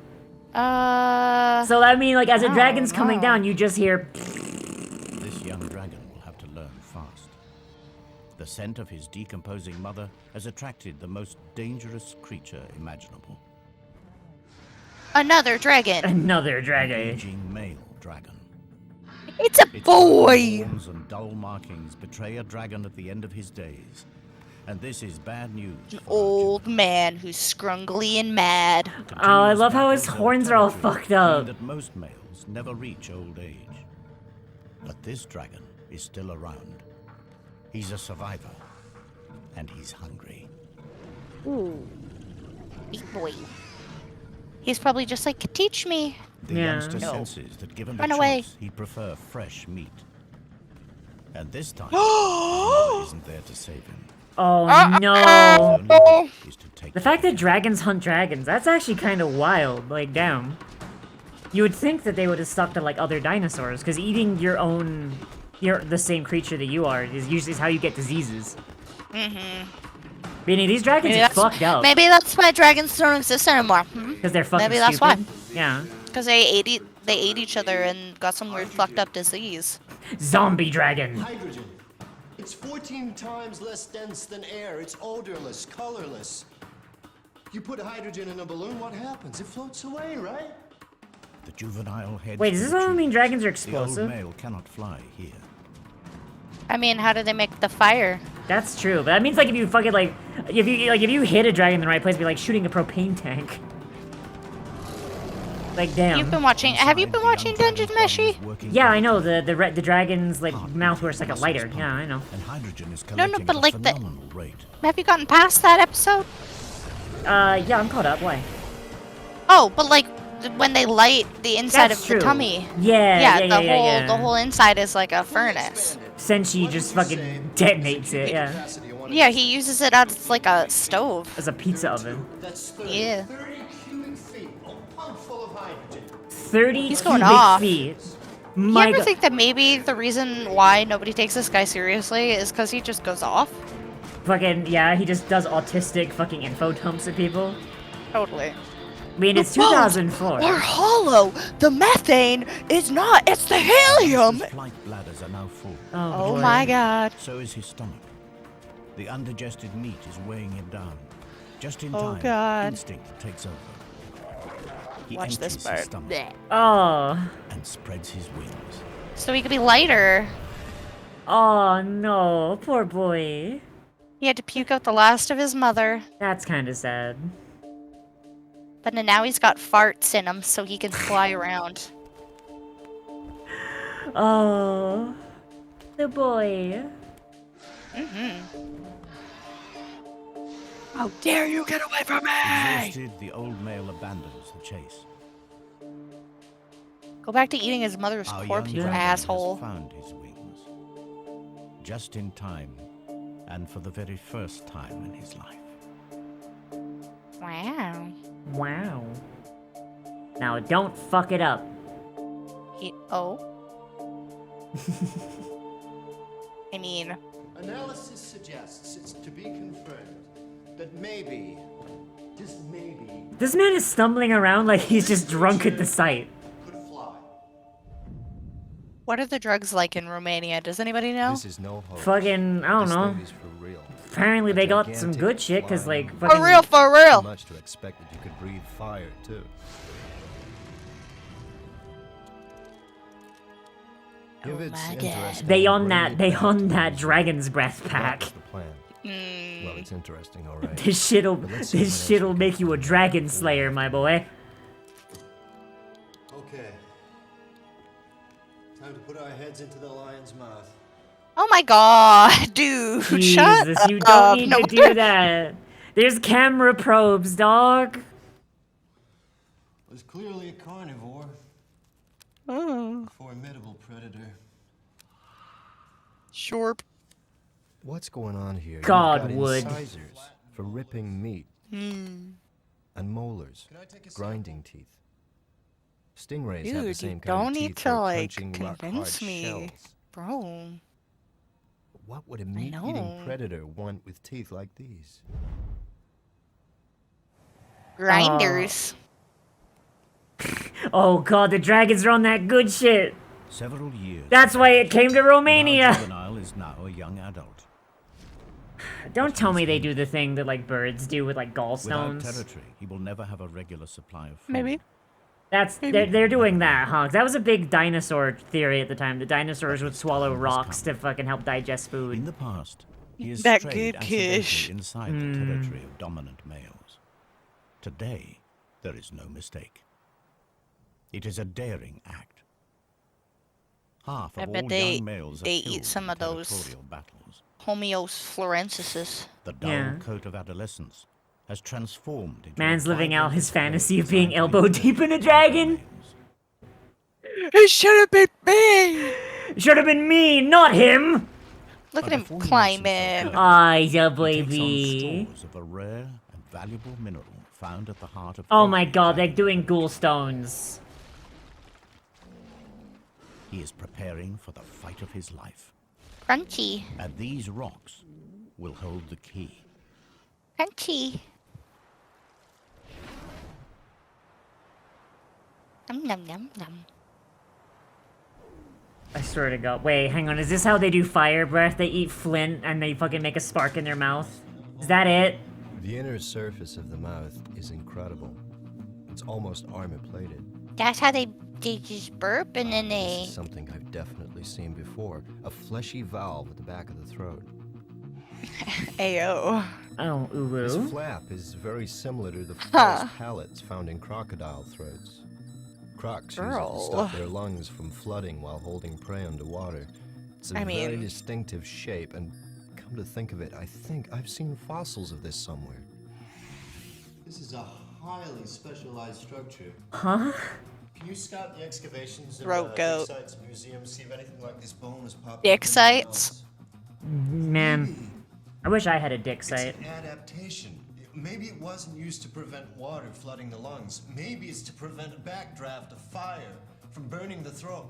Uh. So I mean, like as a I dragon's don't coming know. down, you just hear. This young dragon will have to learn fast. The scent of his decomposing mother has attracted the most dangerous creature imaginable. Another dragon. Another dragon. Aging male dragon. It's a Its boy. horns and dull markings betray a dragon at the end of his days. And this is bad news. An old man who's scrungly and mad. Oh, I love how his Battles horns over are all territory fucked mean up. that most males never reach old age. But this dragon is still around. He's a survivor. And he's hungry. Ooh. Big boy. He's probably just like, teach me. The youngster senses that given Run a away. choice, he'd prefer fresh meat. And this time, his mother isn't there to save him. Oh no! His only hope is to take The fact that dragons hunt dragons, that's actually kind of wild. Like, damn. You would think that they would have stuck to like other dinosaurs, because eating the same creature that you are is usually how you get diseases. Mm-hmm. Meaning these dragons Maybe are that's, fucked up. maybe that's why dragons don't exist anymore. Because they're fucking Maybe that's stupid. why. Yeah. Because they ate each other and got some weird fucked up disease. Zombie dragon. Hydrogen. It's 14 times less dense than air. It's odorless, colorless. You put hydrogen in a balloon, what happens? It floats away, right? The juvenile heads Wait, does for this the also mean trees. dragons are The explosive? old male cannot fly here. I mean, how do they make the fire? That's true, but that means like if you fucking like if you hit a dragon in the right place, it'd be like shooting a propane tank. Like damn. You've been watching. Have you been watching Dungeon Meshi? Yeah, I know the dragon's like mouth works like a lighter. Yeah, I know. And hydrogen is No, collecting but at a like the. phenomenal rate. Have you gotten past that episode? Yeah, I'm caught up. Why? Oh, but like when they light the inside That's of true. the tummy. Yeah, The whole inside is like a furnace. Senshi just fucking detonates it. Yeah. Yeah, he uses it as like a stove. As a pizza oven. That's Yeah. 30 cubic feet. A pump full of hydrogen. 30 He's going cubic off. feet. You My ever God. think that maybe the reason why nobody takes this guy seriously is because he just goes off? Fucking yeah, he just does autistic fucking info dumps at people. Totally. I mean, it's 2004. Are hollow. The methane is not. It's the helium. His flight bladders are now full. Oh my God. So is his stomach. The undigested meat is weighing him down. Just in Oh time, God. instinct takes over. He Watch this empties part. his stomach Oh. and spreads his wings. So he could be lighter. Oh no, poor boy. He had to puke out the last of his mother. That's kind of sad. But now he's got farts in him so he can fly around. Oh, the boy. How dare you get away from me! Exhausted, the old male abandons the chase. Go back to eating his mother's Our corpse, young you dragon asshole. has found his wings. Just in time, and for the very first time in his life. Wow. Wow. Now don't fuck it up. Oh. I mean, Analysis suggests it's to be confirmed that maybe, just maybe, This man is stumbling around like he's just drunk at the sight. could fly. what are the drugs like in Romania? Does anybody know? This is no hoax. Fucking, I don't This know. thing is for real. Apparently A they got some gigantic good shit, cause like flying- fucking. For real. Too much to expect that you could breathe fire too. If it's interesting, They on bring that. me They back on to that the dragon's breath That's pack. the plan. Well, it's interesting, all right. This shit'll. But let's see This what else shit'll we can make you a find. dragon slayer, my boy. Okay. Time to put our heads into the lion's mouth. Oh my God, dude! Shut Jesus, up. you don't need No to do that. There's camera probes, dog. Was clearly a carnivore. Oh. Formidable predator. Sharp. What's going on here? God You've got would. incisors for ripping meat. And molars, grinding teeth. Stingrays have the Dude, same you kind don't of need teeth to for like punching convince rock-hard me, shells. bro. What would a meat-eating know. predator want with teeth like these? Grinders. Oh god, the dragons are on that good shit. Several years. That's why it came to Our Romania. juvenile is now a young adult. Don't tell me they do the thing that like birds do with like Without gallstones. territory, he will never have a regular supply of food. Maybe. That's they're doing that, huh? 'Cause that was a big dinosaur theory at the time. The dinosaurs would swallow rocks to fucking help digest In food. the past, he has That strayed good kish. accidentally inside the territory of dominant males. Today, there is no mistake. It is a daring act. Half I of bet all they- young males are they killed eat some in of those territorial battles. Homeos florensis. The dull Yeah. coat of adolescence has transformed into Man's a living out vibrant his display fantasy of being designed to elbow impress deep in a younger dragon. males. It should have been me. Should have been me, not him. Look But at him before he climb makes himself in. heard, Ay, yeah, he takes on baby. stores of a rare and valuable mineral found at the heart of Oh my every god, they're dragon. doing ghoul stones. He is preparing for the fight of his life. Crunchy. And these rocks will hold the key. Crunchy. Nom nom nom nom. I swear to God. Wait, hang on. Is this how they do fire breath? They eat flint and they fucking make a spark in their mouth? Is that it? The inner surface of the mouth is incredible. It's almost armor-plated. That's how they just burp and then This they. is something I've definitely seen before. A fleshy valve at the back of the throat. Ayo. Oh, This ooh. flap is very similar to the Huh. false palates found in crocodile throats. Crocs use it Girl. to stop their lungs from flooding while holding prey underwater. It's a I very mean- distinctive shape, and come to think of it, I think I've seen fossils of this somewhere. This is a highly specialized structure. Huh? Can you scout the excavations Throat goat. Dick Sites Museum, see if anything like this bone has popped Dick up anywhere sites? else? Man. I wish I had a dick site. It's an adaptation. Maybe it wasn't used to prevent water flooding the lungs. Maybe it's to prevent a backdraft of fire from burning the throat.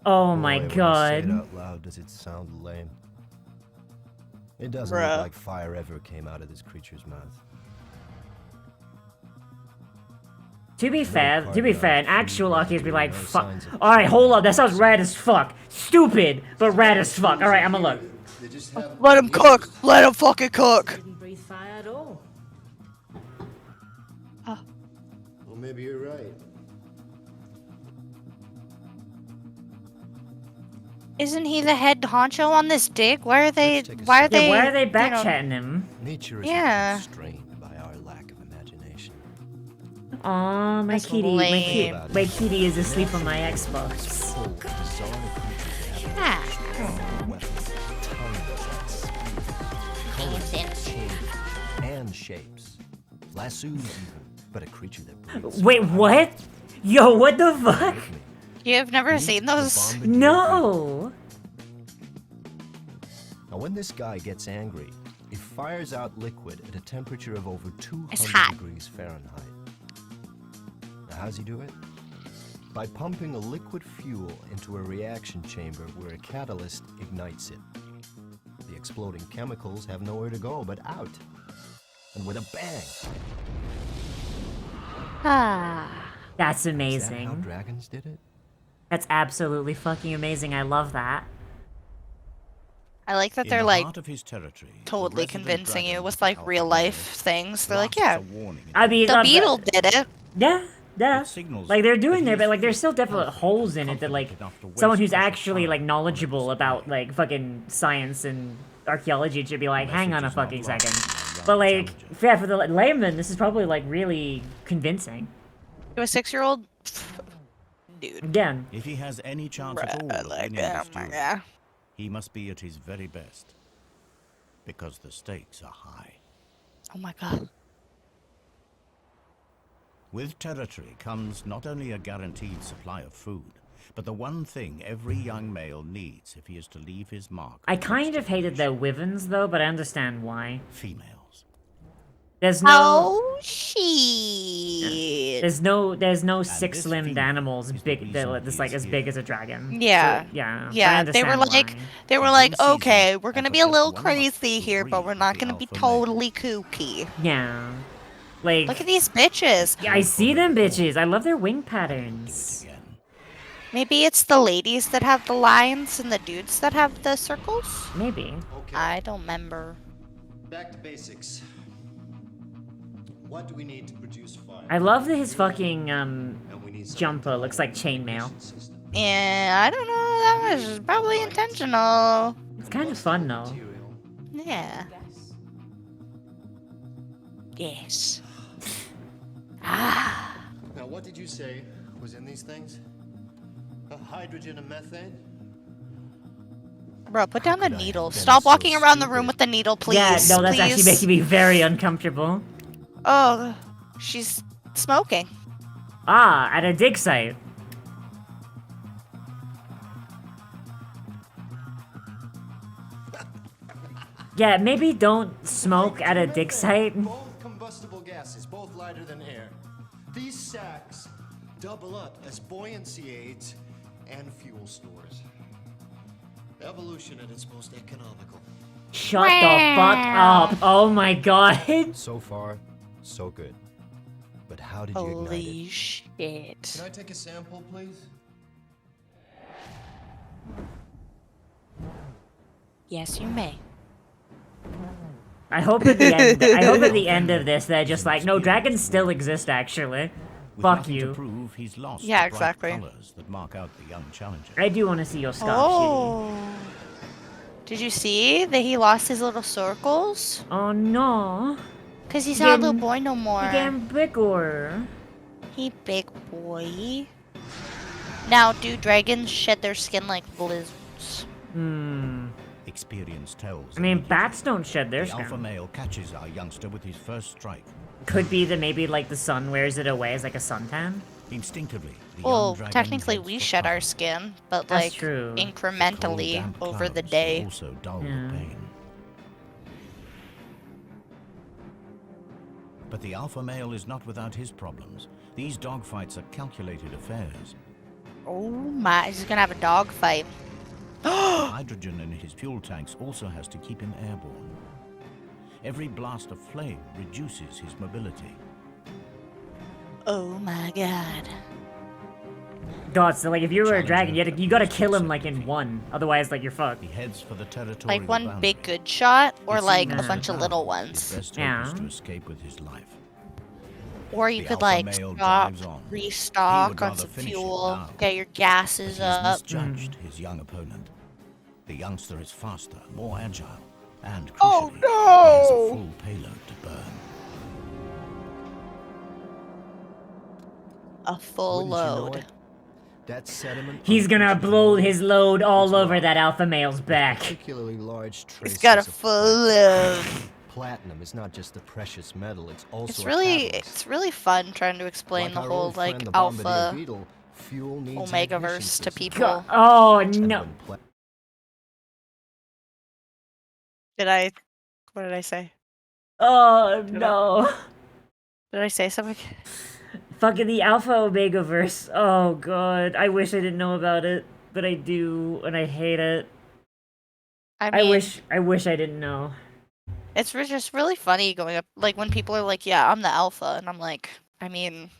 Oh my Boy, when I say God. it out loud, does it sound lame? It doesn't Bruh. look like fire ever came out of this creature's mouth. To be fair, an actual Lucky would be like, No fuck. signs of- Alright, hold up, that sounds rad as fuck. Stupid, but rad as fuck. Alright, I'ma look. They just haven't Let him been cook. used. Let him fucking cook. Didn't breathe fire at all. Well, maybe you're right. Isn't he the head honcho on this dig? Why are they? Let's take a Why are second. they? Yeah, why are they you know- back-chatting him? Nature is Yeah. constrained by our lack of imagination. Aw, my That's kitty, lame. my kitty is asleep on my Xbox. Full of bizarre creatures that Ah. have weapons, tongues, and spears, colors, and shapes. Lassos even, but a creature that breathes. Wait, what? Yo, what the fuck? You've never seen those? No! Now, when this guy gets angry, he fires out liquid at a temperature of over 200 It's hot. degrees Fahrenheit. Now, how's he do it? By pumping a liquid fuel into a reaction chamber where a catalyst ignites it. The exploding chemicals have nowhere to go but out. And with a bang! Ah. That's Is that how amazing. dragons did it? That's absolutely fucking amazing. I love that. I like that In they're the like heart of his territory, the totally resident convincing you dragon with of the like real life Alpha things. They're like, blasts yeah, a warning I mean, the beetle did it. Yeah, yeah. It signals Like they're that doing he there, is but like there's fit still definite and holes in it that confident like enough to waste someone who's precious actually time like on knowledgeable this about display. like fucking science and archaeology should be like, The hang on a message is not fucking lost second. on the But young like, challenger. yeah, for the layman, this is probably like really convincing. To a 6-year-old, dude. Again, If he has any chance Bruh, at all of like, winning this oh my duel, god. he must be at his very best. Because the stakes are high. Oh my god. With territory comes not only a guaranteed supply of food, but the one thing every young male needs if he is to leave his mark. I on the kind next of hated the wyverns though, but I understand why. Females. There's no, Oh shit. there's no this six-limbed female animals is the big reason that that's he like is as big here. as a dragon. Yeah. So, yeah. I Yeah, they were understand like, why. they were He's like, in season, okay, we're gonna and be a for little just one of us crazy to here, but breed we're not the gonna be alpha male. totally kooky. Yeah. Like, Look at these bitches. yeah, I see them bitches. I love their wing patterns. Again. Maybe it's the ladies that have the lines and the dudes that have the circles? Maybe. Okay, I don't remember. back to basics. What do we need to produce fire? I love that his fucking And we need something jumper to looks light like the chainmail. ignition system. Yeah, I don't know. That was probably intentional. It's kind of fun though. Material. Yeah. Yes. Ah. Now, what did you say was in these things? Hydrogen and methane? Bro, put down the could I have needle. been Stop so walking around the room stupid? with the needle, please. Yeah, no, that's actually please. making me very uncomfortable. Oh, she's smoking. Ah, at a dig site. Yeah, maybe don't smoke at a dig site. Both combustible gases, both lighter than air. These sacks double up as buoyancy aids and fuel stores. Evolution at its most economical. Shut the fuck up. Oh my god. So far, so good. But how did you ignite Holy it? shit. Can I take a sample, please? Yes, you may. I hope at the end. I hope at the end of this they're just like, no, dragons still exist. Actually, With fuck nothing you. to prove, he's lost Yeah, the bright exactly. colors that mark out the young challenger. I do want to see your scarf, Oh. Did you see that he lost his little circles? Oh no. Cause he's not a little Getting- boy no more. He getting bigger. He big boy. Now, do dragons shed their skin like lizards? Hmm. Experience tells. I mean, bats don't shed their the alpha skin. male catches our youngster with his first strike. Could be that maybe like the sun wears it away as like a suntan. Instinctively, the Well, young dragon technically heads we for shed our cover. skin, but That's like true. incrementally Cold, damp over the clouds day. will also dull Yeah. the pain. But the alpha male is not without his problems. These dogfights are calculated affairs. Oh my, he's gonna have a dog fight. The hydrogen in his fuel tanks also has to keep him airborne. Every blast of flame reduces his mobility. Oh my god. God, so like if you were a dragon, you gotta kill him like in one. Otherwise, like you're fucked. He heads for the territory. Like one big good shot, or like a bunch of little ones. Best Yeah. hope is to escape with his life. Or you The could alpha like male stop, drives on. He would restock on rather some finish it fuel, now. get your But gases he's up. misjudged his young opponent. The youngster is faster, more agile, and crucially, Oh, he no! has a full payload to burn. A full Wouldn't you know load. it? That sediment He's gonna unconscious blow load, his load all it's over rock, that alpha male's with back. Particularly large traces He's got a of full platinum. load. Platinum is not just a precious metal; it's also It's a really, catalyst. it's really fun trying to explain Like the our whole old friend, like the Bombardier alpha Beetle, fuel needs an omega ignition verse to system. people. Oh And no. when pla- What did I say? Oh no. Did I say something? Fucking the Alpha Omega verse. Oh god. I wish I didn't know about it, but I do, and I hate it. I mean, I wish I didn't know. it's just really funny going up, like when people are like, "Yeah, I'm the alpha," and I'm like, I mean,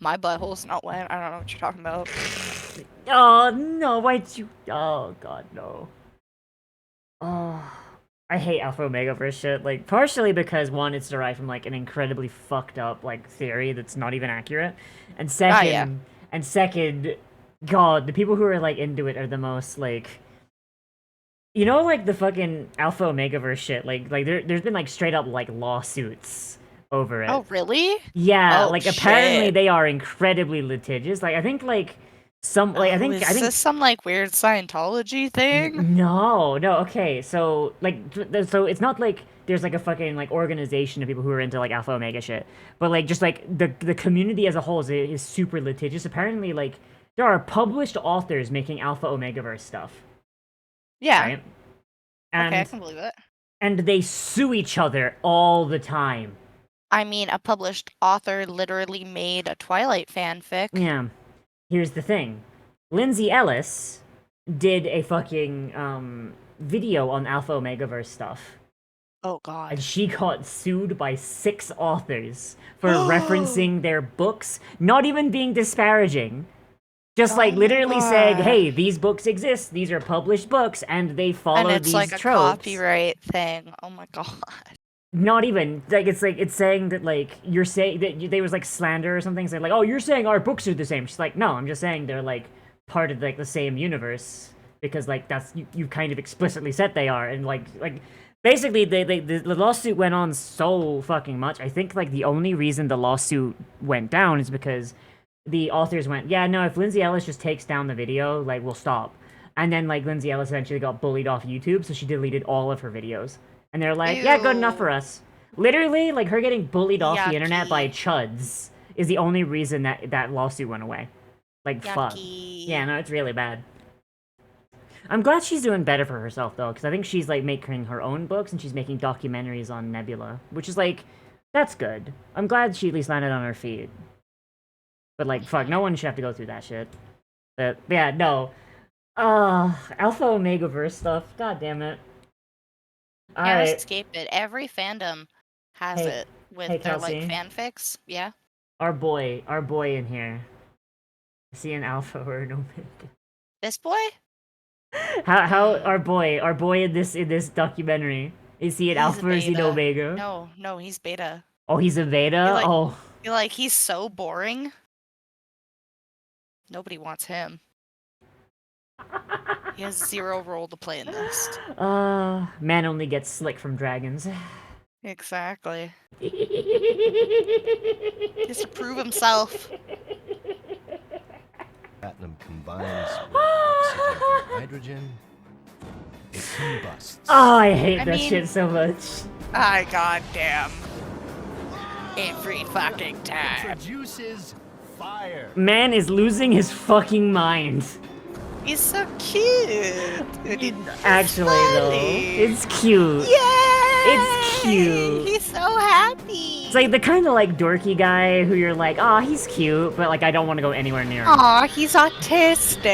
my butthole's not wet. I don't know what you're talking about. Oh no, why'd you? Oh god, no. Oh, I hate Alpha Omega verse shit. Like partially because one, it's derived from like an incredibly fucked up like theory that's not even accurate, and second, yeah. God, the people who are like into it are the most like. You know, like the fucking Alpha Omega verse shit. Like there's been like straight up like lawsuits over it. Oh, really? Yeah, Oh, like apparently shit. they are incredibly litigious. Like I think like some like I think Is this some like weird Scientology thing? no, okay. So like so it's not like there's like a fucking like organization of people who are into like Alpha Omega shit. But like just like the community as a whole is super litigious. Apparently like there are published authors making Alpha Omega verse stuff. Yeah. Right? And, Okay, I can believe it. and they sue each other all the time. I mean, a published author literally made a Twilight fanfic. Yeah. Here's the thing. Lindsay Ellis did a fucking video on Alpha Omegaverse stuff. Oh god. And she got sued by 6 authors for referencing their books, not even being disparaging. Just like literally saying, hey, these books exist, these are published books, and they follow And it's these like a tropes. copyright thing. Oh my god. Not even like it's saying that like you're saying that there was like slander or something. Saying like, oh, you're saying our books are the same. She's like, no, I'm just saying they're like part of like the same universe because like that's you kind of explicitly said they are, and like basically the lawsuit went on so fucking much. I think like the only reason the lawsuit went down is because the authors went, yeah, no, if Lindsay Ellis just takes down the video, like we'll stop. And then like Lindsay Ellis eventually got bullied off YouTube, so she deleted all of her videos. And they're like, yeah, good enough for us. Literally, like, her getting bullied off the internet by chuds is the only reason that lawsuit went away. Like, fuck. Yeah, no, it's really bad. I'm glad she's doing better for herself, though, because I think she's, like, making her own books, and she's making documentaries on Nebula, which is, like, that's good. I'm glad she at least landed on her feet. But, like, fuck, no one should have to go through that shit. But, yeah, no. Alpha Omegaverse stuff, god damn it. Can't Alright. escape it. Every fandom has Hey- it with hey, their like Kelsey. fanfics. Yeah. Our boy in here. Is he an alpha or an omega? This boy? How our boy in this documentary, is he an He's a alpha or is he an beta. omega? No, he's beta. Oh, he's a beta? Oh. He's so boring. Nobody wants him. He has 0 role to play in this. Man only gets slick from dragons. Exactly. He has to prove himself. Platinum combines with oxygen and hydrogen. It combusts. Oh, I hate I that mean- shit so much. I goddamn. Every fucking time. Produces fire. Man is losing his fucking mind. He's so cute. Actually, though, it's cute. Yay! It's cute. He's so happy. It's like the kind of like dorky guy who you're like, oh, he's cute, but like I don't want to go anywhere near him. Aw, he's autistic.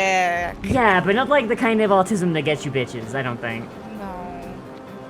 Yeah, but not like the kind of autism that gets you bitches, I don't think. No.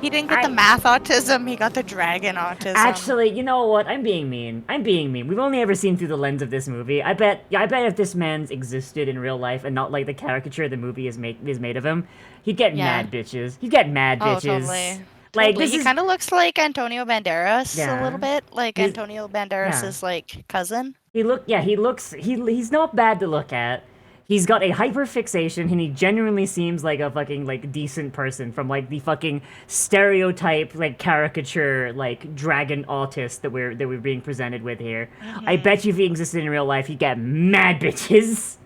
He didn't get the math autism, he got the dragon autism. Actually, you know what? I'm being mean. We've only ever seen through the lens of this movie. I bet if this man's existed in real life and not like the caricature the movie is made of him, he'd get mad bitches. He'd get mad bitches. Totally. Like Totally. this He is kind of looks like Antonio Banderas Yeah. a little bit, like He's- Antonio Banderas' like cousin. he's not bad to look at. He's got a hyperfixation and he genuinely seems like a fucking like decent person from like the fucking stereotype like caricature like dragon autist that we're being presented with here. I bet you if he existed in real life he'd get mad bitches.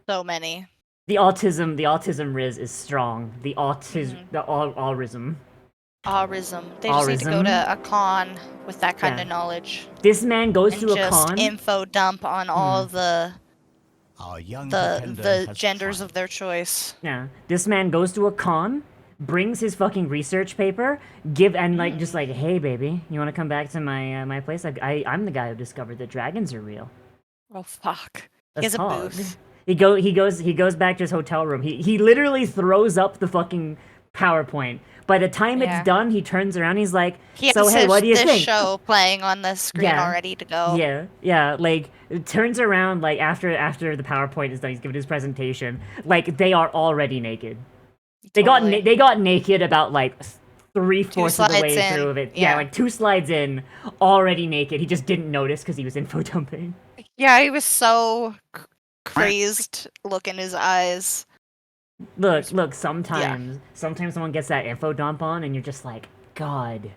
So many. The autism riz is strong. The aurism. Aurism. They just need to go Aurism? to a con with that kind Yeah. of knowledge. This man goes And to a just con. info dump on all the Our young the pretender has genders of their choice. Yeah. This man goes to a con, brings his fucking research paper, just like, hey baby, you want to come back to my place? I'm the guy who discovered that dragons are real. Oh fuck. He Let's has a talk. booth. He goes back to his hotel room. He literally throws up the fucking PowerPoint. By the time Yeah. it's done, he turns around. He's like, He has "So hey, what do you this think?" show playing on the screen Yeah. already to go. Yeah. Like it turns around. Like after the PowerPoint is done, he's giving his presentation. Like they are already naked. They got naked about like 3/4 of the way slides through in, of it. yeah. Like 2 slides in, already naked. He just didn't notice because he was info dumping. Yeah, he was so crazed look in his eyes. Look, sometimes someone gets that info dump on and you're just like, God,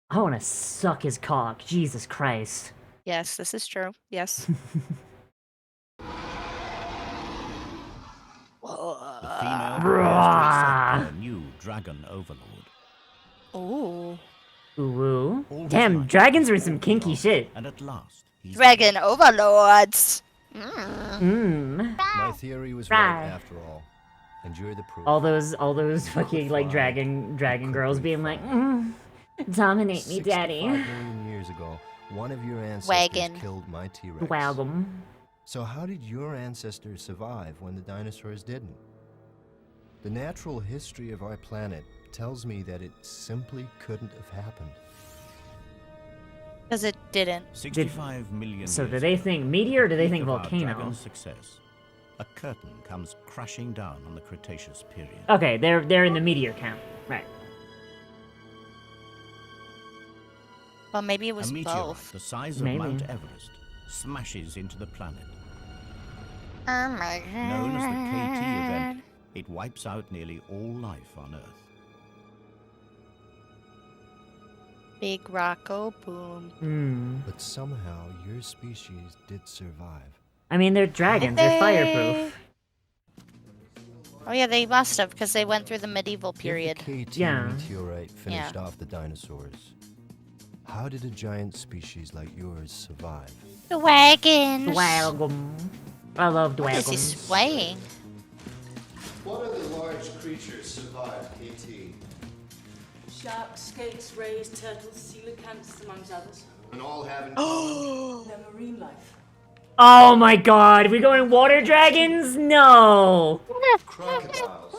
I want to suck his cock. Jesus Christ. Yes, this is true. Yes. The female Bruh. prepares to accept her new dragon overlord. Ooh. Ooh. All his Damn, life, dragons are he's some fought kinky off, shit. And at last, he's Dragon overlords. My theory was right after all. And you're the proof. All those fucking like dragon girls being like, dominate me, 65 daddy. million years ago, one of your ancestors Wagon. killed my T-Rex. Wagum. So how did your ancestors survive when the dinosaurs didn't? The natural history of our planet tells me that it simply couldn't have happened. Because it didn't. 65 million So years do they ago, think meteor or do they peak think of our volcano? dragon's success, a curtain comes crashing down on the Cretaceous period. Okay, they're in the meteor count. Right. Well, maybe it A was meteorite both. the size of Maybe. Mount Everest smashes into the planet. Oh my god. Known as the KT event, it wipes out nearly all life on Earth. Big rocko boom. But somehow your species did survive. I mean, they're dragons. They're fireproof. Oh yeah, they must have because they went through the medieval period. If the KT Yeah. meteorite finished off the dinosaurs, how did a giant species like yours survive? The wagons. Dwagum. I love What is he dwagums. swaying? What other large creatures survived KT? Sharks, skates, rays, turtles, coelacanths, amongst others. And all have in Their marine life. Oh my god, we going water dragons? No! crocodiles.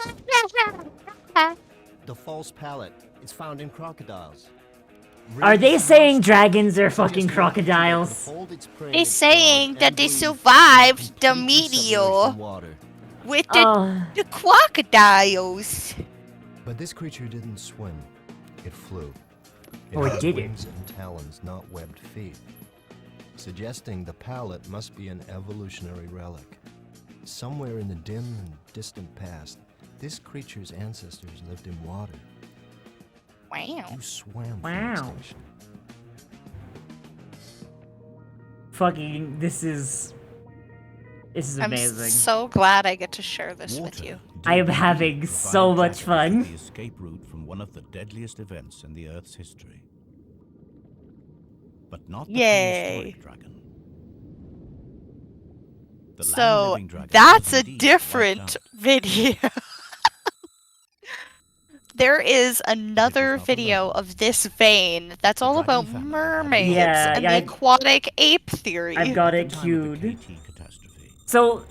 The false palate. It's found in crocodiles. Are they saying dragons are fucking crocodiles? They're saying that they survived the meteor with the crocodiles. But this creature didn't swim. It flew. Or had did it? wings and talons, not webbed feet, suggesting the palate must be an evolutionary relic. Somewhere in the dim and distant past, this creature's ancestors lived in water. Wow. You swam from Wow. extinction. Fucking, this is amazing. I'm so glad I get to share this with you. I am having so much fun. The escape route from one of the deadliest events in the Earth's history. But not the Yay. prehistoric dragon. The So land-living dragon that's was a indeed different wiped out. video. There is another video of this vein that's all about mermaids Yeah, and yeah, the I- aquatic ape theory. I've got it queued. So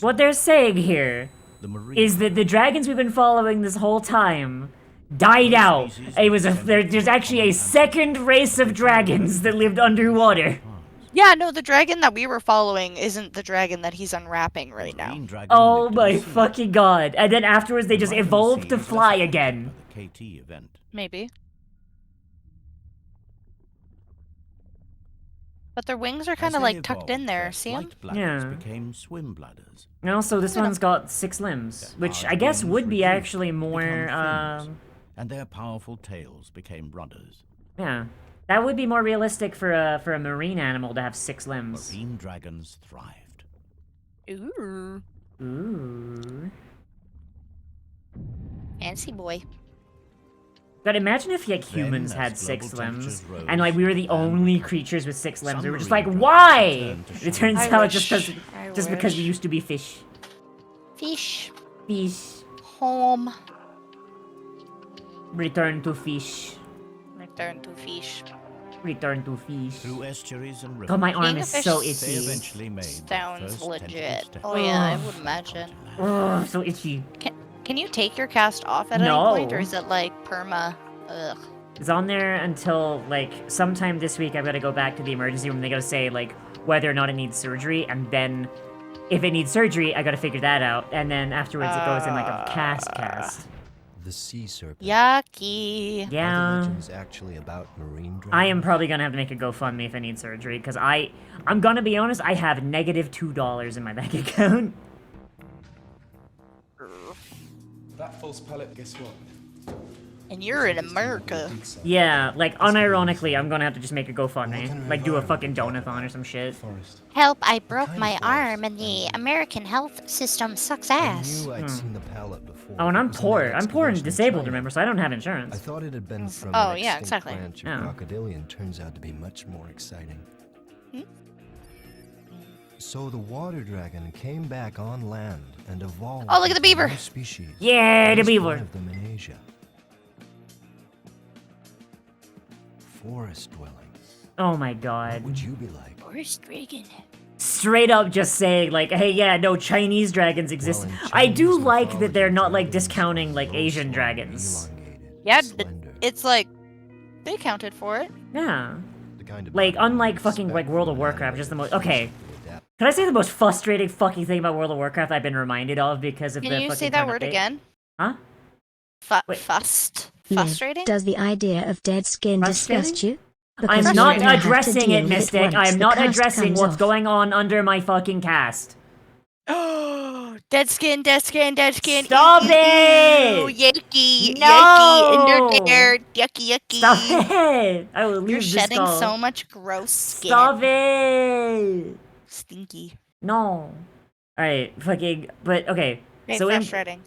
what they're saying here is that the dragons we've been following this whole time died out. It was there's actually a second race of dragons that lived underwater. Yeah, no, the dragon that we were following isn't the dragon that he's unwrapping right now. Oh my fucking god! And then afterwards they just evolved to fly again. KT event. Maybe. But their wings are kind of like tucked in there, see them? Yeah. Became swim bladders. And also this one's got 6 limbs, which I guess would be actually more And their powerful tails became rudders. yeah. That would be more realistic for a marine animal to have 6 limbs. Marine dragons thrived. Ooh. Ooh. Fancy boy. But imagine if like Then, humans as had 6 global limbs, temperatures rose, and like we were the only creatures with 6 limbs. We were just like, marine why? dragons returned to It turns I out wish. just because we used to be fish. Fish. Fish. Home. Return to fish. Return to fish. Return to fish. Through estuaries and rivers. God, my arm Being a is fish so They itchy. eventually made their Sounds first legit. tentative step. Oh yeah, I Ugh. would imagine. Oh, so itchy. Can you take your cast off at No. any point, or is it like perma? Ugh. It's on there until like sometime this week. I've got to go back to the emergency room. They got to say like whether or not it needs surgery, and then if it needs surgery, I got to figure that out. And then afterwards, it goes in like a cast. The sea serpent. Yucky. Are Yeah. the legends actually about marine dragons? I am probably gonna have to make a GoFundMe if I need surgery, because I'm gonna be honest, I have negative $2 in my bank account. That false pellet, guess what? And you're in America. Yeah, like unironically, I'm gonna have to just make a GoFundMe, like do a fucking donathon or some shit. Help, I broke my arm and the American health system sucks I ass. knew I'd seen the pallet before. Oh, and I'm It was in poor. that I'm poor and excavation in disabled, China. remember? So I don't have I insurance. thought it had been from Oh, an yeah, extinct exactly. branch of Yeah. crocodilian. Turns out to be much more exciting. Hmm? So the water dragon came back on land and evolved. Oh, look at the into a beaver. new species. Yeah, At the least beaver. One of them in Asia. Forest dwelling. Oh my What god. would you be like? Forest dragon. Straight up just saying, like, hey, yeah, no, Chinese dragons exist. Well, in I do Chinese like that they're mythology, not, like, dragons discounting, are like, low, Asian slung, dragons. elongated, Yeah, slender. it's like they counted for it. Yeah. The kind of Like, body unlike you'd fucking, like, expect World from of an Warcraft, animal just the most... that Okay. physically adapted. Can I say the most frustrating fucking thing about World of Warcraft I've been reminded of because of Can the you fucking say that current word update? again? Huh? Wait. Fust? Yeah. Frustrating? Does the idea of dead skin Frustrating? disgust you? I'm Because you not now have to addressing deal it, with it Mystic. once I am the not cast addressing comes what's off. going on under my fucking cast. Dead skin, dead skin, dead skin. Stop Ew, it! yucky, No! yucky, under there, yucky, yucky. Stop it! I will leave You're this shedding call. so much gross skin. Stop it! Stinky. No. Alright, fucking... But, okay. Very So frustrating.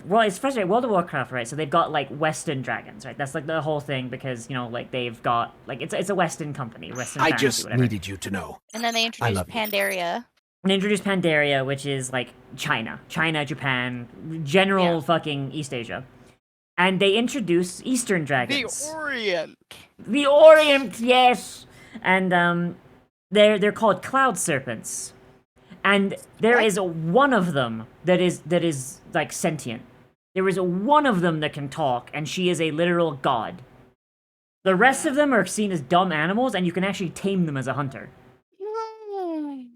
well, it's frustrating. World of Warcraft, right? So they've got, like, Western dragons, right? That's, like, the whole thing because, you know, like, they've got... Like, it's a Western company. Western fantasy, whatever. you to know. And then they introduced love you. Pandaria. And introduced Pandaria, which is like China, Japan, general fucking East Asia, and they introduced Eastern dragons. Orient. The Orient, yes, and they're called cloud serpents, and there is one of them that is like sentient. There is one of them that can talk, and she is a literal god. The rest of them are seen as dumb animals, and you can actually tame them as a hunter. No.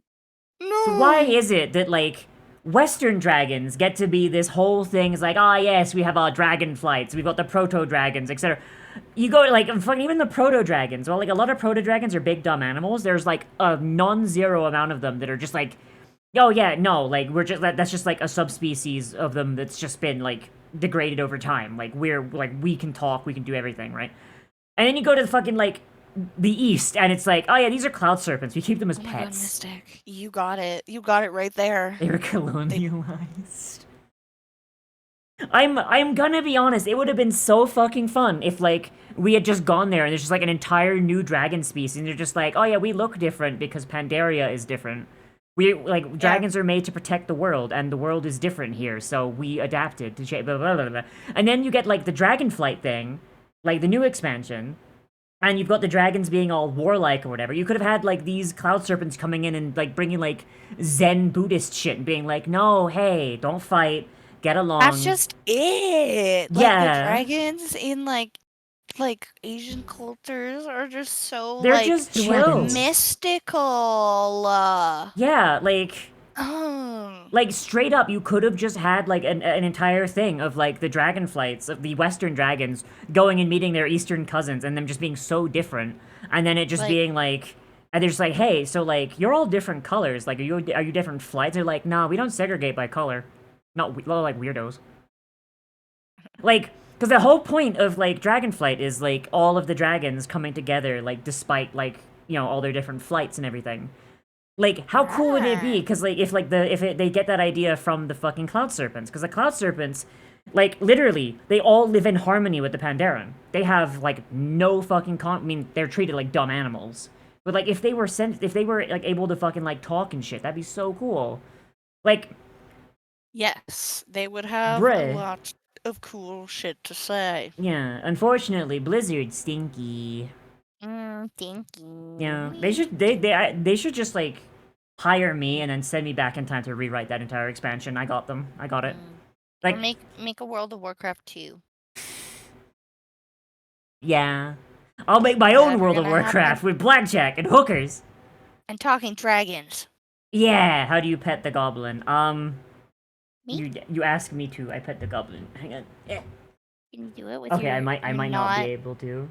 So why is it that, like, Western dragons get to be this whole thing? It's like, ah, yes, we have our dragon flights, we've got the proto-dragons, etc. You go, like, fucking even the proto-dragons, well, like, a lot of proto-dragons are big dumb animals. There's, like, a non-zero amount of them that are just, like, oh, yeah, no, like, we're just, that's just, like, a subspecies of them that's just been, like, degraded over time. Like, we can talk, we can do everything, right? And then you go to the fucking, like, the east, and it's like, oh yeah, these are cloud serpents. We keep them as Oh my pets. God, Mystic. You got it. You got it right there. They were colonialized. I'm gonna be honest, it would have been so fucking fun if, like, we had just gone there and there's just, like, an entire new dragon species, and they're just like, oh yeah, we look different because Pandaria is different. We, like, dragons are made to protect the world, and the world is different here, so we adapted to change, blah, blah, blah, blah. And then you get, like, the Dragonflight thing, like, the new expansion, and you've got the dragons being all warlike or whatever. You could have had, like, these cloud serpents coming in and, like, bringing, like, Zen Buddhist shit and being like, no, hey, don't fight, get along. That's just it. Like, Yeah. the dragons in, like Asian cultures are just so, They're like, just chill. mystical. Yeah, like... Oh. Like, straight up, you could have just had, like, an entire thing of, like, the dragonflights, of the Western dragons, going and meeting their Eastern cousins, and them just being so different. And then it just being, like... And they're just like, hey, so, like, you're all different colors. Like, are you different flights? They're like, nah, we don't segregate by color. Not, like, weirdos. Like... Because the whole point of, like, Dragonflight is, like, all of the dragons coming together, like, despite, like, you know, all their different flights and everything. Like, how cool would it be? Because, like, if they get that idea from the fucking Cloud Serpents. Because the Cloud Serpents, like, literally, they all live in harmony with the Pandaren. They have, like, no fucking I mean, they're treated like dumb animals. But, like, if they were, like, able to fucking, like, talk and shit, that'd be so cool. Like... Yes, they would have Bruh. a lot of cool shit to say. Yeah, unfortunately, Blizzard's stinky. Stinky. Yeah, they should just, like, hire me and then send me back in time to rewrite that entire expansion. I got them. I got it. Like, or make a World of Warcraft 2. Yeah. I'll make my own World of Warcraft with blackjack and hookers. And talking dragons. Yeah, how do you pet the goblin? Me? You ask me to. I pet the goblin. Hang on. Can you do it with Okay, your... I might not be able to.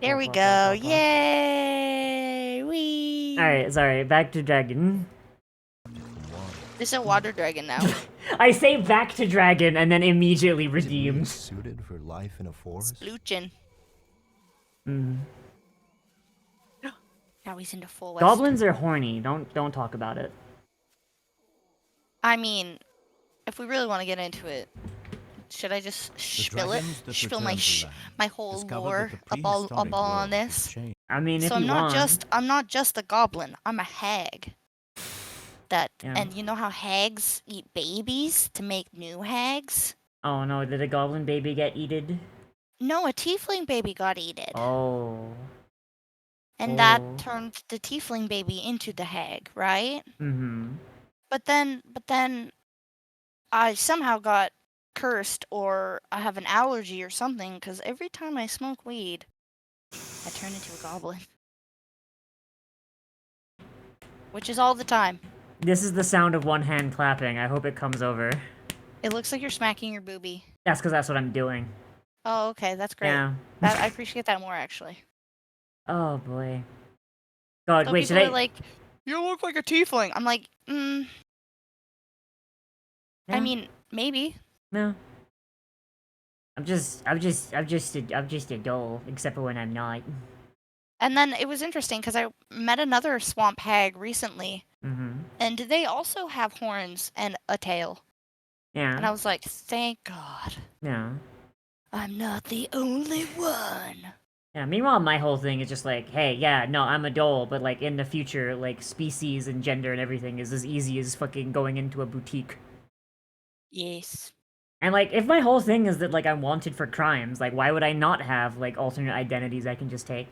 There we go. Yay! Wee! Alright, sorry. Back to dragon. This is a water dragon now. I say back to dragon and then immediately redeem. Suited for life in a forest? Sploochin'. Mm. Now he's into full west. Goblins are horny. Don't talk about it. I mean, if we really want to get into it, should I just spill it? Spill my whole lore up all on this? I mean, so if you want. I'm not just a goblin. I'm a hag. And you know how hags eat babies to make new hags? Oh no, did a goblin baby get eaten? No, a tiefling baby got eaten. Oh. And that turned the tiefling baby into the hag, right? Mm-hmm. But then I somehow got cursed, or I have an allergy or something, because every time I smoke weed, I turn into a goblin. Which is all the time. This is the sound of one hand clapping. I hope it comes over. It looks like you're smacking your boobie. That's because that's what I'm doing. Oh, okay, that's great. Yeah. I appreciate that more, actually. Oh boy. God, So wait, people are like, you look like a tiefling. I'm like, Yeah. I mean, maybe. No. I'm just a doll, except for when I'm not. And then it was interesting because I met another swamp hag recently, and they also have horns and a tail. Yeah. And I was like, thank God. Yeah. I'm not the only one. Yeah, meanwhile, my whole thing is just like, hey, yeah, no, I'm a doll, but, like, in the future, like, species and gender and everything is as easy as fucking going into a boutique. Yes. And, like, if my whole thing is that, like, I'm wanted for crimes, like, why would I not have, like, alternate identities I can just take?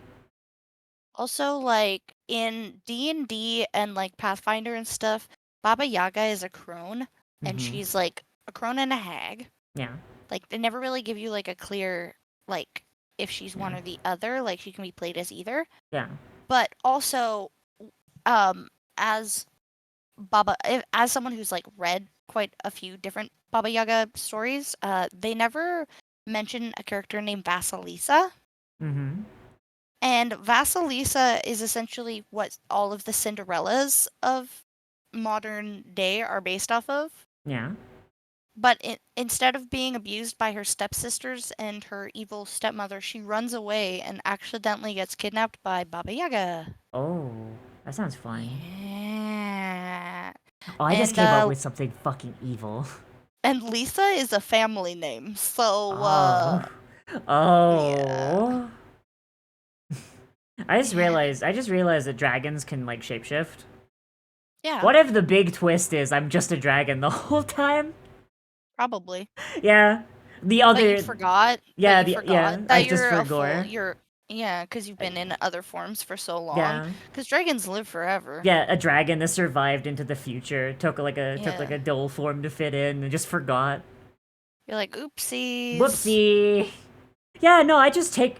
Also, like, in D&D and, like, Pathfinder and stuff, Baba Yaga is a crone, and Mhm. she's like a crone and a hag. Yeah. Like they never really give you like a clear like if she's one Yeah. or the other. Like she can be played as either. Yeah. But also, as as someone who's like read quite a few different Baba Yaga stories, they never mention a character named Vasilisa. Mm-hmm. And Vasilisa is essentially what all of the Cinderellas of modern day are based off of. Yeah. But instead of being abused by her stepsisters and her evil stepmother, she runs away and accidentally gets kidnapped by Baba Yaga. Oh, that sounds fun. Yeah. Oh, I just And, came up with something fucking evil. And Lisa is a family name, so, Oh. Oh. I just realized that dragons can, like, shapeshift. Yeah. What if the big twist is I'm just a dragon the whole time? Probably. Yeah. The other... But you forgot. Yeah, Yeah, I that just you're a forgot. full, yeah, because you've been in other forms for so long. Yeah. Because dragons live forever. Yeah, a dragon that survived into the future, took like a Yeah. dull form to fit in, and just forgot. You're like, oopsies. Whoopsie. Yeah, no, I just take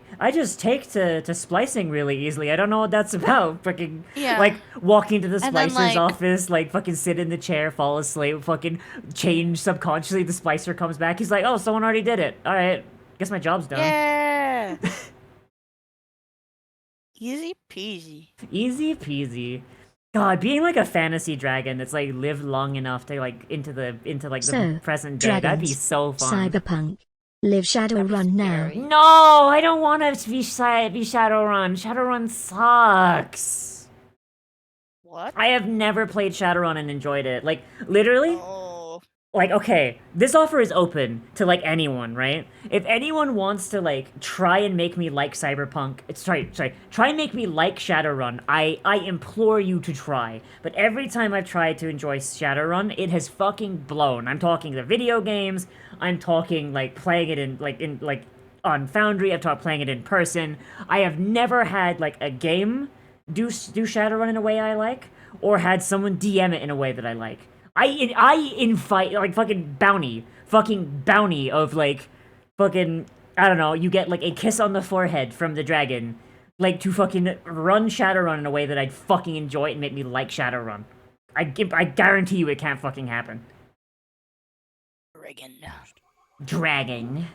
to splicing really easily. I don't know what that's about. Fucking Yeah. like walk into the And then, splicer's like- office, like fucking sit in the chair, fall asleep, fucking change subconsciously. The splicer comes back. He's like, oh, someone already did it. All right, guess my job's done. Yeah. Easy peasy. Easy peasy. God, being like a fantasy dragon that's like lived long enough to like into like So, the present day, that'd be dragons, so fun. Cyberpunk. Live Shadowrun now. No, I don't want to be Shadowrun. Shadowrun sucks. What? I have never played Shadowrun and enjoyed it. Like, literally, Oh. like, okay, this offer is open to, like, anyone, right? If anyone wants to, like, try and make me like Cyberpunk, try and make me like Shadowrun, I implore you to try. But every time I've tried to enjoy Shadowrun, it has fucking blown. I'm talking the video games, I'm talking, like, playing it on Foundry, I've talked playing it in person. I have never had, like, a game do Shadowrun in a way I like, or had someone DM it in a way that I like. I invite, like, fucking bounty of, like, fucking, I don't know, you get, like, a kiss on the forehead from the dragon, like, to fucking run Shadowrun in a way that I'd fucking enjoy it and make me like Shadowrun. I guarantee you it can't fucking happen. Dragon.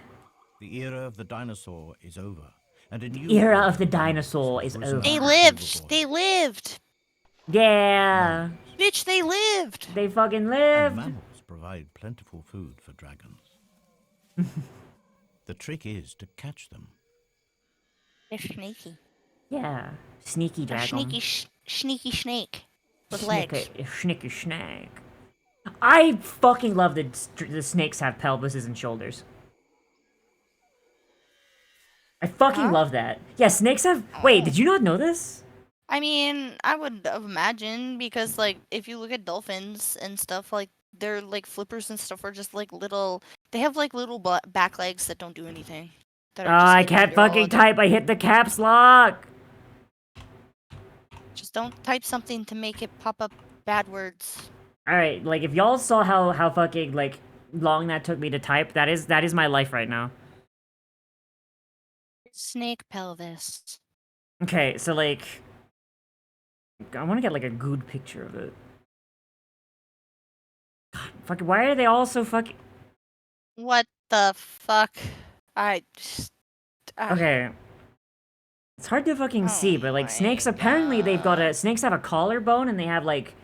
The era of the dinosaur is over, and a new Era of the dinosaur is over. They lived. They lived. Yeah. Bitch, they lived. They fucking And lived. mammals provide plentiful food for dragons. The trick is to catch them. They're sneaky. Yeah. Sneaky A dragon. sneaky snake with legs. Sneaky snake. I fucking love that the snakes have pelvises and shoulders. I fucking love that. Yeah, snakes have... Wait, did you not know this? I mean, I would imagine because, like, if you look at dolphins and stuff, like, their, like, flippers and stuff are just, like, little... They have, like, little back legs that don't do anything. That Oh, are just, I like, can't under all fucking other- type. I hit the caps lock. Just don't type something to make it pop up bad words. Alright, like, if y'all saw how fucking, like, long that took me to type, that is my life right now. Snake pelvis. Okay, so, like... I want to get, like, a good picture of it. God, fucking, why are they all so fucking... What the fuck? I just... Okay. It's hard to fucking see, but, like, snakes, apparently snakes have a collarbone, and they have, like,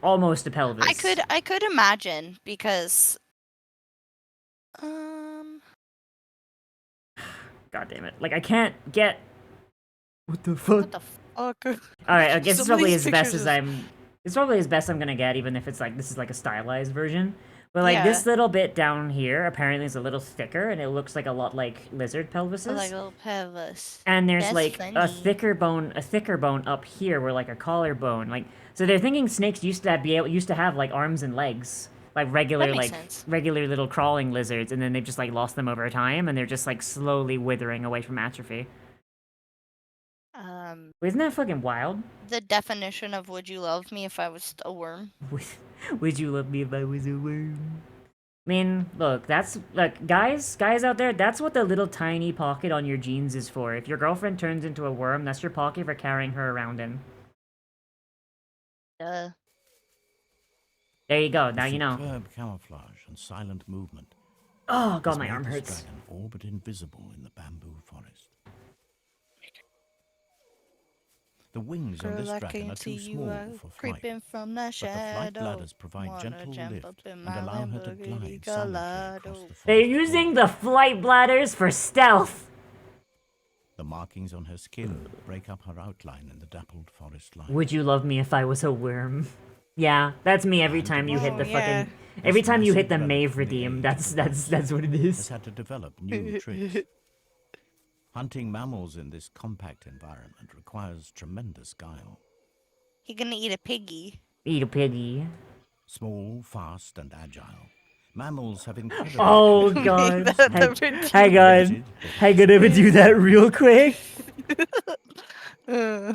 almost a pelvis. I could imagine because... God damn it. Like, I can't get... What the fuck? What the fuck? Alright, I guess it's Some of probably these as best pictures as is- I'm... It's probably as best I'm gonna get, even if it's like, this is like a stylized version. But like, Yeah. this little bit down here apparently is a little thicker, and it looks like a lot like lizard pelvises. Like a little pelvis. And there's That's like funny. a thicker bone up here, where like a collarbone. Like, so they're thinking snakes used to have like arms and legs, like regular That makes like sense. regular little crawling lizards, and then they've just like lost them over time, and they're just like slowly withering away from atrophy. Isn't that fucking wild? The definition of would you love me if I was a worm? Would you love me if I was a worm? I mean, look, guys out there, that's what the little tiny pocket on your jeans is for. If your girlfriend turns into a worm, that's your pocket for carrying her around in. Duh. There you go, now you know. Superb camouflage and silent movement. Oh god, has my made arm this hurts. dragon all but invisible in the bamboo forest. The wings on this dragon are too small for flight, creeping from the but the flight shadow. bladders provide Wanna gentle jump lift up in and my allow her to glide silently across the They're forest using floor. the flight bladders for stealth. The markings on her skin break up her outline in the dappled forest light. Would you love me if I was a worm? Yeah, that's me every time you hit the fucking... Every time you hit the Mave Redeem, that's what it Has is. had to develop new tricks. Hunting mammals in this compact environment requires tremendous guile. He gonna eat a piggy. Eat a piggy. Small, fast, and agile. Mammals have incredible... Oh god. Hang on. Hang on, I'm gonna do that real quick. Oh,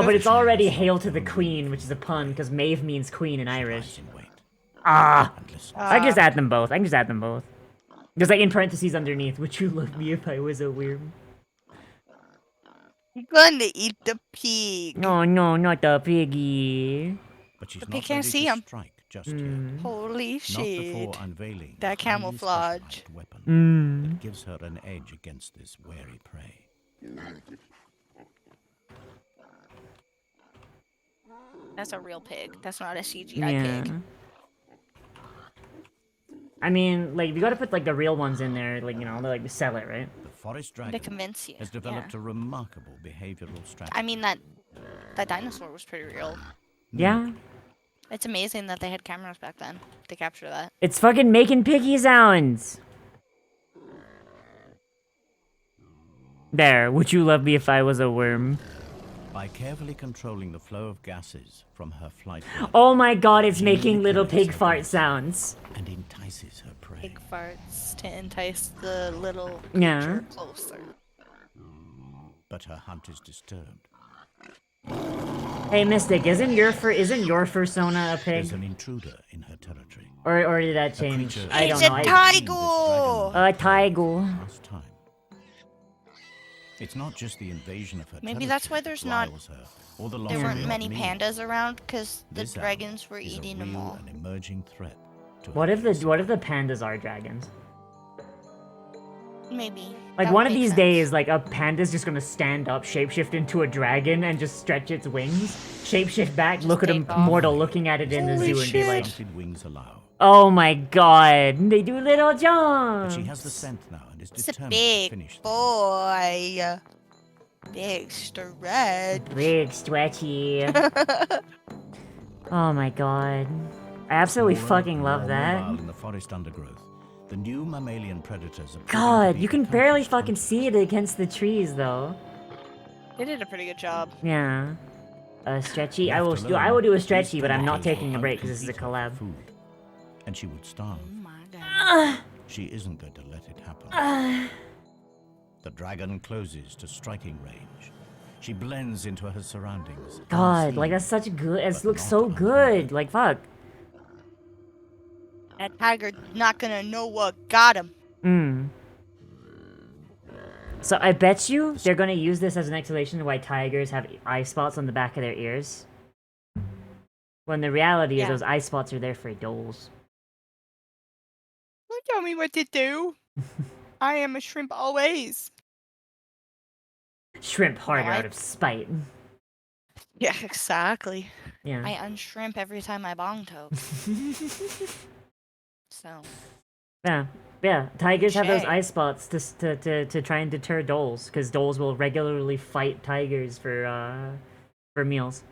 but it's already Hail to the Queen, which is a pun, because Maeve means queen in Irish. Ah! I can just add them both. I can just add them both. Because like in parentheses underneath, would you love me if I was a worm? You're gonna eat the pig. No, no, not the piggy. But she's The not pig can't ready see to him. strike just yet. Holy Not shit. before unveiling That a highly camouflage. specialized weapon that gives her an edge against this wary prey. That's a real pig. That's not a CGI Yeah. pig. I mean, like, we gotta put, like, the real ones in there, like, you know, to, like, sell it, right? The forest To dragon convince you. has developed Yeah. a remarkable behavioral strategy. I mean, that dinosaur was pretty real. Yeah. It's amazing that they had cameras back then to capture that. It's fucking making piggy sounds! There, would you love me if I was a worm? By carefully controlling the flow of gases from her flight bladder, Oh my god, it's she making little manipulates pig her fart prey sounds. and entices her prey. Pig farts to entice the little Yeah. creature closer. But her hunt is disturbed. Hey, Mystic, isn't your fursona a pig? There's an intruder in her territory. Or did that change? creature I don't It's know. a I- tiger! A tiger. Last time. It's not just the invasion of her Maybe that's territory why there's that not. riles her, or the loss There of weren't her many meal. pandas around because the This dragons animal were is a eating them real all. and emerging threat to What her if the pandas are dragons? Maybe. Like That one would of make these sense. days, like a panda's just gonna stand up, shapeshift into a dragon, and just stretch its wings, shapeshift back, look at a take off. mortal looking at it in the Holy zoo, and be like, Stunted wings allow. "Oh my god, they do little But jumps." she has the scent now and is It's a determined to big finish this. boy. Big stretch. Big stretchy. Oh my god, I absolutely Smaller fucking and love more that. mobile in the forest undergrowth, the new mammalian predators are proving to God, be you can the barely country's fucking see it against the trees, though. They did a pretty good job. Yeah. Stretchy. Left I alone, will do a these stretchy, but I'm not predators taking a will break because this is a outcompete her collab. for food, and she would starve. Oh my god. She isn't going to let it happen. The dragon closes to striking range. She blends into her surroundings. God, like that's such good. It looks so good. Like fuck. That tiger not gonna know what got him. So I bet you they're gonna use this as an explanation to why tigers have eye spots on the back of their ears. When the reality is Yeah. those eye spots are there for dolls. Don't tell me what to do. I am a shrimp always. Shrimp harder I- out of spite. Yeah, exactly. Yeah. I unshrimp every time I bong toke. So. Yeah, yeah. Tigers have those Touche. eye spots to try and deter dolls, because dolls will regularly fight tigers for meals.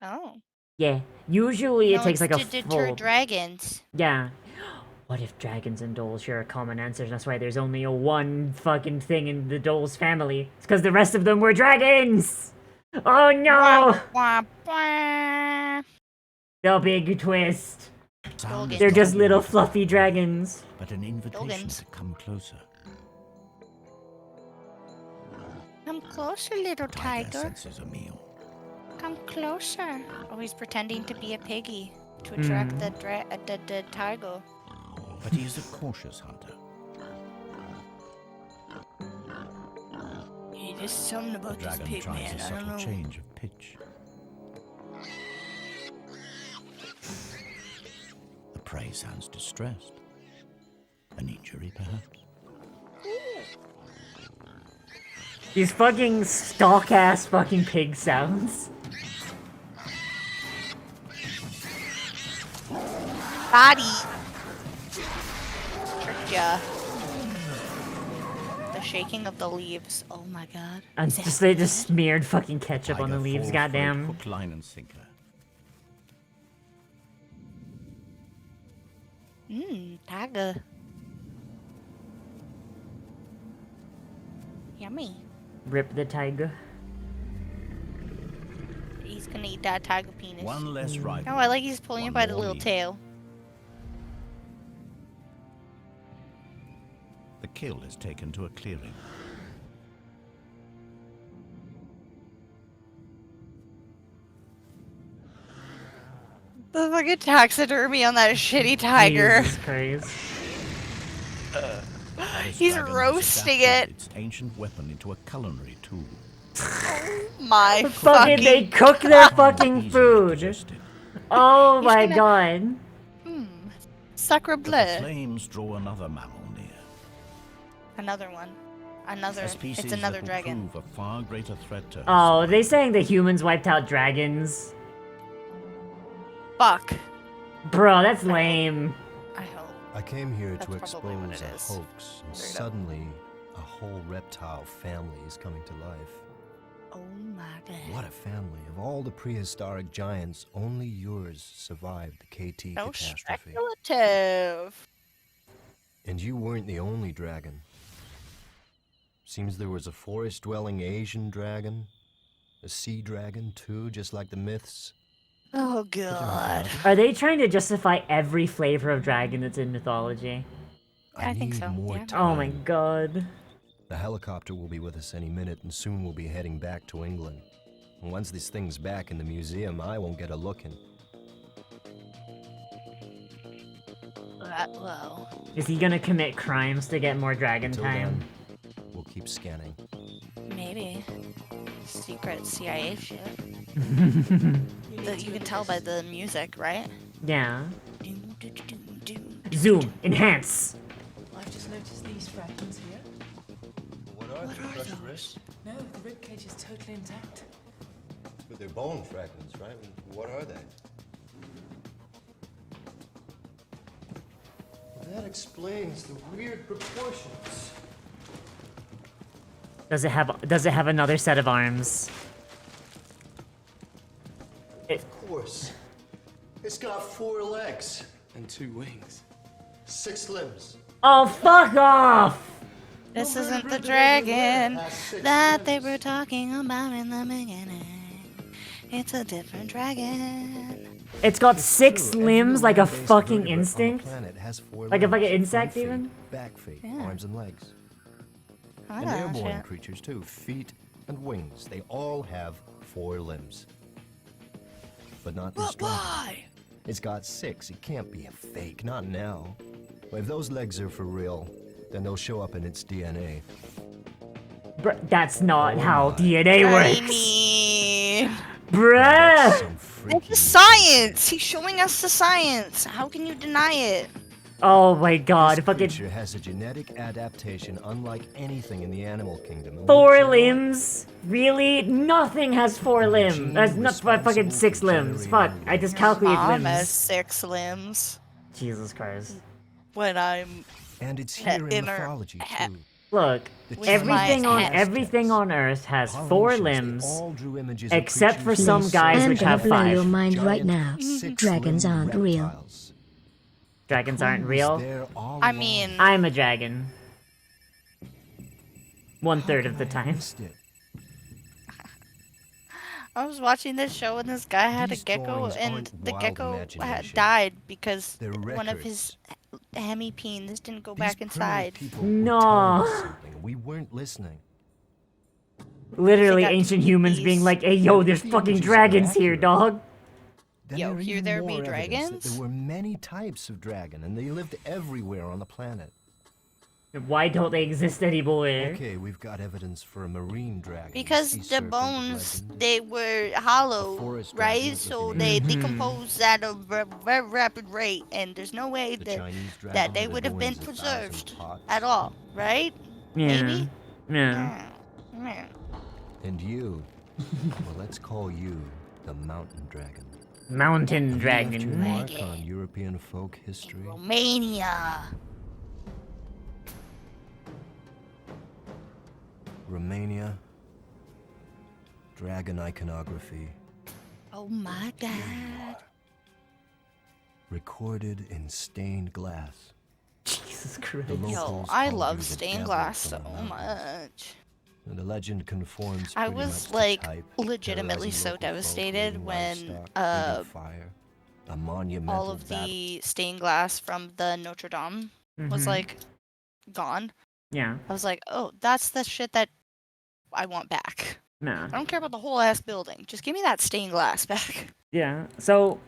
Oh. Yeah, usually it No, takes it's like a to deter full. dragons. Yeah. What if dragons and dolls share a common ancestor? That's why there's only a one fucking thing in the doll's family. It's because the rest of them were dragons. Oh no! Wah, wah. The big twist. Sound is They're not just a little threat, fluffy dragons. but an invitation Dolgans. to come closer. Come closer, little Tiger tiger. senses a meal. Come closer. Oh, he's pretending to be a piggy to attract the tiger. But he is a cautious hunter. Hey, there's something The about this dragon pig tries man. a I don't subtle know. change of pitch. The prey sounds distressed. An injury, perhaps? These fucking stock ass fucking pig sounds. Body. Tricked ya. The shaking of the leaves. Oh my god. And just they just smeared fucking ketchup on the leaves, falls for it, goddamn. Hook, line, and sinker. Tiger. Yummy. Rip the tiger. He's gonna eat that tiger penis. One less rival. Oh, I like he's pulling you One by the more little lead. tail. The kill is taken to a clearing. The fucking taxidermy on that shitty tiger. Jesus Christ. This He's dragon has roasting adapted it. its ancient weapon into a culinary tool. My Fucking fucking they cook their fucking Easily food. digested. Oh He's my gonna- god. Sacre But the bleu. flames draw another mammal near. Another one. Another. A species It's another that will dragon. prove a far greater threat to us. Oh, they saying the humans wiped out dragons? Fuck. Bro, that's lame. I hope. I came here to That's probably what expose it a is. hoax, and Straight up. suddenly a whole reptile family is coming to life. Oh my god. What a family. Of all the prehistoric giants, only yours survived the KT No catastrophe. speculative. And you weren't the only dragon. Seems there was a forest-dwelling Asian dragon, a sea dragon too, just like the myths. Oh god. Are they trying to justify every flavor of dragon that's in mythology? I think need so, More yeah. time. Oh my god. The helicopter will be with us any minute, and soon we'll be heading back to England. And once this thing's back in the museum, I won't get a look in. Whoa. Is he gonna commit crimes to get more dragon Until time? then, we'll keep scanning. Maybe. Secret CIA shit. That you can tell by the music, right? Yeah. Zoom. Enhance. I've just noticed these fragments here. What are they? Crushed wrists? No, the ribcage is totally intact. But they're bone fragments, right? What are they? That explains the weird proportions. Does it have another set of arms? Of course. It's got 4 legs. And 2 wings. 6 limbs. Oh, fuck off! This isn't the dragon that they were talking about in the beginning. It's a different dragon. It's got 6 True, limbs like a every land-based fucking vertebrate on the instinct. planet has 4 Like a fucking limbs, insect front feet, even? Back feet, Yeah. arms and legs. I And know that airborne shit. creatures too, feet and wings. They all have 4 limbs. But not this dragon. Why? It's got 6. It can't be a fake, not now. But if those legs are for real, then they'll show up in its DNA. That's not how my. DNA I works. mean, Bruh! Some it's freaky the science. He's showing us the science. How can you deny it? Oh my god, This fucking creature has a genetic adaptation unlike anything in the animal kingdom. and 4 we cannot- limbs? Really? Nothing has 4 limbs. That's not fucking 6 limbs. Fuck, I just calculated Mom has limbs. 6 limbs. Jesus Christ. When I'm And it's here in inner- mythology too. Look, The With everything my on head. everything on Earth has 4 Polynesians, they limbs, all drew images of except for creatures some so guys I'm which gonna have blow your 5. mind right giant now. Dragons six-limbed aren't real. reptiles. Dragons aren't Who's real. there all I along? mean, I'm a dragon. 1/3 How of the could I have time. missed it? I was watching this show and this guy had a These gecko drawings and aren't the wild gecko imagination. died because They're one of his hemipenes didn't go These back primitive inside. people were No. telling us something. We weren't listening. Literally got ancient humans being like, hey, yo, there's The fucking images are dragons here, accurate. dog. Then Yo, there are here even there more be evidence that dragons? there were many types of dragon, and they lived everywhere on the planet. Why don't they exist anymore? Okay, we've got evidence for a marine dragon, Because sea the serpent of bones, legend, they were a hollow, forest dragon right? that So lived in they Asia. decompose at a very rapid rate, and there's no way The that Chinese dragon that they that would have been adorns 1,000 preserved pots. at all, right? Yeah. Maybe? Yeah. Yeah. And you, well, let's call you the mountain dragon. Mountain Have you left your dragon. mark on European folk history? Romania. Romania, dragon iconography, Oh my god. recorded in stained glass. Jesus Christ. The Yo, locals I called you love the stained devil glass from so the mountains. much. And the legend conforms I pretty much was to like type, legitimately terrorizing so local folk, devastated raiding when livestock, breathing fire, a monumental all of battle. the stained glass from the Notre Dame was Mhm. like gone. Yeah. I was like, oh, that's the shit that I want back. Nah. I don't care about the whole ass building. Just give me that stained glass back. Yeah. So,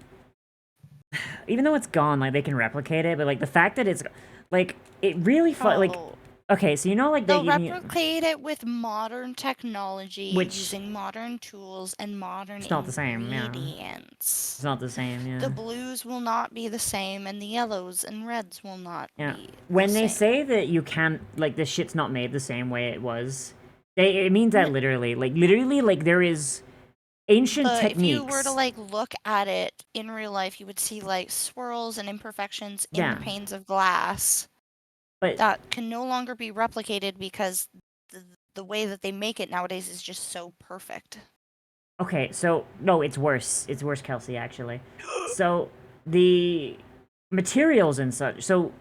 even though it's gone, like they can replicate it, but like the fact that it's, like, it really like. Oh. Okay, so you know, like they They'll give me. replicate it with modern technology, Which- using modern tools and modern It's not the same, yeah. ingredients. It's not the same, yeah. The blues will not be the same, and the yellows and reds will not Yeah. be. When the they same. say that you can't, like, this shit's not made the same way it was, it means that literally. Like, there is ancient But techniques. if you were to like look at it in real life, you would see like swirls and imperfections in Yeah. the panes of glass But that can no longer be replicated because the way that they make it nowadays is just so perfect. Okay, so no, it's worse. It's worse, Kelsey, actually. So the materials and such. So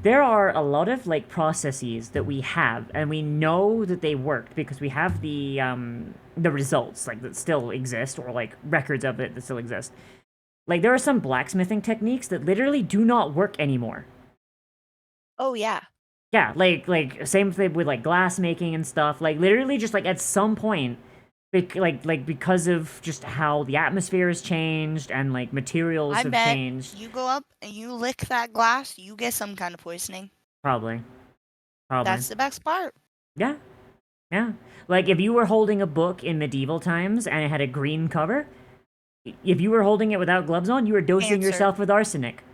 there are a lot of like processes that we have, and we know that they worked because we have the results like that still exist, or like records of it that still exist. Like there are some blacksmithing techniques that literally do not work anymore. Oh yeah. Yeah, like same thing with like glass making and stuff. Like literally, just like at some point, like because of just how the atmosphere has changed and like materials I have bet changed. you go up and you lick that glass, you get some kind of poisoning. Probably. That's the best part. Yeah. Yeah. Like if you were holding a book in medieval times and it had a green cover, if you were holding it without gloves on, you were dosing Cancer. yourself with arsenic.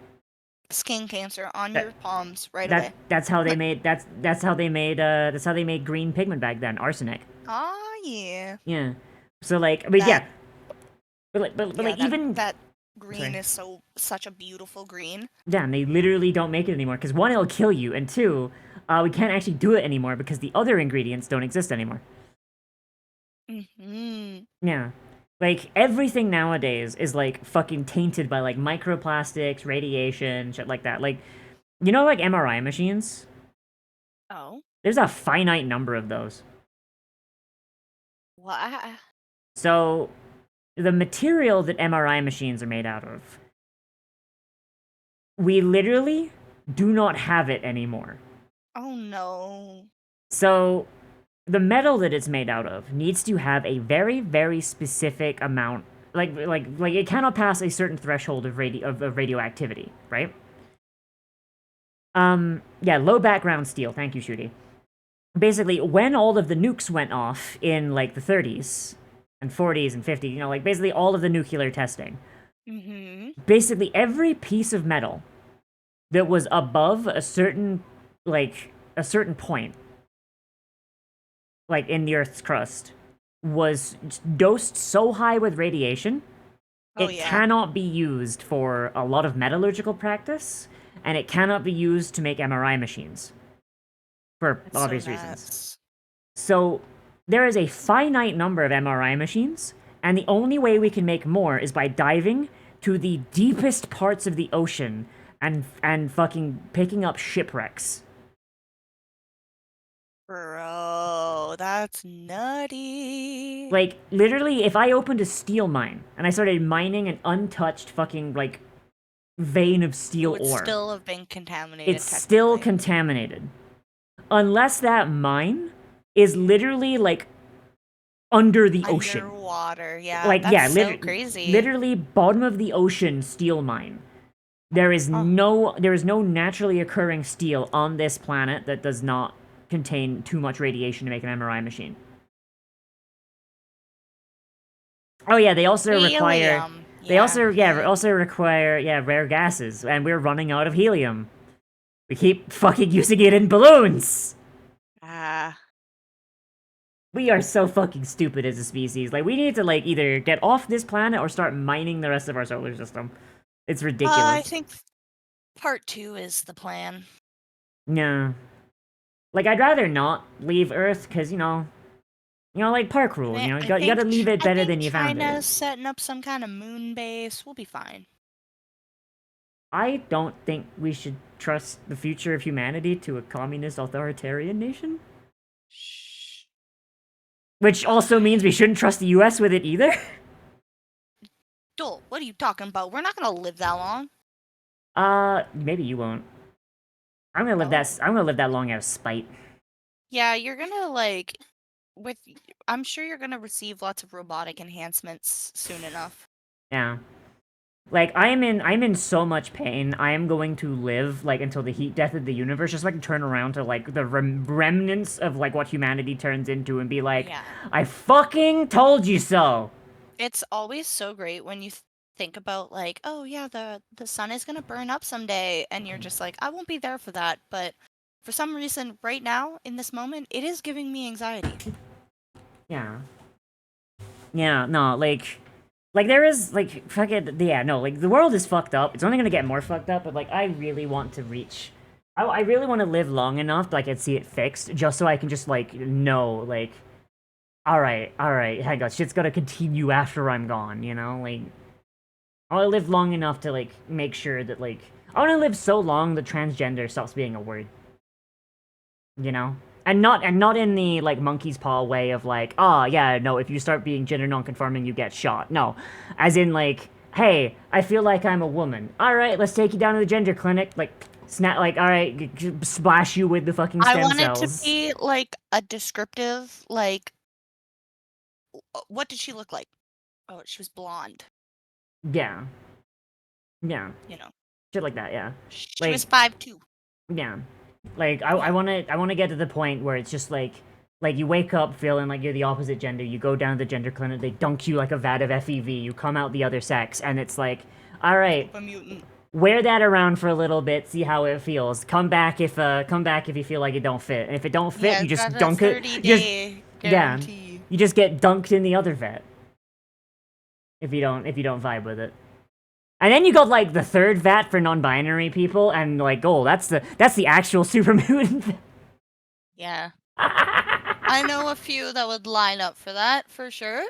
Skin cancer on your palms right away. That's how they made that's how they made green pigment back then, arsenic. Oh yeah. Yeah. So like but That- yeah. But Yeah, like that, even that green Sorry. is such a beautiful green. Yeah, and they literally don't make it anymore because one, it'll kill you, and two, we can't actually do it anymore because the other ingredients don't exist anymore. Hmm. Yeah. Like, everything nowadays is, like, fucking tainted by, like, microplastics, radiation, shit like that. Like, you know, like, MRI machines? Oh. There's a finite number of those. What? So, the material that MRI machines are made out of, we literally do not have it anymore. Oh no. So, the metal that it's made out of needs to have a very, very specific amount, like it cannot pass a certain threshold of radioactivity, right? Yeah, low background steel. Thank you, Shooty. Basically, when all of the nukes went off in like the 30s and 40s and 50s, you know, like basically all of the nuclear testing. Mm-hmm. Basically, every piece of metal that was above a certain point, like in the Earth's crust, was dosed so high with radiation, it cannot be used for a lot of metallurgical practice, and it cannot be used to make MRI machines. For obvious reasons. So, there is a finite number of MRI machines, and the only way we can make more is by diving to the deepest parts of the ocean and fucking picking up shipwrecks. Bro, that's nutty. Like, literally, if I opened a steel mine and I started mining an untouched fucking, like, vein of steel It would ore, still have been contaminated. it's still contaminated. Unless that mine is literally, like, under the ocean. Underwater, yeah. Like, That's yeah, so crazy. literally bottom of the ocean steel mine. There is no naturally occurring steel on this planet that does not contain too much radiation to make an MRI machine. Oh yeah, they also require Helium. they also require rare gases, and we're running out of helium. We keep fucking using it in balloons. We are so fucking stupid as a species. Like, we need to, like, either get off this planet or start mining the rest of our solar system. It's ridiculous. I think part 2 is the plan. Yeah. Like, I'd rather not leave Earth, because, you know, like park rule, you know, you gotta leave it better than you found China's it. setting up some kind of moon base. We'll be fine. I don't think we should trust the future of humanity to a communist authoritarian nation. Which also means we shouldn't trust the US with it either. Dole, what are you talking about? We're not gonna live that long. Maybe you won't. I'm gonna live that long out of spite. Yeah, you're gonna like I'm sure you're gonna receive lots of robotic enhancements soon enough. Yeah. Like, I'm in so much pain. I am going to live, like, until the heat death of the universe, just so I can turn around to, like, the remnants of, like, what humanity turns into and be like, I fucking told you so! It's always so great when you think about, like, oh yeah, the sun is gonna burn up someday, and you're just like, I won't be there for that, but for some reason, right now, in this moment, it is giving me anxiety. Yeah. Yeah, no, like, there is, like, fucking, yeah, no, like, the world is fucked up. It's only gonna get more fucked up, but, like, I really want to reach... I really want to live long enough that I can see it fixed, just so I can just, like, know, like, alright, hang on, shit's gotta continue after I'm gone, you know? Like, I want to live long enough to, like, make sure that, like... I want to live so long that transgender stops being a word. You know? And not in the, like, monkey's paw way of, like, yeah, no, if you start being gender non-conforming, you get shot. No. As in, like, hey, I feel like I'm a woman. Alright, let's take you down to the gender clinic. Like, alright, splash you with the fucking stem cells. I want it to be, like, a descriptive, like... What did she look like? Oh, she was blonde. Yeah. Yeah. You know. Shit like that, yeah. She was 5'2". Yeah. Like, I wanna get to the point where it's just like you wake up feeling like you're the opposite gender, you go down to the gender clinic, they dunk you like a vat of FEV, you come out the other sex, and it's like, alright, wear that around for a little bit, see how it feels. Come back if you feel like it don't fit. And if it don't fit, you just dunk it. You just get dunked in the other vat. If you don't vibe with it. And then you got, like, the third vat for non-binary people, and, like, oh, that's the actual super mutant. Yeah. I know a few that would line up for that, for sure.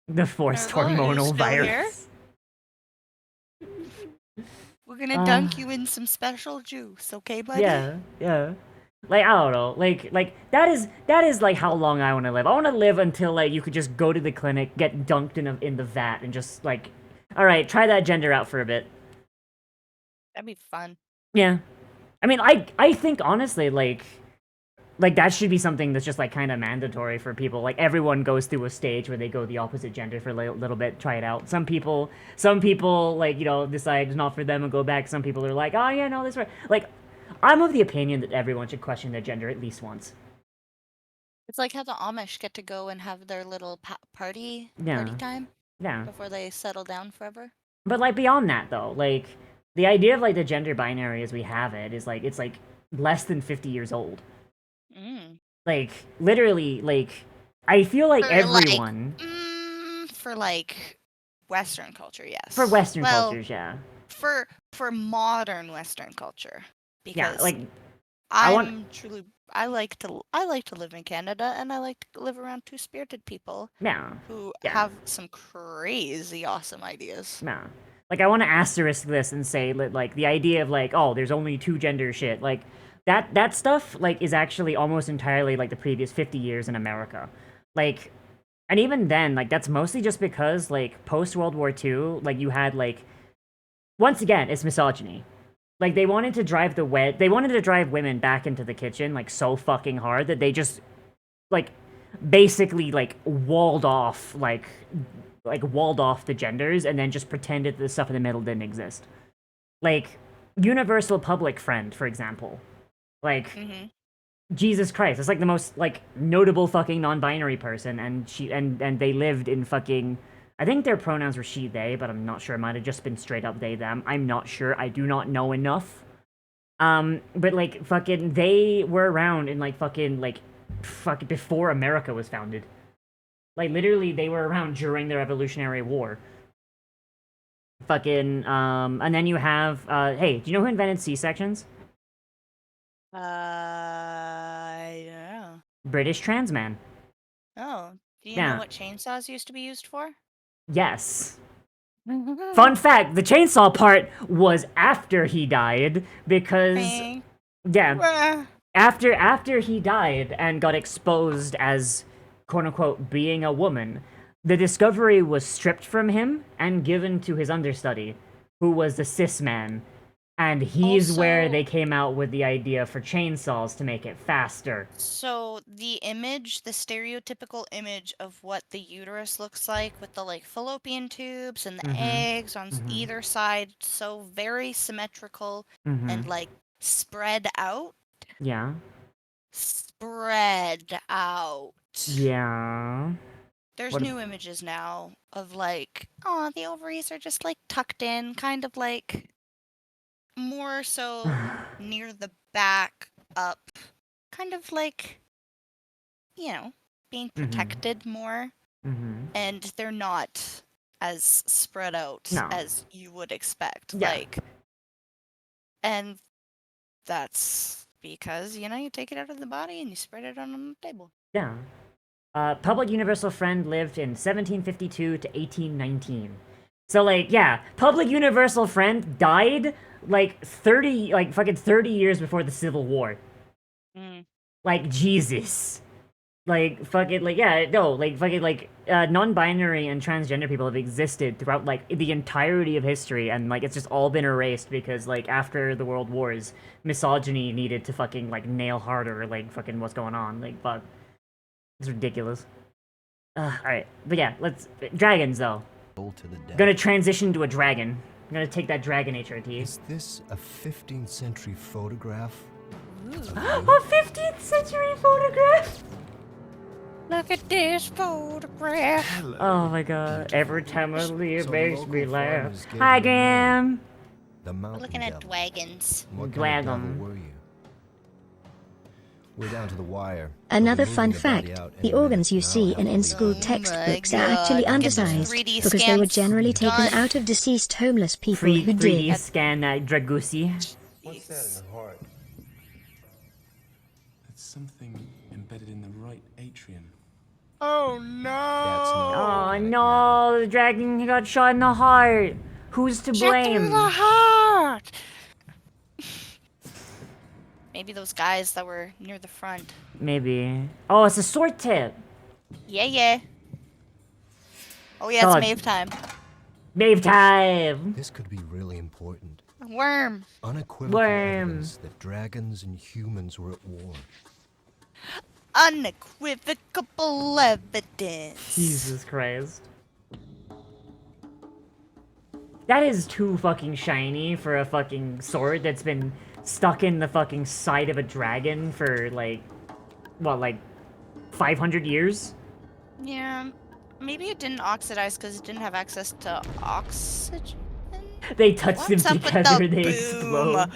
The forced hormonal virus. We're gonna dunk you in some special juice, okay, buddy? Yeah. Like, I don't know, like, that is, like, how long I want to live. I want to live until, like, you could just go to the clinic, get dunked in the vat, and just, like... Alright, try that gender out for a bit. That'd be fun. Yeah. I mean, I think, honestly, like, that should be something that's just, like, kind of mandatory for people. Like, everyone goes through a stage where they go the opposite gender for a little bit, try it out. Some people, like, you know, decide it's not for them and go back. Some people are like, oh, yeah, no, that's right. Like, I'm of the opinion that everyone should question their gender at least once. It's like how the Amish get to go and have their little party time. Yeah. Before they settle down forever. But, like, beyond that, though, like, the idea of, like, the gender binary as we have it is, like, it's, like, less than 50 years old. Like, literally, like, I feel like everyone... for, like, Western culture, yes. For Western cultures, yeah. For modern Western culture. Because yeah, like, I like to live in Canada, and I like to live around two-spirited people. Yeah. Who have some crazy awesome ideas. Yeah. Like, I want to asterisk this and say, like, the idea of, like, oh, there's only two gender shit, like, that stuff, like, is actually almost entirely, like, the previous 50 years in America. Like, and even then, like, that's mostly just because, like, post-World War II, like, you had, like, once again, it's misogyny. Like, they wanted to drive women back into the kitchen, like, so fucking hard that they just, like, basically like walled off the genders and then just pretended the stuff in the middle didn't exist. Like universal public friend, for example. Like Jesus Christ, it's like the most like notable fucking non-binary person, and they lived in fucking. I think their pronouns were she they, but I'm not sure. It might have just been straight up they them. I'm not sure. I do not know enough. But like fucking they were around in like fucking before America was founded. Like literally they were around during the Revolutionary War. Fucking and then you have hey, do you know who invented C-sections? I don't know. British trans man. Oh, do you Yeah. know what chainsaws used to be used for? Yes. Fun fact, the chainsaw part was after he died because yeah, after he died and got exposed as quote unquote being a woman, the discovery was stripped from him and given to his understudy, who was the cis man. And he's where they came out with the idea for chainsaws to make it faster. So the image, the stereotypical image of what the uterus looks like with the like fallopian tubes and the eggs on either side, so very symmetrical and like spread out. Yeah. Spread out. Yeah. There's new images now of like, oh, the ovaries are just like tucked in, kind of like more so near the back up, kind of like, you know, being protected more. And they're not as spread out as you would expect. Yeah. Like, and that's because, you know, you take it out of the body and you spread it on the table. Yeah. Public universal friend lived in 1752 to 1819. So, like, yeah, public universal friend died, like, 30 years before the Civil War. Like, Jesus. Like, fucking, like, yeah, no, like, fucking, like, non-binary and transgender people have existed throughout, like, the entirety of history, and, like, it's just all been erased because, like, after the World Wars, misogyny needed to fucking, like, nail harder, like, fucking what's going on. Like, fuck. It's ridiculous. Alright, but yeah, let's... Dragons, though. Gonna transition to a dragon. I'm gonna take that dragon HRT. Is this a 15th century photograph? A 15th century photograph? Look at this photograph. Oh my god, every time I leave makes me laugh. Hi, Graham! The mountain Looking at dragons. What kind of devil were you? We're down to the wire. Another fun fact, the organs you see in in-school textbooks are actually undersized because they were generally taken out of deceased homeless people who 3D did. scan Dragusi. What's that in the heart? It's something embedded in the right atrium. Oh no! Oh no, the dragon got shot in the heart. Who's to blame? In the heart! Maybe those guys that were near the front. Maybe. Oh, it's a sword tip. Yeah. Oh yeah, God. it's Maeve time. Maeve time! This could be really important. Worm. Unequivocal evidence that dragons and humans were at war. Unequivocal evidence. Jesus Christ. That is too fucking shiny for a fucking sword that's been stuck in the fucking side of a dragon for, like, what, like, 500 years? Yeah. Maybe it didn't oxidize because it didn't have access to oxygen. They touch What's them up with together, the they boom?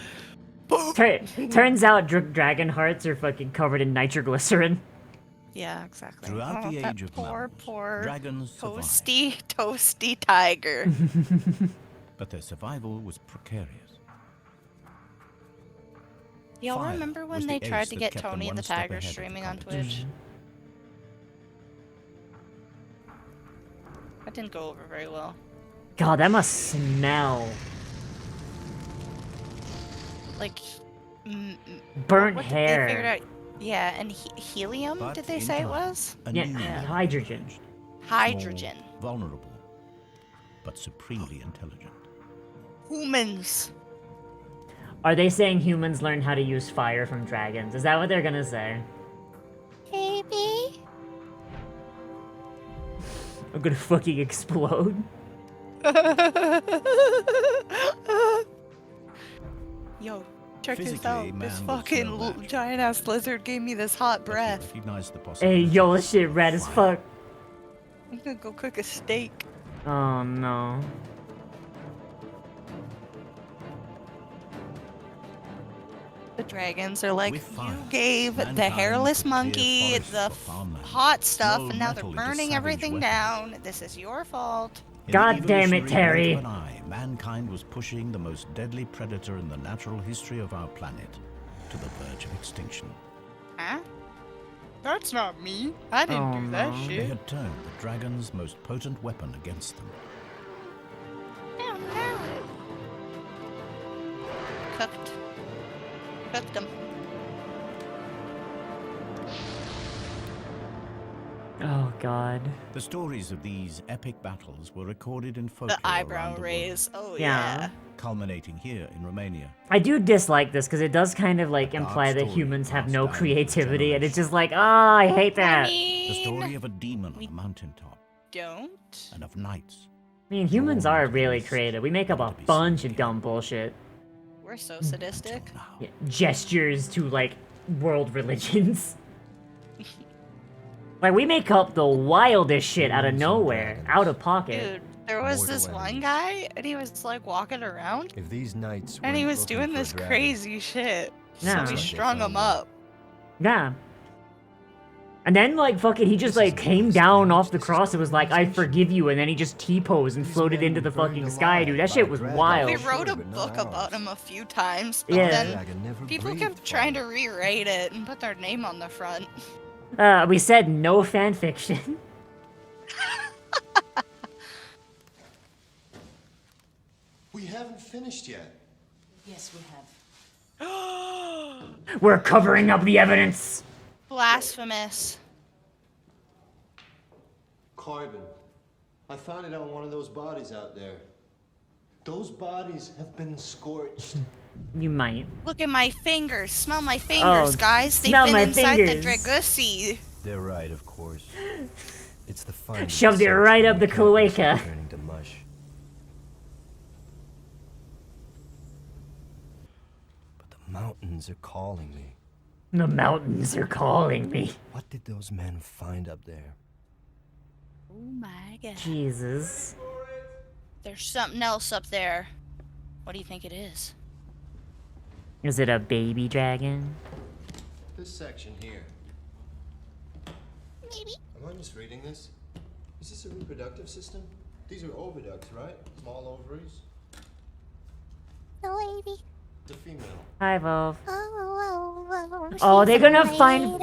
explode. Turns out dragon hearts are fucking covered in nitroglycerin. Yeah, exactly. Throughout the that age of poor, poor dragons survived. toasty tiger. But their survival was precarious. Y'all Fire remember was when the they tried ace to that get kept them Tony one the step Tiger ahead of the streaming on competition. Twitch? That didn't go over very well. God, that must smell. Like, Burnt what did hair. they figure out? Yeah, and helium, But did they say it in was? a Yeah, new hydrogen. Hydrogen. Small, vulnerable, but supremely intelligent. Humans. Are they saying humans learn how to use fire from dragons? Is that what they're gonna say? Maybe. I'm gonna fucking explode. Yo, check this Physically, out. This man was fucking no match. giant ass lizard gave me this hot But he breath. recognized the Hey, possibilities yo, this shit red as fire. fuck. I'm gonna go cook a steak. Oh no. The dragons are like, With fire, you gave the mankind hairless could clear monkey forests the for farmland, hot stuff, mold and now they're metal into burning savage everything weapons. down. This is your fault. In God the damn it, evolutionary Terry. blink of an eye, mankind was pushing the most deadly predator in the natural history of our planet to the verge of extinction. Huh? That's not me. I didn't Oh, do that no. They shit. had turned the dragon's most potent weapon against them. Oh no. Cooked. Cooked them. Oh god. The stories of these epic battles were recorded in folklore The eyebrow around the raise. Oh Yeah. yeah. culminating here in Romania. I do dislike this because it does kind of like imply that story humans have passed no down for creativity, and it's just like, ah, I hate that. The story of a demon on a mountaintop Don't. and of knights. I mean, humans are really creative. We make up a bunch of dumb bullshit. We're so sadistic. Yeah, gestures to like world religions. Like we make up the wildest shit out of nowhere, out of pocket. Dude, there was Mortal this one enemies. guy, and he was like walking around, If these knights and he weren't was looking doing for a this dragon, crazy shit. Yeah. So we Sounds like they strung found him one. up. Yeah. And then like fucking he just like came down off the cross and was like, I forgive you, and then he just T-posed and floated into the fucking sky, dude. That shit was wild. We wrote a Sure, but not book about ours. him a few times, but Yeah. then Dragon never people breathed kept trying to rewrite it and put their name on the front. We said no fan fiction. We haven't finished yet. Yes, we have. We're covering up the evidence. Blasphemous. Carbon. I found it on one of those bodies out there. Those bodies have been scorched. You might. Look at my fingers. Smell my fingers, Oh, guys. They've smell been my inside fingers. the Dragusi. They're right, of course. It's the fun. Shoved it right up the cloaca. Turning to mush. But the mountains are calling me. The mountains are calling me. What did those men find up there? Oh my god. Jesus. There's something else up there. What do you think it is? Is it a baby dragon? This section here. Maybe. Am I misreading this? Is this a reproductive system? These are oviducts, right? Small ovaries? The lady. It's a female. Hi, Volv. Oh, Oh, they're gonna find.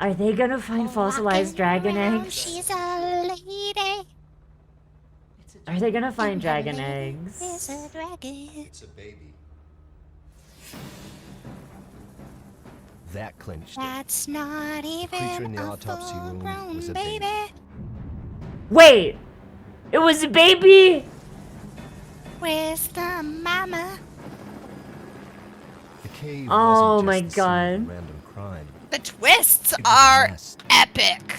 Are they gonna find fossilized dragon eggs? She's a lady. Are they gonna find dragon eggs? It's a dragon. It's a baby. That clinched it. That's not even creature in the a autopsy room full-grown was a baby. baby. Wait! It was a baby? Where's the mama? The cave Oh wasn't my just the scene of a God. random crime. The twists It was a are nest. epic.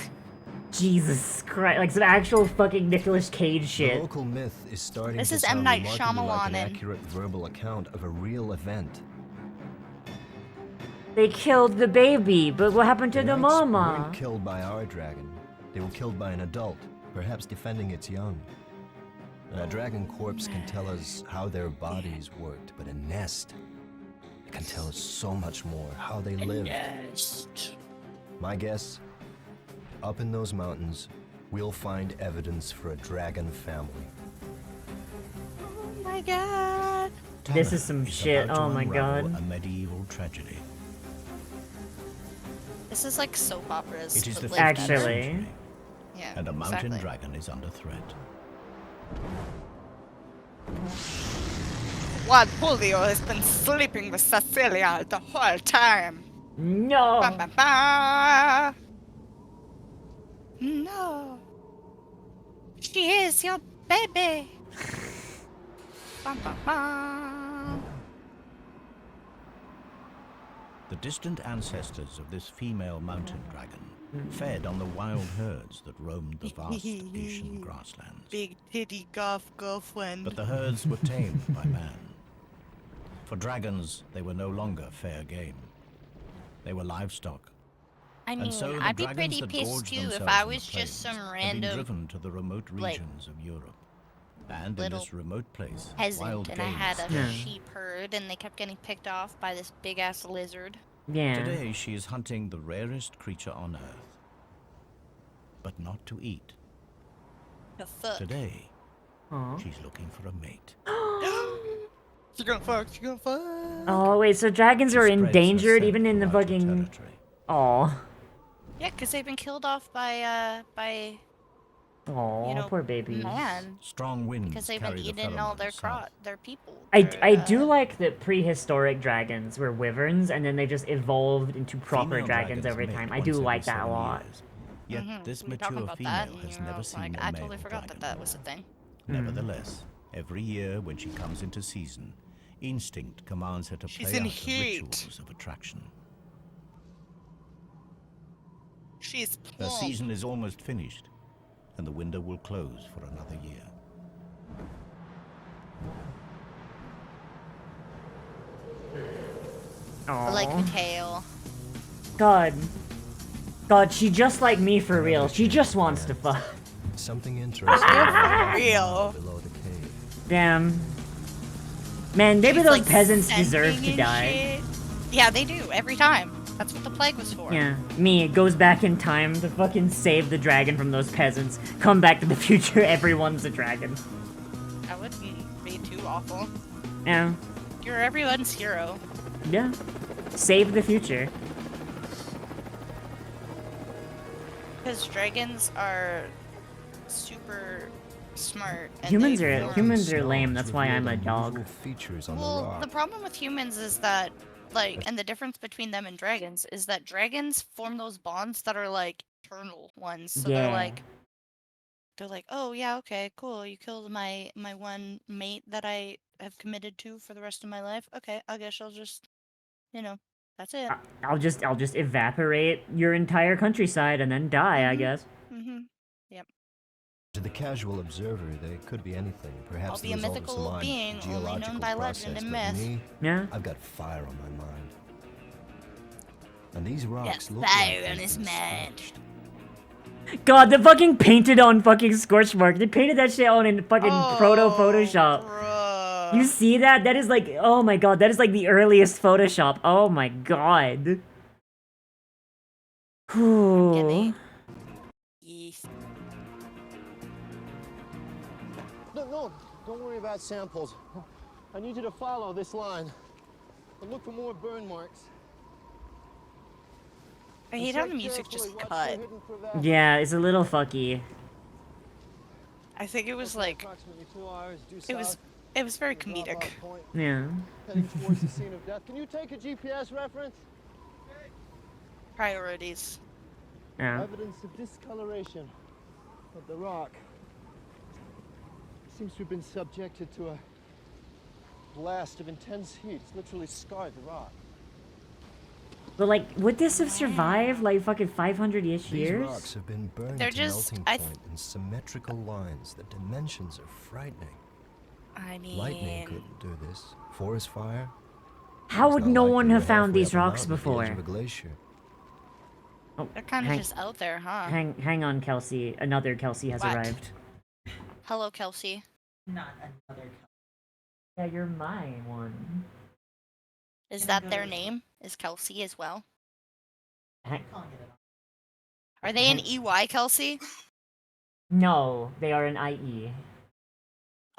Jesus Christ. Like some actual fucking Nicolas Cage The shit. local myth is starting This to is M. sound Night remarkably like an Shyamalan and- accurate verbal account of a real event. They killed the baby, but what happened to the Knights mama? weren't killed by our dragon. They were killed by an adult, perhaps defending its young. And a dragon corpse can tell us how their bodies worked, but a nest, it can tell us so much more, how they lived. My guess, up in those mountains, we'll find evidence for a dragon family. Oh my god. This is some shit. About to Oh my unravel god. A medieval tragedy. This is like soap operas. It is but the live 15th better. Actually. century, Yeah, and a mountain exactly. dragon is under threat. Juan Julio has been sleeping with Cecilia the whole time. No! Ba, ba, ba. No. She is your baby. Ba, ba, ba. The distant ancestors of this female mountain dragon fed on the wild herds that roamed the vast Asian grasslands. Big titty girlfriend. But the herds were tamed by man. For dragons, they were no longer fair game. They were livestock. I mean, And so the I'd be dragons pretty that pissed gorged too if themselves I on the was just plains some had been random driven to the remote like, regions of Europe. And in little this remote place, peasant wild and I game had is a scarce. sheep herd and they kept getting picked off by this big ass lizard. Yeah. Today she is hunting the rarest creature on earth. But not to eat. The fuck? Today, Aw. she's looking for a mate. She gonna fuck. Oh wait, so dragons are spreads her endangered scent even in the throughout her fucking. territory. Aw. Yeah, because they've been killed off by Aw, you know, poor babies. man. Strong winds Because they've been carry the eating all their pheromones south. their people. I do like that prehistoric dragons were wyverns and then they just evolved into proper Female dragons over mate time. I once do every like that a 7 lot. years. Yet this We were talking mature about female that, and has you know, I never was seen like, a I male totally forgot dragon. that was a thing. Nevertheless, every year when she comes into season, instinct commands her to She's play in out the heat. rituals of attraction. She's Her plump. season is almost finished, and the window will close for another year. I like Aw. Mateo. God. God, she just like me for real. She just wants to fuck. Something interesting For real. below the cave. Damn. Man, maybe She's, those like, peasants deserve scenting to and die. shit. Yeah, they do every time. That's what the plague was for. Yeah, me, it goes back in time to fucking save the dragon from those peasants. Come back to the future, everyone's a dragon. That wouldn't be too awful. Yeah. You're everyone's hero. Yeah. Save the future. Because dragons are super smart. And Humans they are form- humans are lame, that's why I'm a dog. Features on the Well, rock. the problem with humans is that, like, and the difference between them and dragons is that dragons form those bonds that are, like, eternal ones. So Yeah. they're like, oh, yeah, okay, cool. You killed my one mate that I have committed to for the rest of my life. Okay, I guess I'll just, you know, that's it. I'll just evaporate your entire countryside and then die, I guess. Mm-hmm. Yep. To the casual observer, they could be anything. Perhaps I'll the be a result of mythical some odd being, only known geological by process. legend and But myth. me, Yeah. I've got fire on my mind. And these rocks Yes, look fire like on they've his been mind. scorched. God, the fucking painted on fucking scorch mark. They painted that shit on in fucking proto Photoshop. You see that? That is like, oh my god, that is like the earliest Photoshop. Oh my god. Whew. Yes. No, don't worry about samples. I need you to follow this line and look for more burn marks. I hate how the music just cut. Yeah, it's a little fucky. I think it was like, Approximately 2 hours due it was very comedic. Yeah. heading towards the scene of death. Can you take a GPS reference? Priorities. Yeah. Evidence of discoloration of the rock. Seems to have been subjected to a blast of intense heat. It's literally scarred the rock. But like, would this have survived like fucking 500-ish These years? rocks have been burned They're to just- melting I point in symmetrical lines. The dimensions are frightening. I mean, Lightning couldn't do this. Forest fire? How It's would not no like one they have were found halfway these up a rocks mountain at the edge before? of a glacier. Oh, they're kind of hang, just out there, huh? hang on, Kelsey. Another Kelsey has What? arrived. Hello, Kelsey. Not another. Yeah, you're my one. Is that their name? Is Kelsey as well? Hang, Are they an EY Kelsey? no, they are an IE.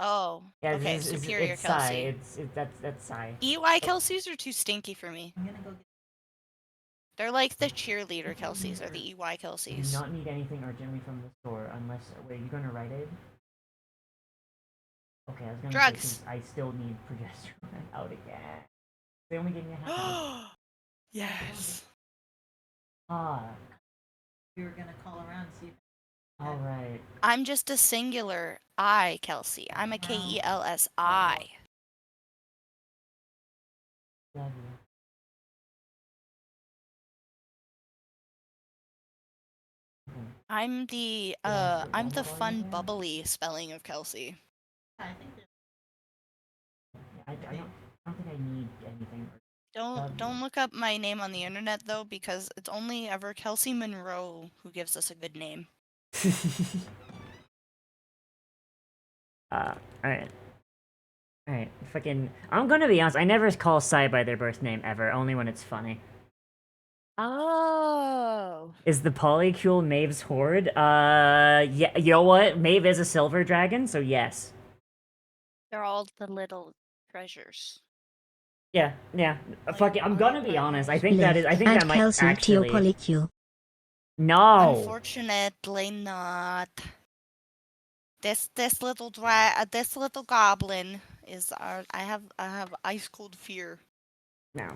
Oh, Yeah, okay, this is, Superior it's Psy. Kelsey. That's Psy. EY Kelseys are too stinky for me. I'm gonna go get. They're like the cheerleader Kelseys or the EY Do Kelseys. not need anything urgently from the store unless. Wait, you gonna write it? Okay, I was gonna say Drugs. 'cause I still need progesterone out again. They only gave me a half. Yes. Ah, We were gonna call around and see if. all right. I'm just a singular I, Kelsey. I'm a KELSI. Love you. I'm the fun bubbly spelling of Kelsey. I think that I don't think I need anything. Don't look up my name on the internet though, because it's only ever Kelsey Monroe who gives us a good name. Alright. Alright, fucking... I'm gonna be honest, I never call Sai by their birth name ever, only when it's funny. Oh. Is the polycule Maeve's horde? Yeah, you know what? Maeve is a silver dragon, so yes. They're all the little treasures. Yeah, yeah. Fucking, I'm gonna be honest, I think Live. that Add might Kelsey to your actually... polycule. No! Unfortunately not. This little goblin is our. I have ice cold fear. No.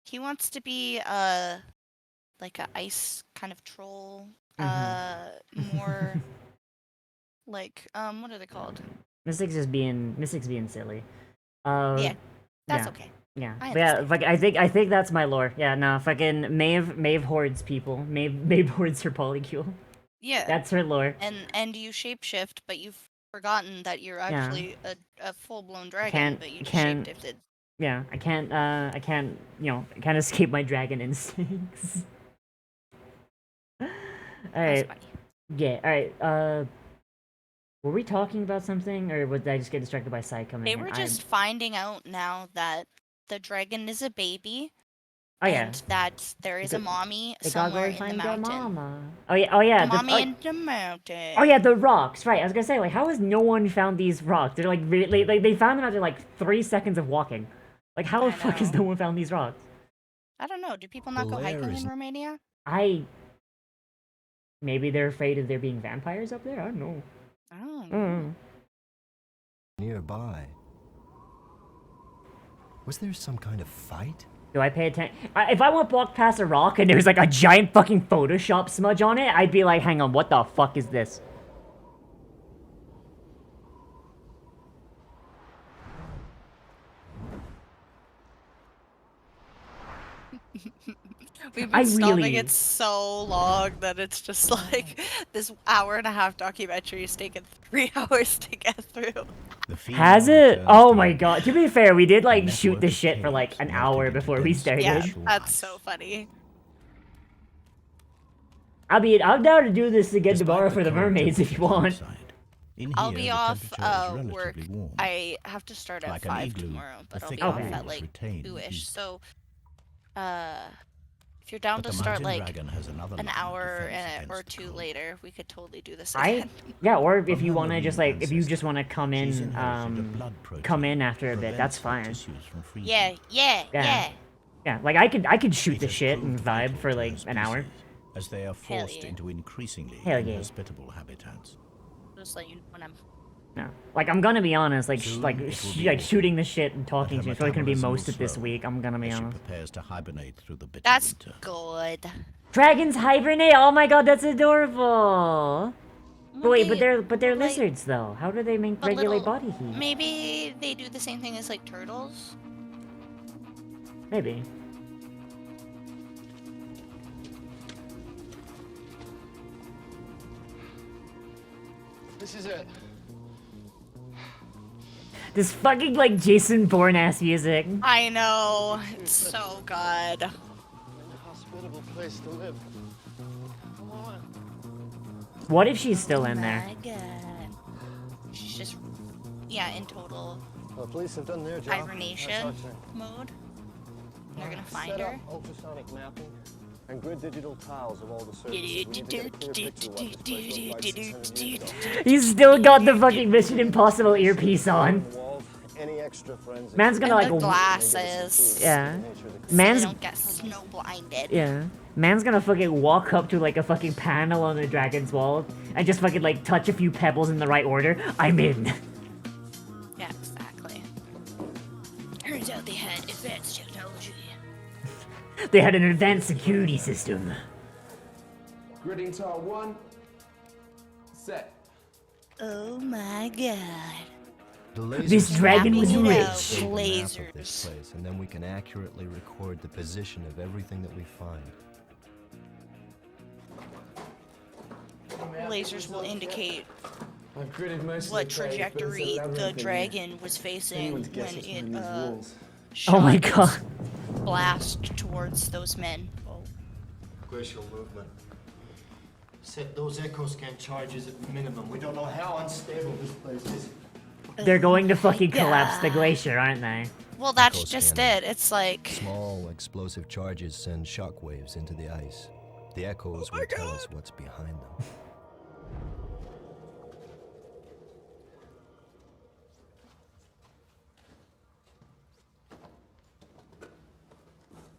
He wants to be like a ice kind of troll. More like what are they called? Mystic's being silly. Yeah, that's yeah. okay. Yeah, I but yeah, like I think that's my lore. Yeah, no, fucking Maeve hoards people. Maeve hoards her polycule. Yeah, That's her lore. And you shapeshift, but you've forgotten that you're actually a full blown dragon, but you just shapeshifted. Yeah, I can't, I can't escape my dragon instincts. Alright. Yeah, alright, were we talking about something, or did I just get distracted by Sai coming in? They were just finding out now that the dragon is a baby. Oh, yeah. And that there is a mommy They gotta somewhere go in the find mountain. their mama. Oh yeah, The mommy in the mountain. Oh yeah, the rocks. Right, I was gonna say, like, how has no one found these rocks? They're like, they found them after like 3 seconds of walking. Like, how the fuck has no one found these rocks? I don't know. Do people not go hiking in Romania? Maybe they're afraid of there being vampires up there. I don't know. Oh. Nearby. Was there some kind of fight? Do I pay attention? If I walk past a rock and there's like a giant fucking Photoshop smudge on it, I'd be like, hang on, what the fuck is this? We've been stopping it so long that it's just like this hour-and-a-half documentary is taking 3 hours to get through. Has it? Oh my god. To be fair, we did like shoot the shit for like an hour before we started. Yeah, that's so funny. I mean, I'm down to do this again tomorrow for the mermaids if you want. I'll be off work. I have to start at 5 tomorrow, but I'll be off at like 2-ish. So, if you're down to start like an hour or 2 later, we could totally do this again. Yeah, or if you wanna just like, if you just wanna come in after a bit, that's fine. Yeah. Yeah, like I could shoot the shit and vibe for like an hour. As they are forced into increasingly inhospitable habitats. Just let you know when I'm. No, like I'm gonna be honest, like shooting the shit and talking to you is probably gonna be most of this week. I'm gonna be honest. Prepares to hibernate through the bitter That's winter. good. Dragons hibernate. Oh my god, that's adorable. Wait, but they're lizards though. How do they regulate body heat? Maybe they do the same thing as like turtles. Maybe. This is it. This fucking like Jason Bourne ass music. I know. It's so good. Hospitable place to live. Come on. What if she's still in there? My God. She's just, in total Well, the police have done their job. hibernation mode. They're gonna find her. Ultrasonic mapping and grid digital tiles of all the surfaces. We need to get a clear picture of what this place looked like 600 years ago. He's still got the fucking Mission Impossible earpiece on. Any extra forensics. Man's gonna like glasses. Yeah. So they don't get snow blinded. Yeah. Man's gonna fucking walk up to like a fucking panel on the dragon's wall and just fucking like touch a few pebbles in the right order. I'm in. Yeah, exactly. Turns out they had advanced technology. They had an advanced security system. Gridding tile 1. Set. Oh my god. This dragon was rich. Lasers. This place, and then we can accurately record the position of everything that we find. lasers will indicate I've gritted most what of the cave, but there's a trajectory the labyrinth in dragon was facing Anyone when guesses it behind these walls. Oh my shot god. its blast towards those men. Oh. Glacial movement. Said those echo scan charges at minimum. We don't know how unstable this place is. They're going to fucking God. collapse the glacier, aren't they? Well, that's Echo just scanning. it. It's like Small explosive charges send shock waves into the ice. The echoes will tell us what's behind them.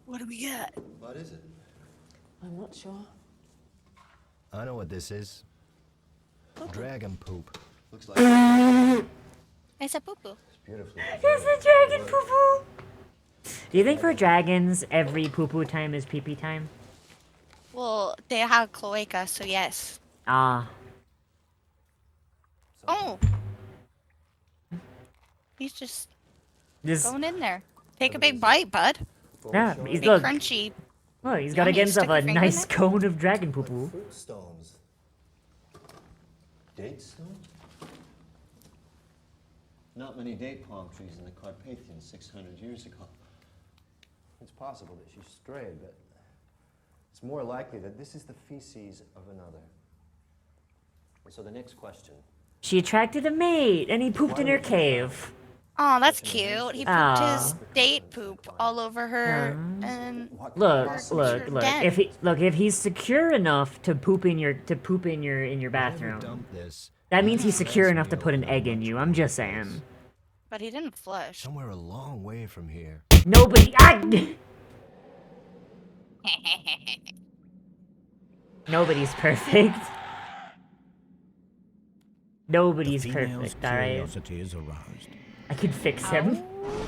what do we got? What is it? I'm not sure. I know what this is. Dragon poop. Looks like It's a poo-poo. beautiful. There's a dragon poo-poo! Do you think for dragons, every poo-poo time is pee-pee time? Well, they have cloaca, so yes. Ah. Oh. He's just This. going in there. Take a big bite, bud. Yeah, he's Big look. crunchy. Well, he's got to Yummy. get himself Stick your a finger in nice there. cone of dragon poo-poo. Fruit stones. Date stone? Not many date palm trees in the Carpathians 600 years ago. It's possible that she strayed, but it's more likely that this is the feces of another. So the next question. She attracted a mate, and he pooped in her cave. Oh, that's cute. He pooped Aw. his date poop all over her, and Look, her look, look. den. If he's secure enough to poop in your bathroom, Dump this. that means he's secure enough to put an egg in you. I'm just saying. But he didn't flush. Somewhere a long way from here. Nobody. Nobody's perfect. Nobody's The female's perfect, alright? curiosity is aroused. I could fix him.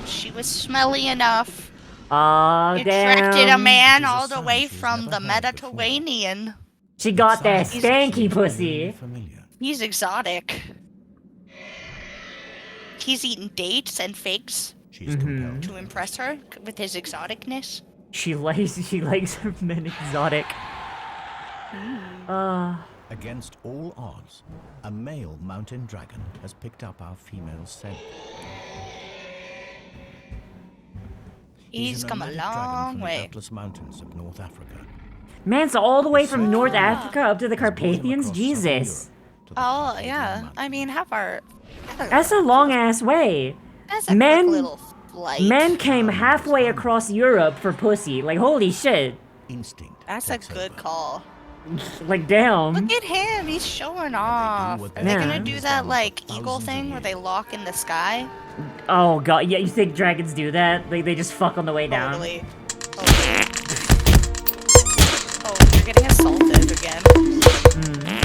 She was smelly enough. Aw, Attracted a damn. man It's a all the sign way she's from never the heard before. Mediterranean. She got that Signs stanky seem pussy. very familiar. He's exotic. He's eaten dates and figs She's compelled. to impress her with his exoticness. She likes her men exotic. Against all odds, a male mountain dragon has picked up our female scent. He's an come a nomadic dragon long from way. the Atlas Mountains of North Africa. Man's all the way from North Africa up to the He's brought him Carpathians? across Jesus. southern Europe to the Oh, Carpathian yeah. Mountains. I mean, have our... That's a long ass way. That's a Men- quick little flight. Men came halfway across Europe for pussy. Like, holy shit. Instinct. That's a takes good over. call. Like, damn. Look at him. He's showing off. what Are they they gonna do do is that, done like, for eagle thousands of thing where they years. lock in the sky? Oh god, yeah, you think dragons do that? They just fuck on the way down? Totally. Oh, you're getting assaulted again.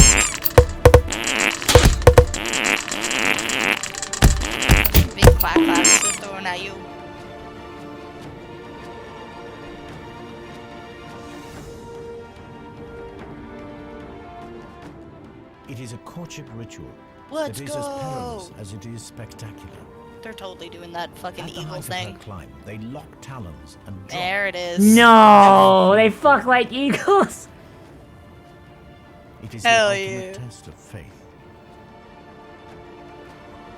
Big claps they're throwing at you. It is a courtship ritual Let's that is as perilous go. as it is spectacular. They're totally doing that fucking At the eagle height of thing. her climb, they lock talons and drop. There it is. No, they fuck like eagles. It is Hell the ultimate yeah. test of faith.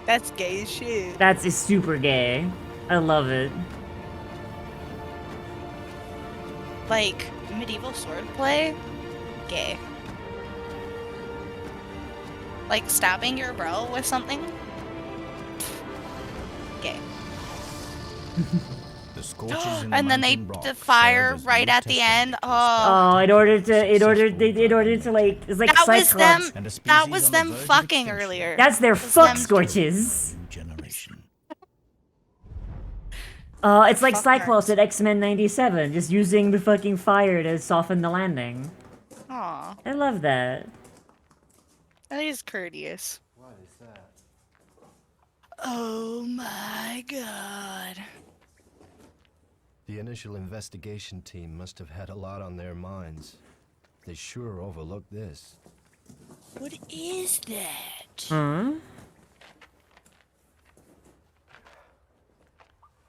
That's gay as shit. That's super gay. I love it. Like, medieval swordplay? Gay. Like stabbing your bro with something? Gay. The scorches in the And then they mountain rock the fire serve as right New at the Testament end. to Oh, Oh, in order to like, it's like that was Cyclops. them. And a That species was on the them verge of fucking extinction. earlier. That's their It was fuck them- scorches. New generation. It's like Fuck Cyclops nerds. at X-Men 97, just using the fucking fire to soften the landing. Aw, I love that. that is courteous. What is that? Oh my god. The initial investigation team must have had a lot on their minds. They sure overlooked this. What is that? Huh?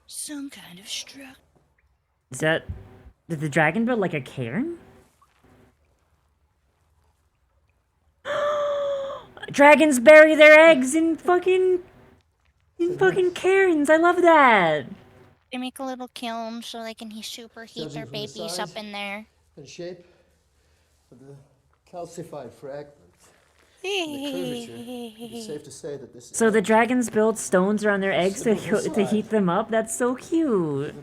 Some kind of structure. Is that... Did the dragon build like a cairn? Dragons bury their eggs in fucking cairns. I love that. They make a little kiln so they can superheat their Judging from the babies up size in there. and shape of the calcified fragments and the curvature, it's safe to say that this So the egg dragons build stones around their eggs to Simple heat them up? That's so cute.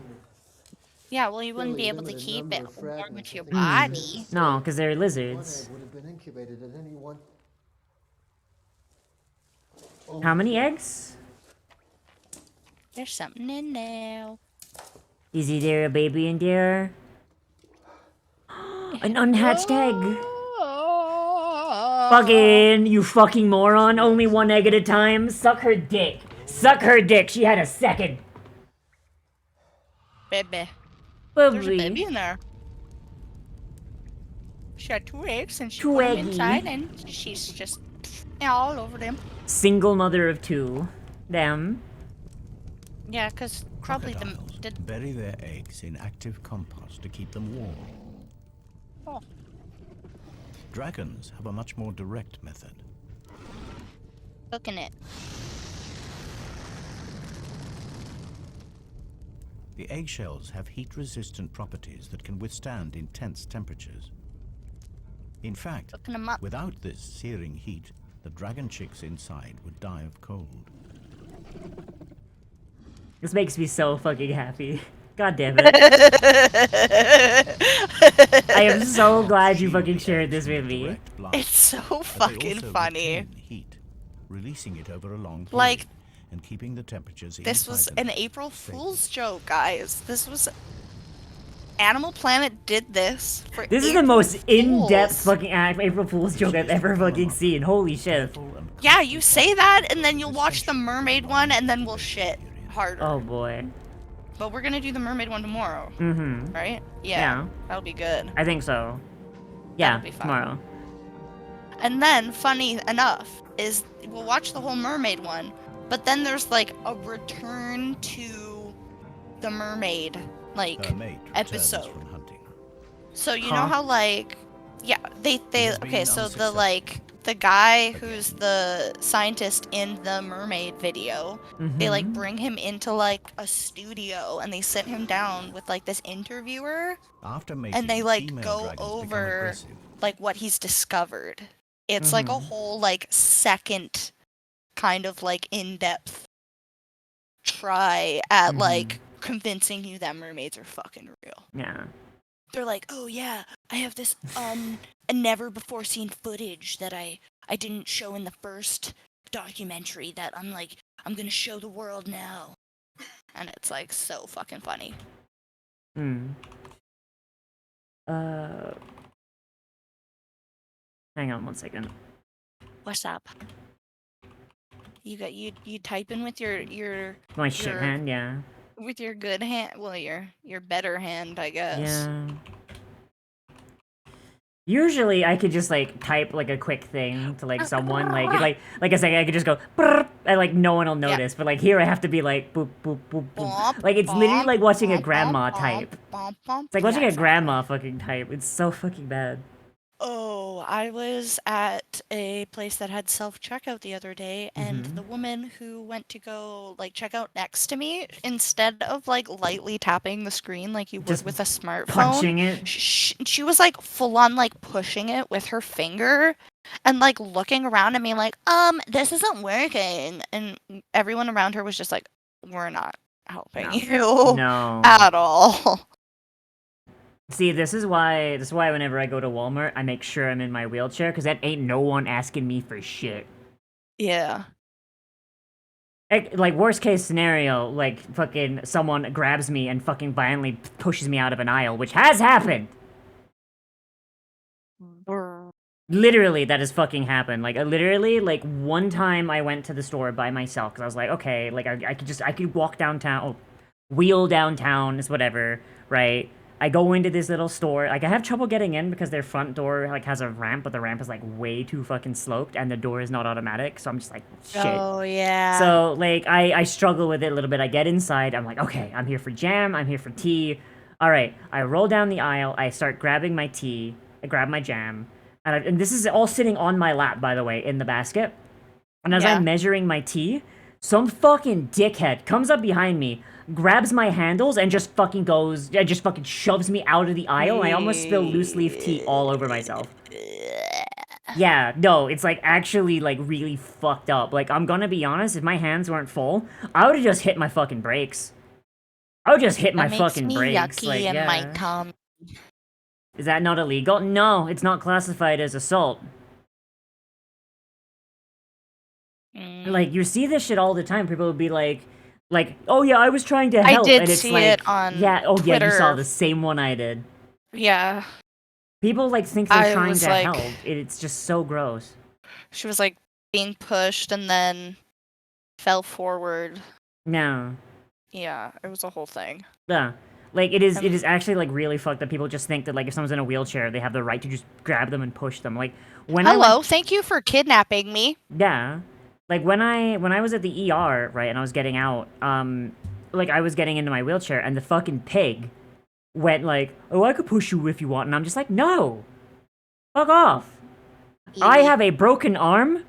Yeah, well, you wouldn't fairly be able to limited keep number it of warm fragments, to I your think it's safe to body. say No, because they're one lizards. egg would have been incubated at any one. How many eggs? There's something in there. Is there a baby in there? An unhatched egg. Fucking, you fucking moron. Only one egg at a time. Suck her dick. Suck her dick. She had a second. Baby. There's a Bubbly. baby in there. She had 2 eggs and she Two put them eggy. inside and she's just all over them. Single mother of 2. Them. Yeah, because probably Crocodiles bury their eggs in active compost to keep them warm. Oh. Dragons have a much more direct method. Cooking it. The eggshells have heat-resistant properties that can withstand intense temperatures. In fact, Cooking 'em up. without this searing heat, the dragon chicks inside would die of cold. This makes me so fucking happy. God damn it. I am so glad you fucking shared this with me. It's so fucking funny. Heat, releasing it over a long period, Like, and keeping the temperatures this was inside the an April Fool's joke, guys. This was... Animal Planet did this for This is the most in-depth fucking April Fool's joke I've ever fucking seen. Holy shit. Yeah, you say that, and then you'll watch the mermaid one, and then we'll shit harder. Oh boy. But we're gonna do the mermaid one tomorrow. Mm-hmm. Right? Yeah. That'll be good. I think so. Yeah, That'll be fun. tomorrow. And then, funny enough, is we'll watch the whole mermaid one, but then there's like a return to the mermaid, like, episode. So you know how, like, yeah, they okay, so the guy who's the scientist in the mermaid video, they like bring him into like a studio and they sit him down with like this interviewer, and they like go over like what he's discovered. It's like a whole like second kind of like in-depth try at like convincing you that mermaids are fucking real. Yeah. They're like, oh yeah, I have this never before seen footage that I didn't show in the first documentary that I'm gonna show the world now. And it's like so fucking funny. Hang on 1 second. What's up? You typing with your My shit hand, yeah. with your good hand, well your better hand, I guess. Yeah. Usually I could just like type like a quick thing to like someone like I said, I could just go "Brrr," and like no one will notice, but like here I have to be like boop boop boop boop. Like it's literally like watching a grandma type. It's like watching a grandma fucking type. It's so fucking bad. Oh, I was at a place that had self-checkout the other day, and Mm-hmm. the woman who went to go, like, check out next to me, instead of, like, lightly tapping the screen like you would Just with a smartphone, punching it? she was, like, full-on, like, pushing it with her finger, and, like, looking around at me like, this isn't working, and everyone around her was just like, we're not helping you No. at all. See, this is why whenever I go to Walmart, I make sure I'm in my wheelchair, because that ain't no one asking me for shit. Yeah. Like, worst case scenario, like, fucking someone grabs me and fucking violently pushes me out of an aisle, which has happened! Literally, that has fucking happened. Like, literally, like, one time I went to the store by myself, because I was like, okay, like, I could walk downtown, wheel downtown, is whatever, right? I go into this little store, like, I have trouble getting in because their front door, like, has a ramp, but the ramp is, like, way too fucking sloped, and the door is not automatic, so I'm just like, shit. Oh, yeah. So, like, I struggle with it a little bit. I get inside, I'm like, okay, I'm here for jam, I'm here for tea. Alright, I roll down the aisle, I start grabbing my tea, I grab my jam, and this is all sitting on my lap, by the way, in the basket. And as Yeah. I'm measuring my tea, some fucking dickhead comes up behind me, grabs my handles, and just fucking shoves me out of the aisle, and I almost spill loose leaf tea all over myself. Yeah, no, it's like actually like really fucked up. Like, I'm gonna be honest, if my hands weren't full, I would've just hit my fucking brakes. I would just hit my That makes fucking me brakes. yucky Like, in my yeah. tummy. Is that not illegal? No, it's not classified as assault. Like, you see this shit all the time. People would be like, oh yeah, I was trying to I help, did and it's see like, it on yeah, oh yeah, you saw Twitter. the same one I did. Yeah. People like think they're I trying was to like- help. It's just so gross. She was like being pushed and then fell forward. No. Yeah, it was a whole thing. Yeah. Like, it is actually, like, really fucked that people just think that, like, if someone's in a wheelchair, they have the right to just grab them and push them. Like, when I Hello, went... thank you for kidnapping me. Yeah. Like, when I was at the ER, right, and I was getting out, like, I was getting into my wheelchair, and the fucking pig went like, oh, I could push you if you want, and I'm just like, no! Fuck off! I have a broken arm,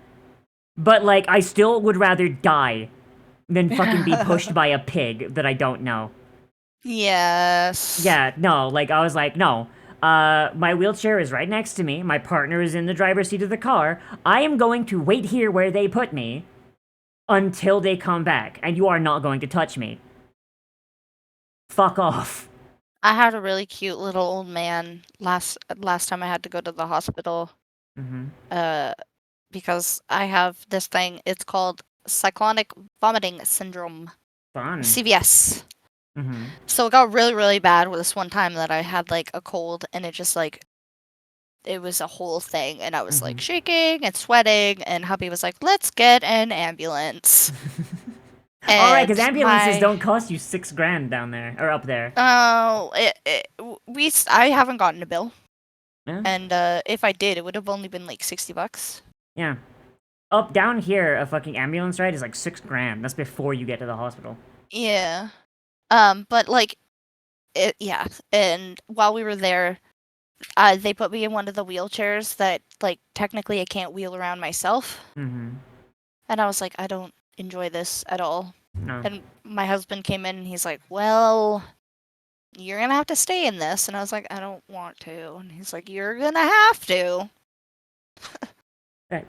but, like, I still would rather die than fucking be pushed by a pig that I don't know. Yes. Yeah, no, like, I was like, no. My wheelchair is right next to me. My partner is in the driver's seat of the car. I am going to wait here where they put me until they come back, and you are not going to touch me. Fuck off. I had a really cute little old man last time I had to go to the hospital. Because I have this thing. It's called cyclonic vomiting syndrome. Fun. CVS. Mm-hmm. So it got really, really bad with this one time that I had like a cold, and it just like it was a whole thing, and I was like shaking and sweating, and hubby was like, "Let's get an ambulance." All right, because And ambulances my- don't cost you $6,000 down there or up there. Oh, I haven't gotten a bill. Yeah. And if I did, it would have only been like $60. Yeah. Down here, a fucking ambulance ride is like $6,000. That's before you get to the hospital. Yeah. But like, yeah. And while we were there, they put me in one of the wheelchairs that, like, technically I can't wheel around myself. Mm-hmm. And I was like, I don't enjoy this at all. No. And my husband came in and he's like, well, you're gonna have to stay in this. And I was like, I don't want to. And he's like, you're gonna have to.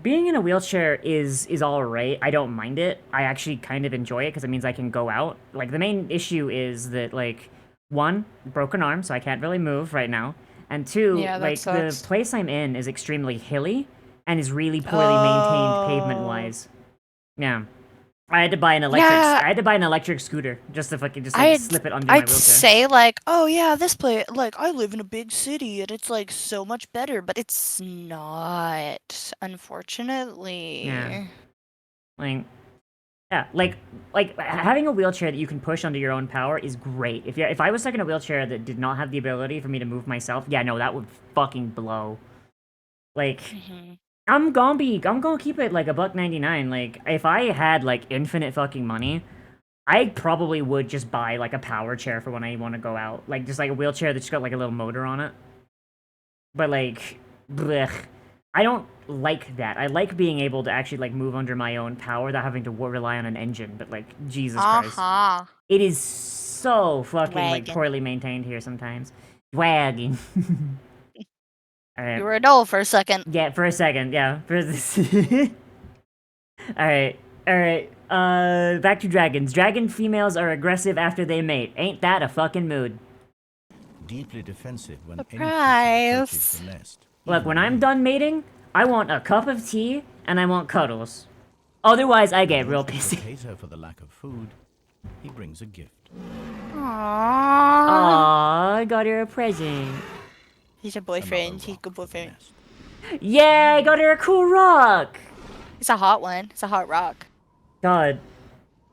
Being in a wheelchair is all right. I don't mind it. I actually kind of enjoy it because it means I can go out. Like, the main issue is that, like, one, broken arm, so I can't really move right now. And two, Yeah, that like, sucks. the place I'm in is extremely hilly and is really poorly maintained pavement-wise. Yeah. I had to buy an electric scooter just to fucking slip it under my I'd wheelchair. say like, oh yeah, this place, like, I live in a big city and it's like so much better, but it's not, unfortunately. Yeah. Like, yeah, like having a wheelchair that you can push under your own power is great. If I was stuck in a wheelchair that did not have the ability for me to move myself, yeah, no, that would fucking blow. Like, I'm gonna keep it like $1.99. Like, if I had like infinite fucking money, I probably would just buy like a power chair for when I want to go out. Like, just like a wheelchair that's got like a little motor on it. But like, blech. I don't like that. I like being able to actually like move under my own power without having to rely on an engine. But like, Jesus Christ, it is so fucking like Wagon. poorly maintained here sometimes. Wagon. All right. You were a doll for a second. Yeah, for a second, yeah. Alright. Back to dragons. Dragon females are aggressive after they mate. Ain't that a fucking mood? Deeply defensive when any Surprise. approaches the nest. Look, when I'm done mating, I want a cup of tea and I want cuddles. Otherwise, I get real pissy. Hate her for the lack of food. He brings a gift. Aww. Aww, I got her a present. He's a boyfriend. He's a good boyfriend. Yeah, I got her a cool rock. It's a hot one. It's a hot rock. God.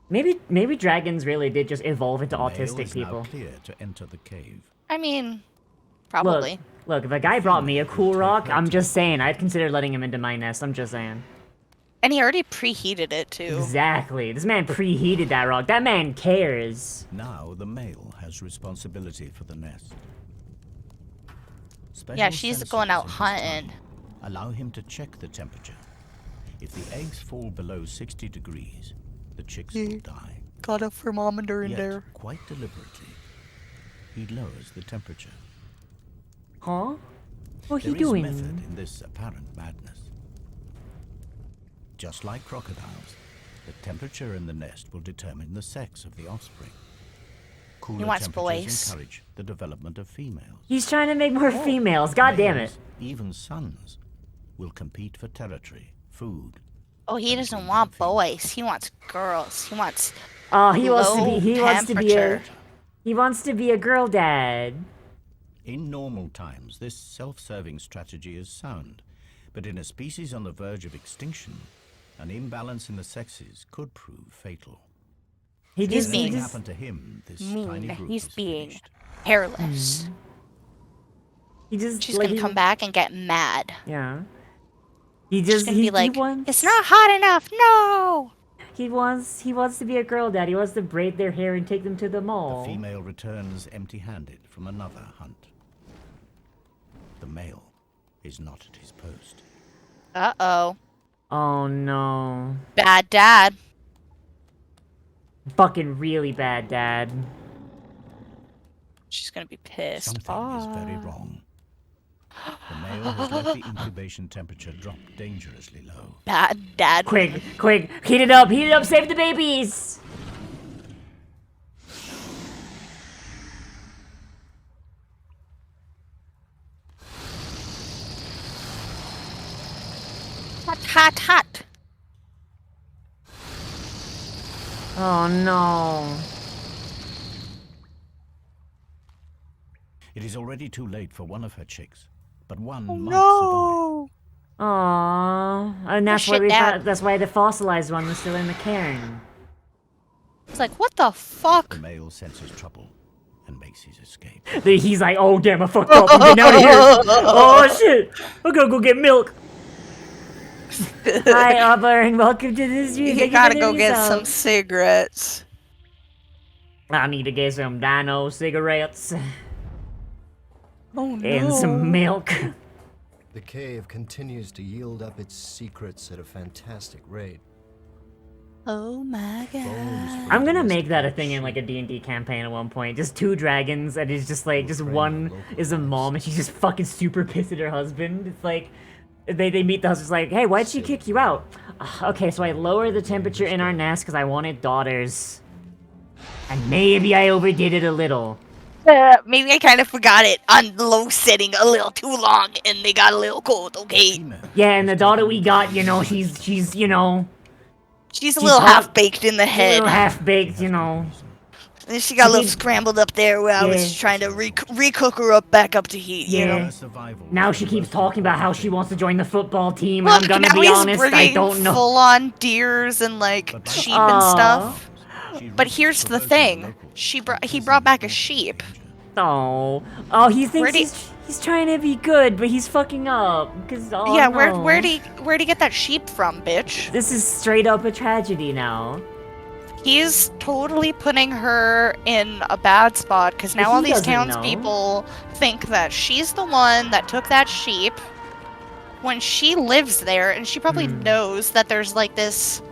Maybe dragons really did just evolve into The male autistic is now people. clear to enter the cave. I mean, probably. Look, if a guy brought me a cool rock, I'm just saying, I'd consider letting him into my nest. I'm just saying. And he already preheated it too. Exactly. This man preheated that rock. That man cares. Now the male has responsibility for the nest. Yeah, Special she's sensors going out in his hunting. tongue allow him to check the temperature. If the eggs fall below 60 degrees, the chicks will die. Got a thermometer in Yet, there. quite deliberately, he lowers the temperature. Huh? What There he is doing? method in this apparent madness. Just like crocodiles, the temperature in the nest will determine the sex of the offspring. Cooler wants temperatures boys. encourage the development of females. He's trying to make more females. God damn it. Males, even sons, will compete for territory, food. Oh, he doesn't want boys. He wants girls. He wants Oh, he wants to low be. He wants to be a. temperature. He wants to be a girl dad. In normal times, this self-serving strategy is sound, but in a species on the verge of extinction, an imbalance in the sexes could prove fatal. He He's just. being happened to him, this tiny mean. group He's is being finished. hairless. He just. She's like, gonna he- come back and get mad. Yeah. He She's just. gonna He, be like, he wants. "It's not hot enough. No." He wants to be a girl dad. He wants to braid their hair and take them to the The mall. female returns empty-handed from another hunt. The male is not at his post. Uh-oh. Oh no. Bad dad. Fucking really bad dad. She's gonna be pissed. Something is very wrong. The male has let the incubation temperature drop dangerously low. Bad dad. Quick, heat it up, save the babies. Hot. Oh no. It is already too late for one of her chicks, but one Oh, might no. Aww. And that's why shit, Dad. that's why the fossilized one was still in the cairn. It's like, what the fuck? survive. The male senses trouble and makes his escape. He's like, oh damn, I fucked up. I'm getting out of here. Oh shit. I'm gonna go get milk. Hi, Auburn. Welcome to this stream. You gotta go get some cigarettes. I need to get some Dino cigarettes Oh no. and some milk. The cave continues to yield up its secrets at a fantastic rate. Oh my god. I'm gonna make that a thing in like a D&D campaign at one point. Just 2 dragons, and it's just like, just one is a mom, and she's just fucking super pissed at her husband. It's like, they meet the husband's like, hey, why'd she kick you out? Okay, so I lowered the temperature in our nest because I wanted daughters. And maybe I overdid it a little. Maybe I kind of forgot it on low setting a little too long, and they got a little cold, okay? Yeah, and the daughter we got, you know, she's you know... She's a little half-baked in the A head. little half-baked, you know. And she got a little scrambled up there where I was Yeah. trying to recook her up back up to heat, you know? Now she keeps talking about how she wants to join the football team, Look, and I'm gonna now be he's honest, I bringing don't know. full-on deers and, like, sheep and stuff. But here's the thing. He brought back a sheep. Oh, he thinks he's trying to be good, but he's fucking up. Cause Yeah, no. where'd he get that sheep from, bitch? This is straight up a tragedy now. He's totally putting her in a bad spot because now But all he these doesn't know. townspeople think that she's the one that took that sheep when she lives there, and she probably knows that there's like this,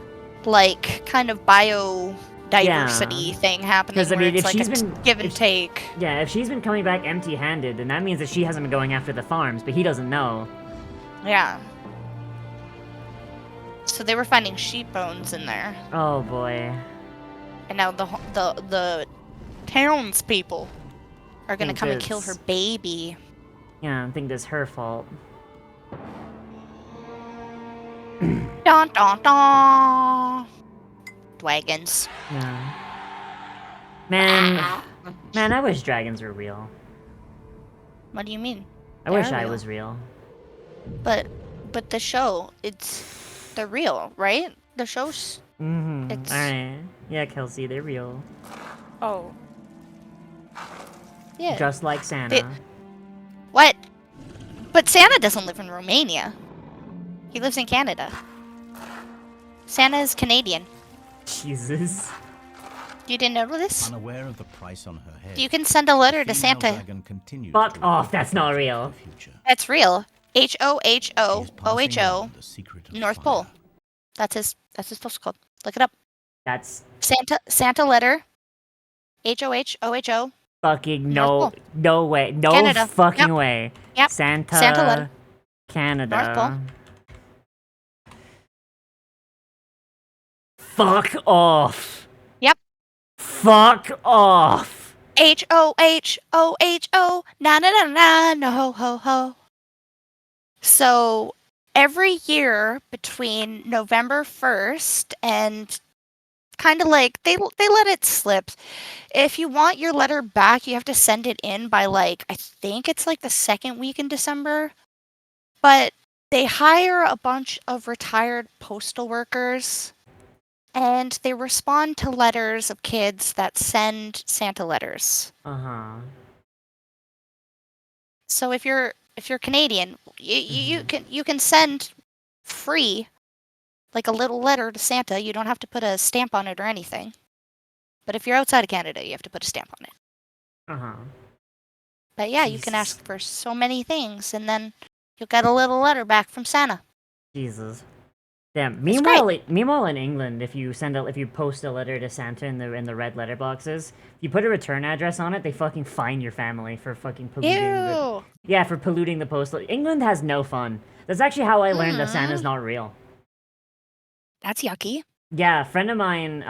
like, kind of biodiversity thing happening. Because I where mean, it's if like she's a been give and take. Yeah, if she's been coming back empty-handed, then that means that she hasn't been going after the farms, but he doesn't know. Yeah. So they were finding sheep bones in there, Oh boy. and now the townspeople are gonna Think come and kill her that's- baby. Yeah, I think that's her fault. Dun dun dun. Dragons. Yeah. Man, I wish dragons were real. What do you mean? I wish They're I real. was real. But the show, they're real, right? The show's. Mm-hmm. It's- Alright. Yeah, Kelsey, they're real. Oh. Yeah. Just like Santa. They- What? But Santa doesn't live in Romania. He lives in Canada. Santa is Canadian. Jesus. You didn't know this? Unaware of the price on her head, You can send a letter to female Santa. dragon continues Fuck to off, that's not real. That's real. HOHOOHO, North Pole. That's his postal code. Look it up. That's Santa letter. HOHOHO. fucking North no way. No Canada. fucking Yep. way. Yep. Santa letter. Canada. North Pole. Fuck off. Yep. Fuck off. HOHOHO. Na na na na no ho ho ho. So every year between November 1st and kind of like they let it slip. If you want your letter back, you have to send it in by like I think it's like the second week in December. But they hire a bunch of retired postal workers and they respond to letters of kids that send Santa letters. Uh-huh. So if you're Canadian, you can send free like a little letter to Santa. You don't have to put a stamp on it or anything. But if you're outside of Canada, you have to put a stamp on it. Uh-huh. But yeah, you can ask for so many things and then you'll get a little letter back from Santa. Jesus. Damn. It's Meanwhile in England, if you post a letter to Santa in the red letter boxes, if you put a return address on it, they fucking fine your family for fucking polluting for polluting the postal. England has no fun. That's actually how I learned that Santa's not real. That's yucky. Yeah, a friend of mine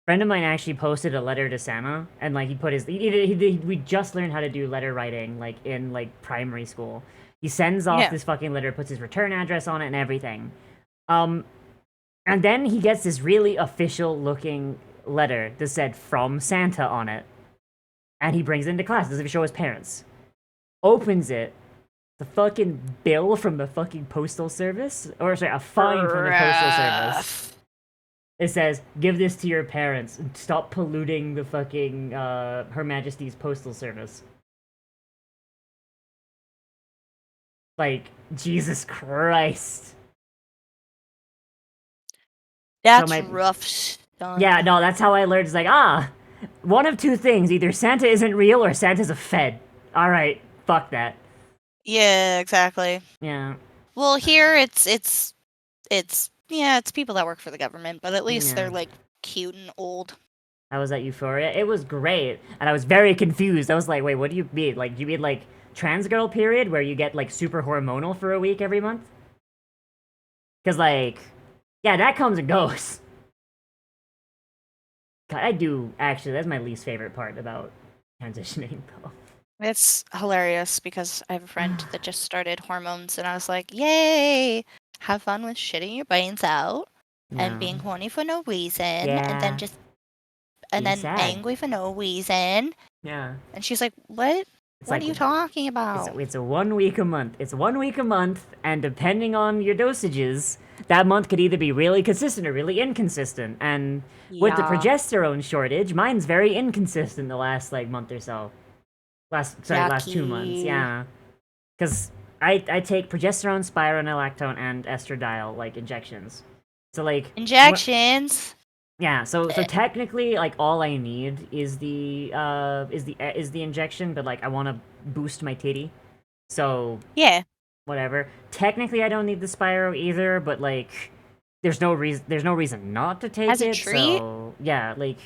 actually posted a letter to Santa, and like he put his we just learned how to do letter writing like in like primary school. He sends off this fucking letter, puts his return address on it and everything. And then he gets this really official looking letter that said from Santa on it. And he brings it into class, doesn't even show his parents. Opens it, the fucking bill from the fucking postal service, or sorry, a fine from the postal service. It says, give this to your parents and stop polluting the fucking Her Majesty's Postal Service. Like, Jesus Christ. That's rough stuff. Yeah, no, that's how I learned. It's like, one of two things. Either Santa isn't real or Santa's a Fed. Alright, fuck that. Yeah, exactly. Yeah. Well, here it's people that work for the government, but at least they're like cute and old. I was at Euphoria. It was great, and I was very confused. I was like, wait, what do you mean? Like, do you mean like trans girl period where you get like super hormonal for a week every month? Because like, yeah, that comes and goes. God, I do actually. That's my least favorite part about transitioning, though. It's hilarious because I have a friend that just started hormones, and I was like, yay! Have fun with shitting your brains out and being horny for no reason, and then angry for no reason. Yeah. And she's like, what? What are you talking about? It's a 1 week a month. It's 1 week a month, and depending on your dosages, that month could either be really consistent or really inconsistent. And with the progesterone shortage, mine's very inconsistent the last like month or so. Last 2 months, yeah. Because I take progesterone, spironolactone, and estradiol like injections. So like injections. Yeah, so technically, like all I need is the injection, but like I want to boost my titty, so yeah, whatever. Technically, I don't need the Spiro either, but like, there's no reason not to take As a it. treat? So yeah, like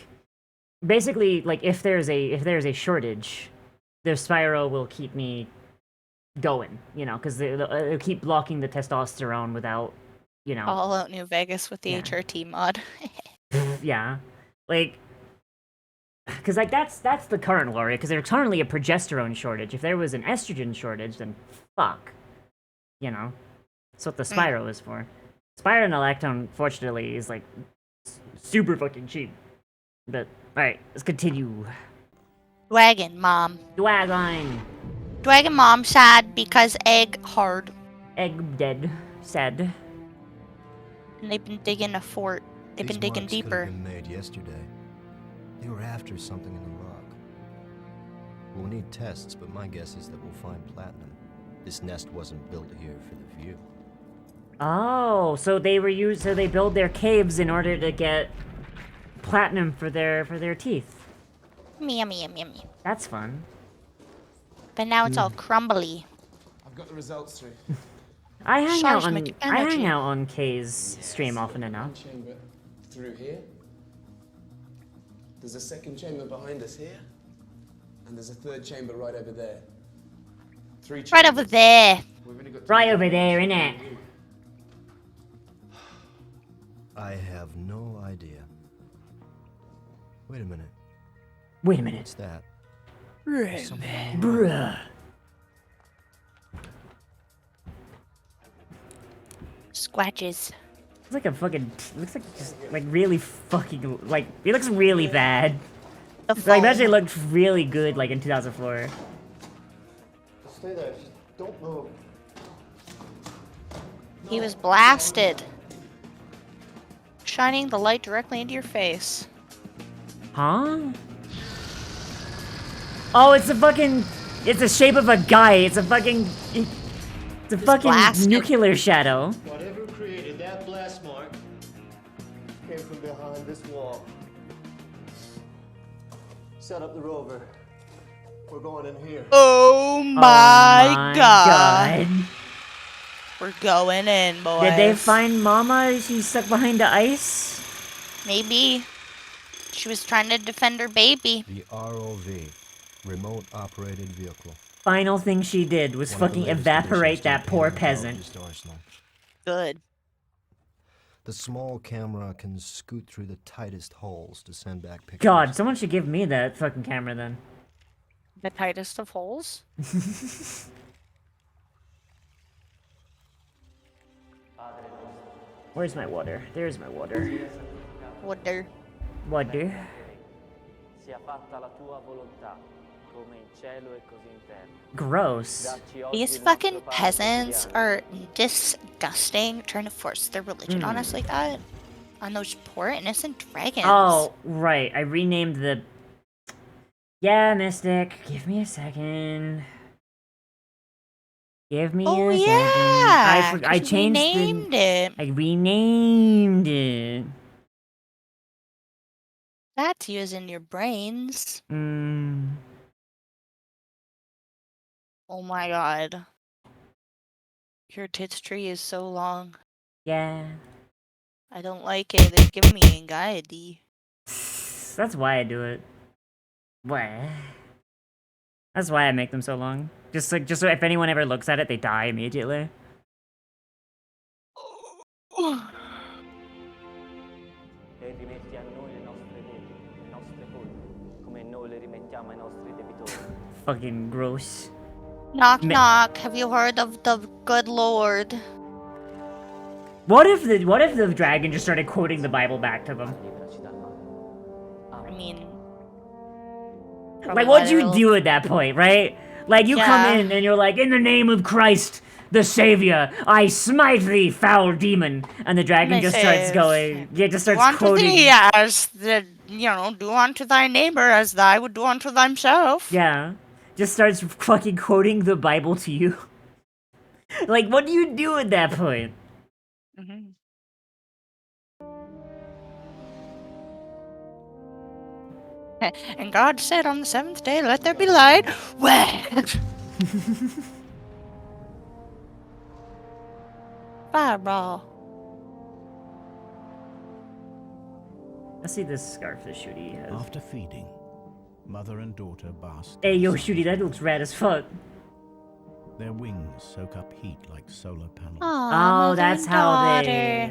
basically, like if there's a shortage, the Spiro will keep me going, you know, because it'll keep blocking the testosterone without, you know. All out New Vegas with the HRT mod. Yeah, like, because like that's the current worry. Because there's currently a progesterone shortage. If there was an estrogen shortage, then fuck, you know. That's what the Spiro is for. Spironolactone, fortunately, is like super fucking cheap. But all right, let's continue. Dragon mom. Dragon mom sad because egg hard. Egg dead. Sad. And they've been digging a fort. They've been digging deeper. Could have been made yesterday. They were after something in the rock. We'll need tests, but my guess is that we'll find platinum. This nest wasn't built here for the view. Oh, so they build their caves in order to get platinum for their teeth. Yummy. That's fun. But now it's all crumbly. I've got the results through. I hang out on Seismic I hang energy. out on Kay's stream often enough. One chamber through here. There's a second chamber behind us here. And there's a third chamber right over there. 3 chambers. Right over there. We've only got Right over there, innit? I have no idea. Wait a minute. Wait a minute. What's that? Bruh. Squatches. It's like a fucking. Looks like just like really fucking like. It looks really bad. Like imagine it looked really good like in 2004. Stay there. Just don't move. He was blasted. Shining the light directly into your face. Huh? Oh, it's a fucking. It's the shape of a guy. It's a fucking. It's a fucking blasted. nuclear shadow. Whatever created that blast mark came from behind this wall. Set up the rover. We're going in here. Oh my god. We're going in, boys. Did they find Mama? She's stuck behind the ice? Maybe. She was trying to defend her baby. The ROV, remote operated vehicle. Final thing she did was One of the fucking latest evaporate additions to that the poor paleontologist peasant. arsenal. Good. The small camera can scoot through the tightest holes to send back pictures. God, someone should give me that fucking camera then. The tightest of holes? Where's my water? There's my water. Water. Water. Sia fatta la tua volontà, come in cielo e così in terra. Gross. These fucking peasants are disgusting, trying to force their religion on us like that. On those poor innocent dragons. Oh, right. I renamed the... Yeah, Mystic. Give me a second. Give me a second. I changed renamed it. I renamed it. That's using your brains. Oh my god. Your tits tree is so long. Yeah. I don't like it. It's giving me anxiety. That's why I do it. What? That's why I make them so long. Just so if anyone ever looks at it, they die immediately. E rimetti a noi le nostre debiti, le nostre colpe, come noi le rimettiamo ai nostri debitori. Fucking gross. Knock knock. Have you heard of the good Lord? What if the dragon just started quoting the Bible back to them? I mean, Like, what'd you do at that point, right? Like, you come in and you're like, in the name of Christ, the Savior, I smite thee, foul demon. And the dragon just starts going, just starts do unto quoting. thee as the, do unto thy neighbor as thy would do unto thyself. Yeah. Just starts fucking quoting the Bible to you. Like, what do you do at that point? And God said on the seventh day, let there be light. What? Fireball. Let's see this scarf that Shooty has. After feeding, mother and daughter bask. Hey, yo, Shooty, that looks rad as fuck. Their wings soak up heat like solar panels. Oh, that's how they...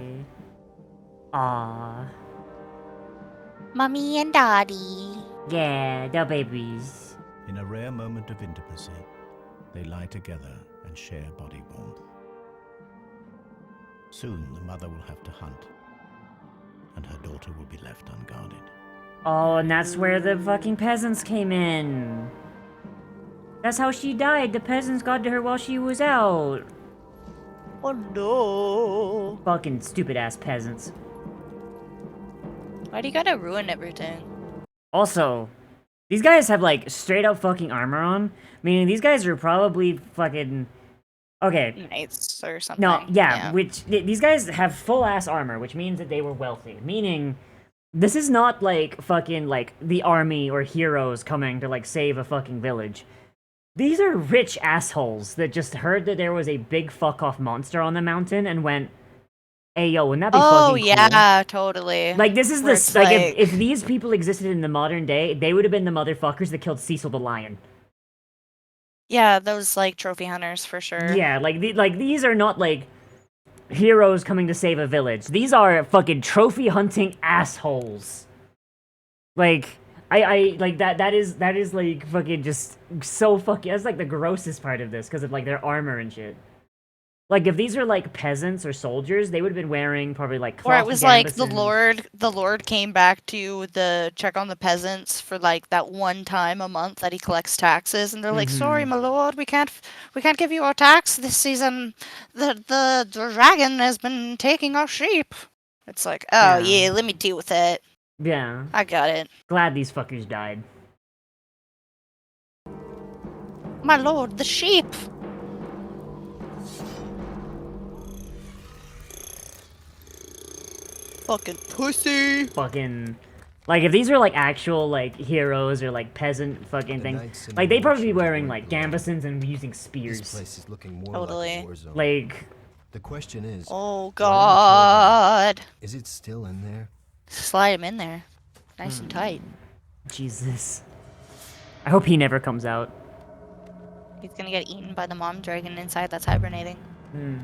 Aww. Mommy and Daddy. Yeah, the babies. In a rare moment of intimacy, they lie together and share body warmth. Soon the mother will have to hunt, and her daughter will be left unguarded. Oh, and that's where the fucking peasants came in. That's how she died. The peasants got to her while she was out. Oh no. Fucking stupid ass peasants. Why do you gotta ruin everything? Also, these guys have like straight up fucking armor on. Meaning these guys are probably fucking... Okay. Knights or something. No, yeah, which these guys have full ass armor, which means that they were wealthy. Meaning, this is not like fucking like the army or heroes coming to like save a fucking village. These are rich assholes that just heard that there was a big fuck off monster on the mountain and went, "Hey yo, wouldn't that be Oh fucking cool?" yeah, totally. Like this is Where the it's like if these people existed in the modern day, they would have been the motherfuckers that killed Cecil the lion. Yeah, those like trophy hunters for sure. Yeah, like these are not like heroes coming to save a village. These are fucking trophy hunting assholes. Like I like that is like fucking just so fucking, that's like the grossest part of this because of like their armor and shit. Like if these are like peasants or soldiers, they would have been wearing probably like cloth Or it was like the gambesons. Lord came back to the check on the peasants for like that one time a month that he collects taxes, and they're like, "Sorry, my lord, we can't give you our tax this season. The dragon has been taking our sheep." It's like, oh yeah, let me deal with it. Yeah. I got it. Glad these fuckers died. My lord, the sheep. Fucking pussy. Fucking, like if these are like actual like heroes or like peasant fucking things, like they'd probably be wearing like gambesons and using spears. This place is looking more Totally. like a war zone. Like, the question is, Oh whatever god. killed him, is it still in there? Slide him in there. Nice and tight. Jesus. I hope he never comes out. He's gonna get eaten by the mom dragon inside that's hibernating. Hmm.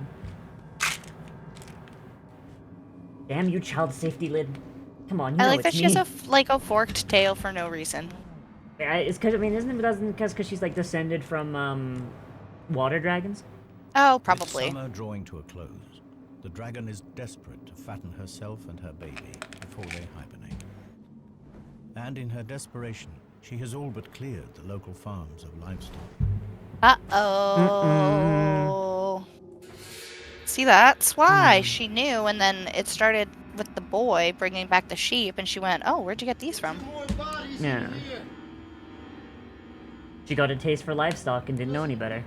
Damn you, child safety lid. Come on, you I know like that it's she me. has a forked tail for no reason. Yeah, it's because, I mean, isn't it because she's like descended from water dragons? Oh, With probably. summer drawing to a close, the dragon is desperate to fatten herself and her baby before they hibernate. And in her desperation, she has all but cleared the local farms of livestock. Uh-oh. See, that's why she knew, and then it started with the boy bringing back the sheep, and she went, "Oh, where'd you get these from?" Yeah. She got a taste for livestock and didn't know any better.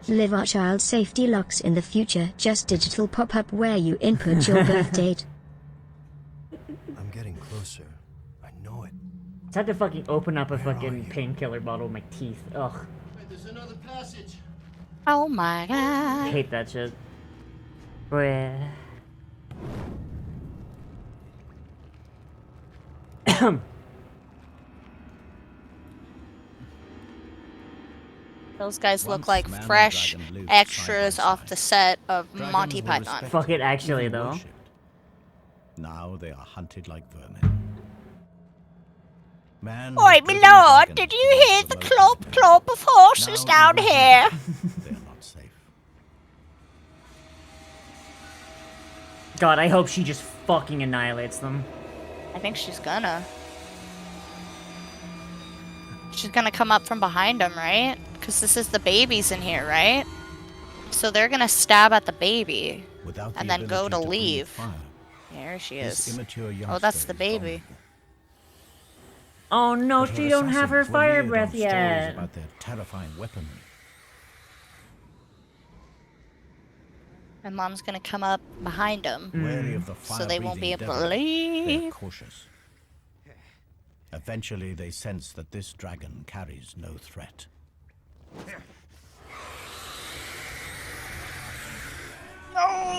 Live our child safety locks in the future. Just digital pop-up where you input your birth date. I'm getting closer. I know it. It's had to fucking open up a fucking painkiller bottle with my teeth. Ugh. There's another passage. Oh my I god. hate that shit. Bleh. Those guys look Once like man and fresh dragon lived extras side by off the set of Dragons Monty were Python. respected, Fuck it, actually, even though. worshipped. Now they are hunted like vermin. Man Oi, has my driven lord, dragons did to you the hear the remote clop mountains. clop of horses Now down even here? they are not safe. God, I hope she just fucking annihilates them. I think she's gonna. She's gonna come up from behind him, right? Because this is the babies in here, right? So they're gonna stab at the baby Without and the then go to ability breathe leave. fire, There she this is. immature Oh, that's youngster the is baby. Oh no, But her she don't have her assassins were fire reared breath on stories yet. about their terrifying weaponry. And mom's gonna come up behind him. Wary of the So they won't be fire-breathing able to devil, they're leave. cautious. Eventually, they sense that this dragon carries no threat.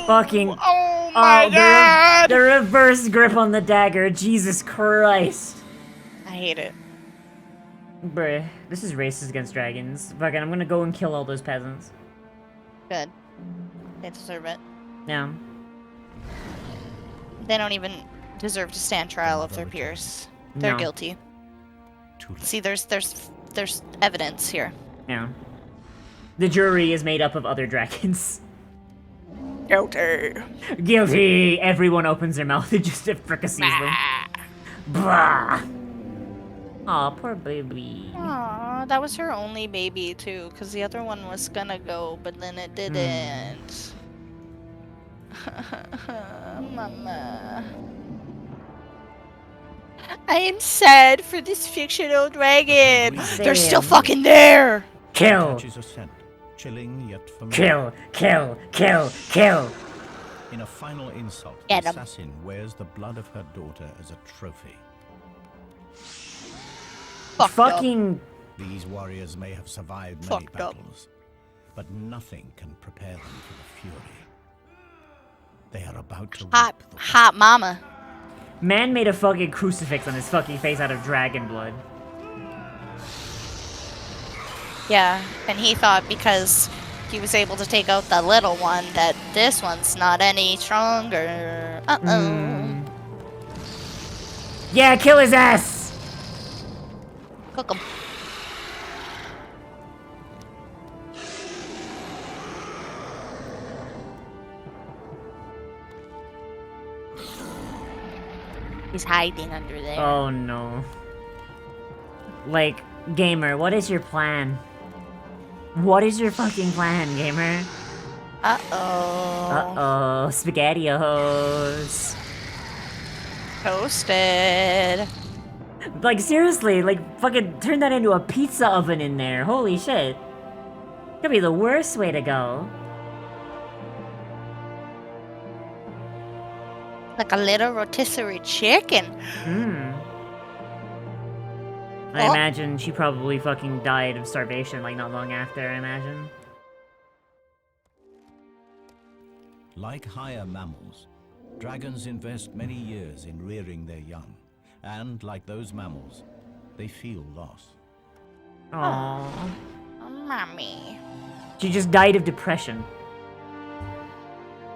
Fucking. Oh my god! The reverse grip on the dagger. Jesus Christ. I hate it. Bruh, this is racist against dragons. Fucking, I'm gonna go and kill all those peasants. Good. They deserve it. Yeah. They don't even deserve to stand trial of their peers. They're No. guilty. See, there's evidence here. Yeah. The jury is made up of other dragons. Guilty. Guilty! Everyone opens their mouth and just fricassees them. Blah! Aw, poor baby. Aw, that was her only baby too, because the other one was gonna go, but then it didn't. Mama. I am sad for this fictional dragon. They're still fucking there. Kill! Touches a scent, chilling yet familiar. Kill! Kill! Kill! Kill! In a final insult, Get the 'em. assassin wears the blood of her daughter as a trophy. Fucking These warriors may have survived many battles, but nothing can prepare them for the fury. They are about to Hot mama. Man made a fucking crucifix on his fucking face out of dragon blood. Yeah, and he thought because he was able to take out the little one that this one's not any stronger. Uh-oh. Yeah, kill his ass! Cook him. He's hiding under there. Oh no. Like, gamer, what is your plan? What is your fucking plan, gamer? Uh-oh. Uh-oh, SpaghettiOs. Toasted. Like, seriously, like, fucking turn that into a pizza oven in there. Holy shit. Could be the worst way to go. Like a little rotisserie chicken. I imagine she probably fucking died of starvation, like, not long after, I imagine. Like higher mammals, dragons invest many years in rearing their young, and like those mammals, they feel loss. Aww. Oh, mommy. She just died of depression.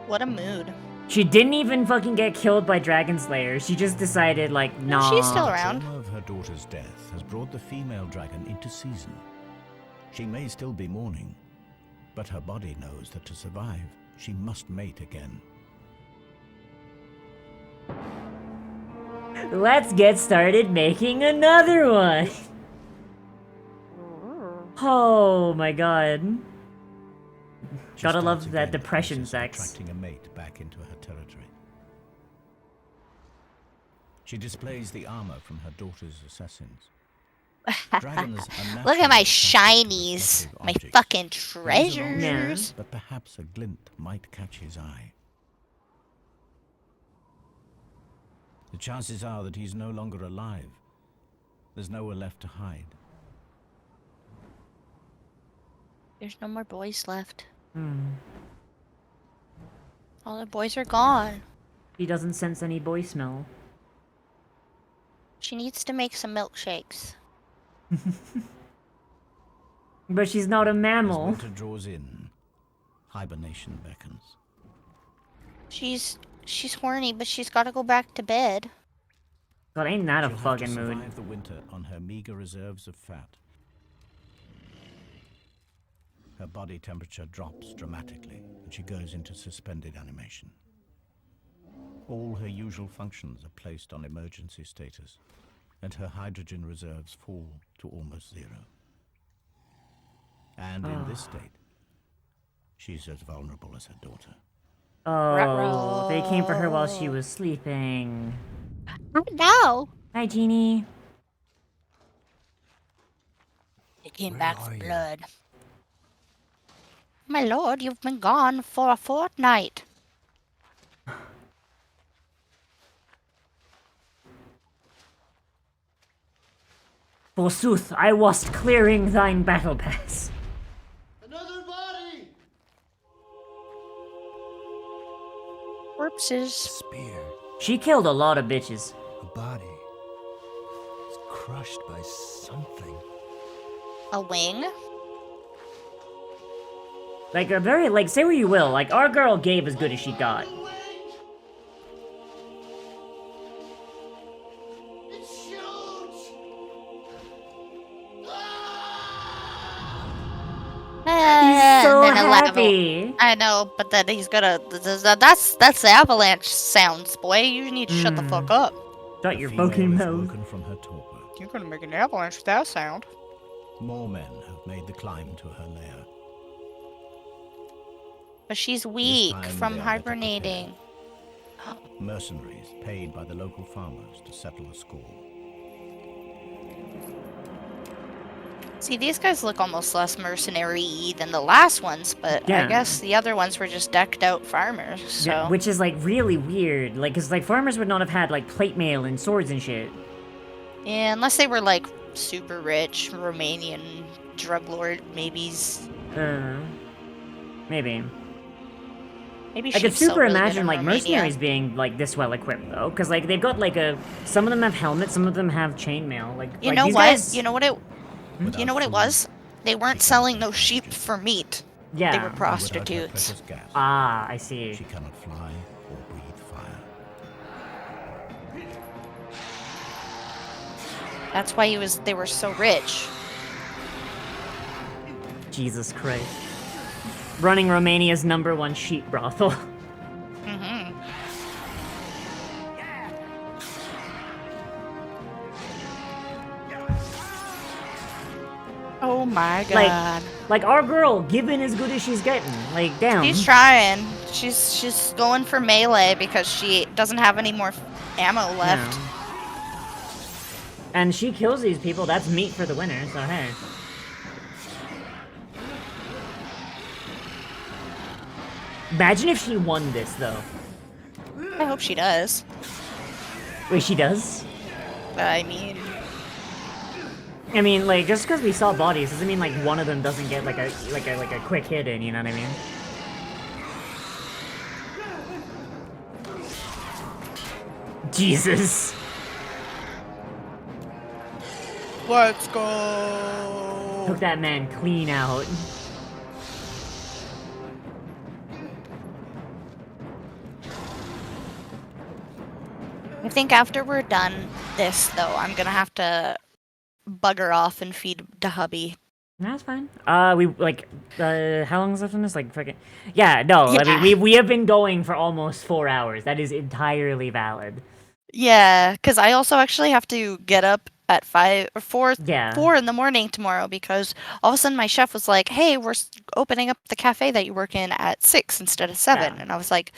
What a mood. She didn't even fucking get killed by Dragon Slayer. She just decided, like, nah. She's still around. The trauma of her daughter's death has brought the female dragon into season. She may still be mourning, but her body knows that to survive, she must mate again. Let's get started making another one. Oh my god. Gotta love that depression sex. Attracting a mate back into her territory. She displays the armor from her daughter's assassins. Dragons are Look at my naturally shinies. attracted to My objects. fucking These are treasures. But perhaps a glint might catch his eye. The chances are that he's no longer alive. There's nowhere left to hide. There's no more boys left. All the boys are gone. He doesn't sense any boy smell. She needs to make some milkshakes. But she's not a As mammal. winter draws in, hibernation beckons. She's horny, but she's got to go back to bed. God, ain't that a She'll have fucking to mood. survive the winter on her meager reserves of fat. Her body temperature drops dramatically, and she goes into suspended animation. All her usual functions are placed on emergency status, and her hydrogen reserves fall to almost zero. And in this state, she's as vulnerable as her daughter. Oh, they came for her while she was sleeping. No. Hi, Genie. They came back for blood. My lord, you've been gone for a fortnight. Forsooth, I wast clearing thine battle pass. Another body! Corpses. Spear. She killed a lot of bitches. A body. It's crushed by something. A wing? Like, a very, like, say what you will, like, our girl gave as good as she got. It's huge! He's so then a level. happy. I know, but then he's gonna. That's the avalanche sounds, boy. You need to shut the fuck up. Shut your Female fucking is mouth. woken from her torpor. You're gonna make an avalanche with that sound. More men have made the climb to her lair. But she's weak time from they are better hibernating. Mercenaries paid by the local farmers to settle a score. See, these guys look almost less mercenary than the last ones, but Yeah. I guess the other ones were just decked out farmers, so. Yeah, which is, like, really weird. Like, cause, like, farmers would not have had, like, plate mail and swords and shit. Yeah, unless they were, like, super rich Romanian drug lord. Maybe Maybe. maybe I could she's so super really good imagine in like Romania. mercenaries being like this well equipped though, because like they've got like some of them have helmets, some of them have chainmail. You Like know these what? guys. You know what it? You know what it food, was? They weren't selling no sheep for meat. Yeah. They were And without her prostitutes. precious gas, Ah, I see. she cannot fly or breathe fire. That's why they were so rich. Jesus Christ. Running Romania's #1 sheep brothel. Mm-hmm. Oh my god. Like our girl, giving as good as she's getting. Like, damn. She's trying. She's going for melee because she doesn't have any more ammo left. Yeah. And she kills these people, that's meat for the winner, so hey. Imagine if she won this, though. I hope she does. Wait, she does? I mean, like, just because we saw bodies doesn't mean like one of them doesn't get like a quick hit in. You know what I mean? Jesus. Let's go. Took that man clean out. I think after we're done this, though, I'm gonna have to bugger off and feed the hubby. That's fine. How long is left on this? Like, freaking. Yeah, no, I mean, we have been going for almost 4 hours. That is entirely valid. Yeah, because I also actually have to get up at 4 in the morning tomorrow because all of a sudden my chef was like, "Hey, we're opening up the cafe that you work in at 6 instead of 7," and I was like,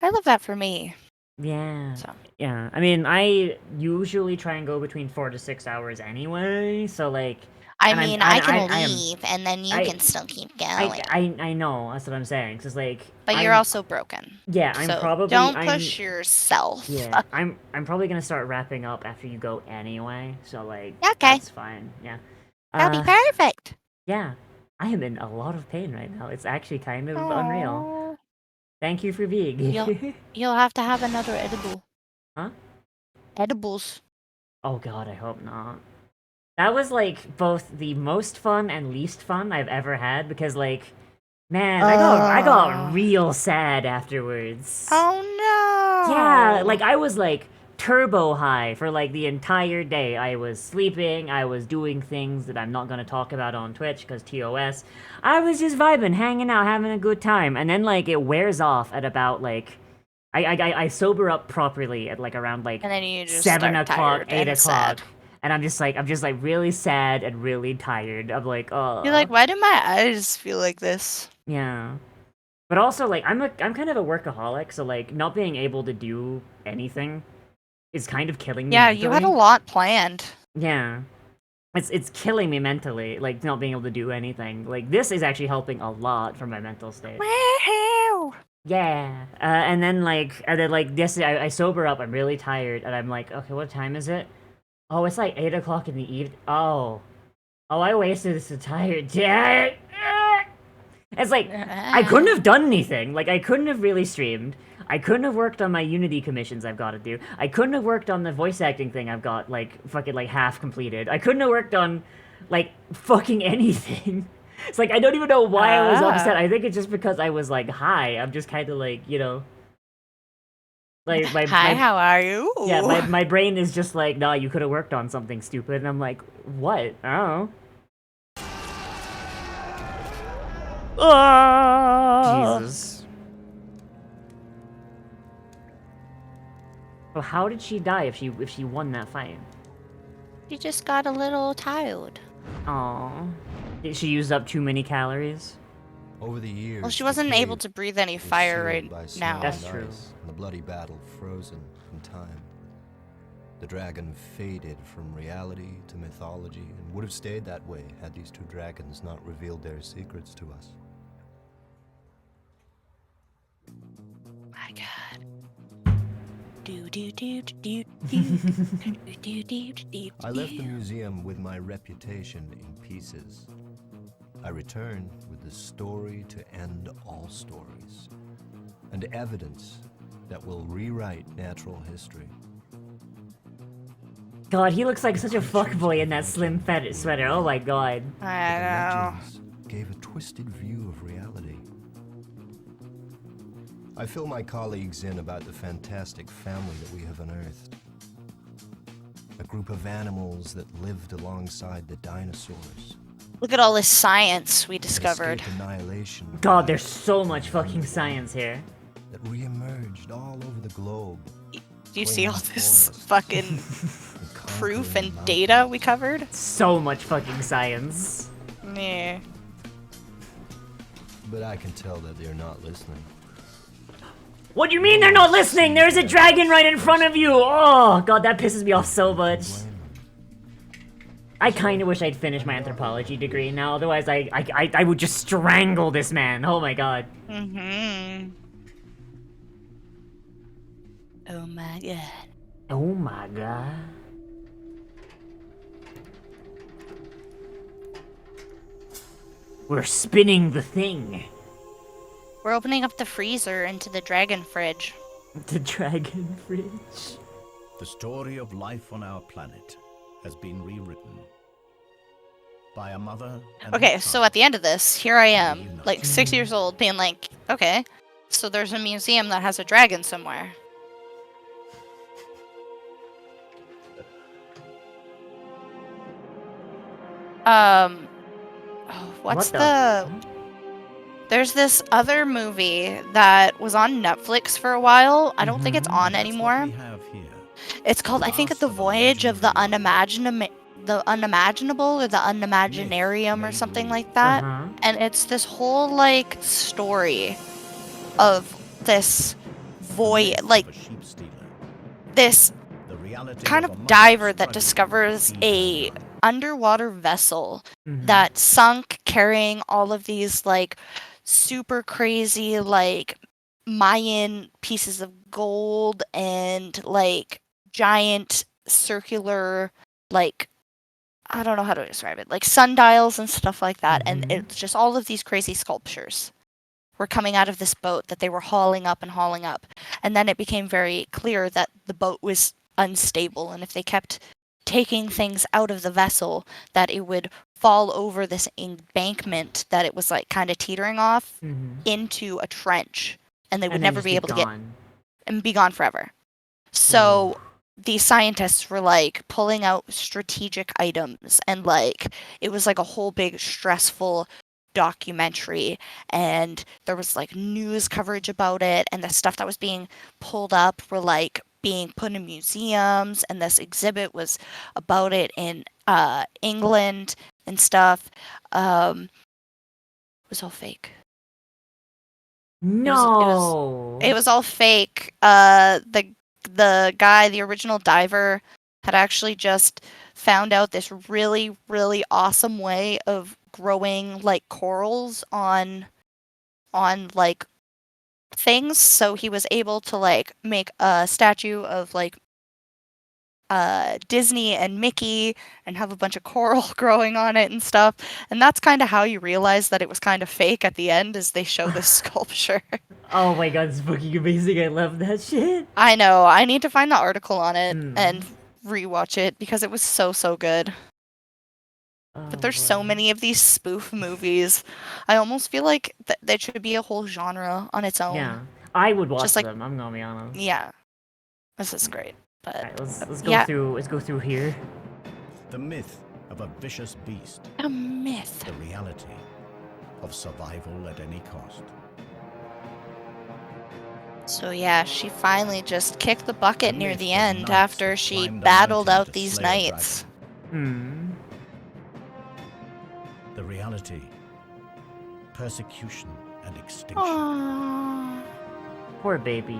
"I love that for me." Yeah. Yeah. I mean, I usually try and go between 4 to 6 hours anyway. So like. I can leave and then you can still keep going. I know. That's what I'm saying. Cause like. But you're also broken. Yeah, I'm so probably. Don't push yourself. Yeah, I'm probably gonna start wrapping up after you go anyway. So like. Okay. That's fine. Yeah. That'll be perfect. Yeah. I am in a lot of pain right now. It's actually kind of unreal. Thank you for being here. You'll have to have another edible. Huh? Edibles. Oh god, I hope not. That was like both the most fun and least fun I've ever had because like, man, I got real sad afterwards. Oh no. Yeah, like I was like turbo high for like the entire day. I was sleeping, I was doing things that I'm not gonna talk about on Twitch because TOS. I was just vibing, hanging out, having a good time, and then like it wears off at about like I sober up properly at like around like and then you just 7 o'clock, 8 o'clock. Sad. And I'm just like really sad and really tired. I'm like, oh. You're like, why do my eyes feel like this? Yeah. But also like I'm kind of a workaholic, so like not being able to do anything is kind of killing me. Yeah, mentally. you had a lot planned. Yeah. It's killing me mentally, like not being able to do anything. Like this is actually helping a lot for my mental state. Woohoo! Yeah. And then this I sober up, I'm really tired, and I'm like, okay, what time is it? Oh, it's like 8 o'clock in the evening. Oh, I wasted this entire day. It's like, I couldn't have done anything. Like, I couldn't have really streamed. I couldn't have worked on my Unity commissions I've got to do. I couldn't have worked on the voice acting thing I've got, like, fucking, like, half completed. I couldn't have worked on, like, fucking anything. It's like, I don't even know why I was upset. I think it's just because I was, like, high. I'm just kind of, like, you know... Like Hi, how are you? Yeah, my brain is just like, nah, you could have worked on something stupid, and I'm like, what? I don't know. Jesus. So how did she die if she won that fight? She just got a little tired. Aww. Did she use up too many calories? Over the years, well, she wasn't able to breathe any fire right now. That's true. And the bloody battle frozen in time. The dragon faded from reality to mythology and would have stayed that way had these two dragons not revealed their secrets to us. My God. I left the museum with my reputation in pieces. I return with the story to end all stories, and evidence that will rewrite natural history. God, he looks like such a fuckboy in that slim fat sweater. Oh my god. I know. Legends gave a twisted view of reality. I fill my colleagues in about the fantastic family that we have unearthed. A group of animals that lived alongside the dinosaurs. Look at all this science we discovered. Escaped annihilation. God, there's so much fucking science here. That reemerged all over the globe. Do you see all this fucking proof and data we covered? So much fucking science. Yeah. But I can tell that they're not listening. What do you mean they're not listening? There's a dragon right in front of you! Oh, God, that pisses me off so much. I kind of wish I'd finished my anthropology degree now, otherwise I would just strangle this man. Oh my God. Mm-hmm. Oh my God. Oh my God. We're spinning the thing. We're opening up the freezer into the dragon fridge. The dragon fridge. The story of life on our planet has been rewritten by a mother and Okay, a so at the end of this, here I am, like 6 years old, being like, okay, so there's a museum that has a dragon somewhere. What's There's this other movie that was on Netflix for a while. I don't think it's on anymore. It's called, I think, The Voyage of the Unimaginable or the Unimaginarium or something like that. And it's this whole, like, story of this voyage, like, this kind of diver that discovers a underwater vessel that sunk carrying all of these, like, super crazy, like, Mayan pieces of gold and, like, giant circular, like, I don't know how to describe it, like sundials and stuff like that. And it's just all of these crazy sculptures were coming out of this boat that they were hauling up. And then it became very clear that the boat was unstable, and if they kept taking things out of the vessel, that it would fall over this embankment that it was, like, kind of teetering off into a trench, and they would never be able to get and be gone forever. So these scientists were, like, pulling out strategic items, and, like, it was like a whole big stressful documentary, and there was, like, news coverage about it, and the stuff that was being pulled up were, like, being put in museums, and this exhibit was about it in England and stuff. It was all fake. No. It was all fake. The guy, the original diver, had actually just found out this really, really awesome way of growing, like, corals on like, things. So he was able to, like, make a statue of, like, Disney and Mickey and have a bunch of coral growing on it and stuff. And that's kind of how you realize that it was kind of fake at the end, is they show this sculpture. Oh my God, it's fucking amazing. I love that shit. I know. I need to find the article on it and rewatch it because it was so good. But there's so many of these spoof movies. I almost feel like there should be a whole genre on its own. Yeah, I would watch Just, like, them. I'm gonna be honest. Yeah, this is great. But right, let's go through. Let's go through here. The myth of a vicious beast. A myth. The reality of survival at any cost. So yeah, she finally just kicked the bucket near the end after she battled out these knights. The reality, persecution and extinction. Aww. Poor babies.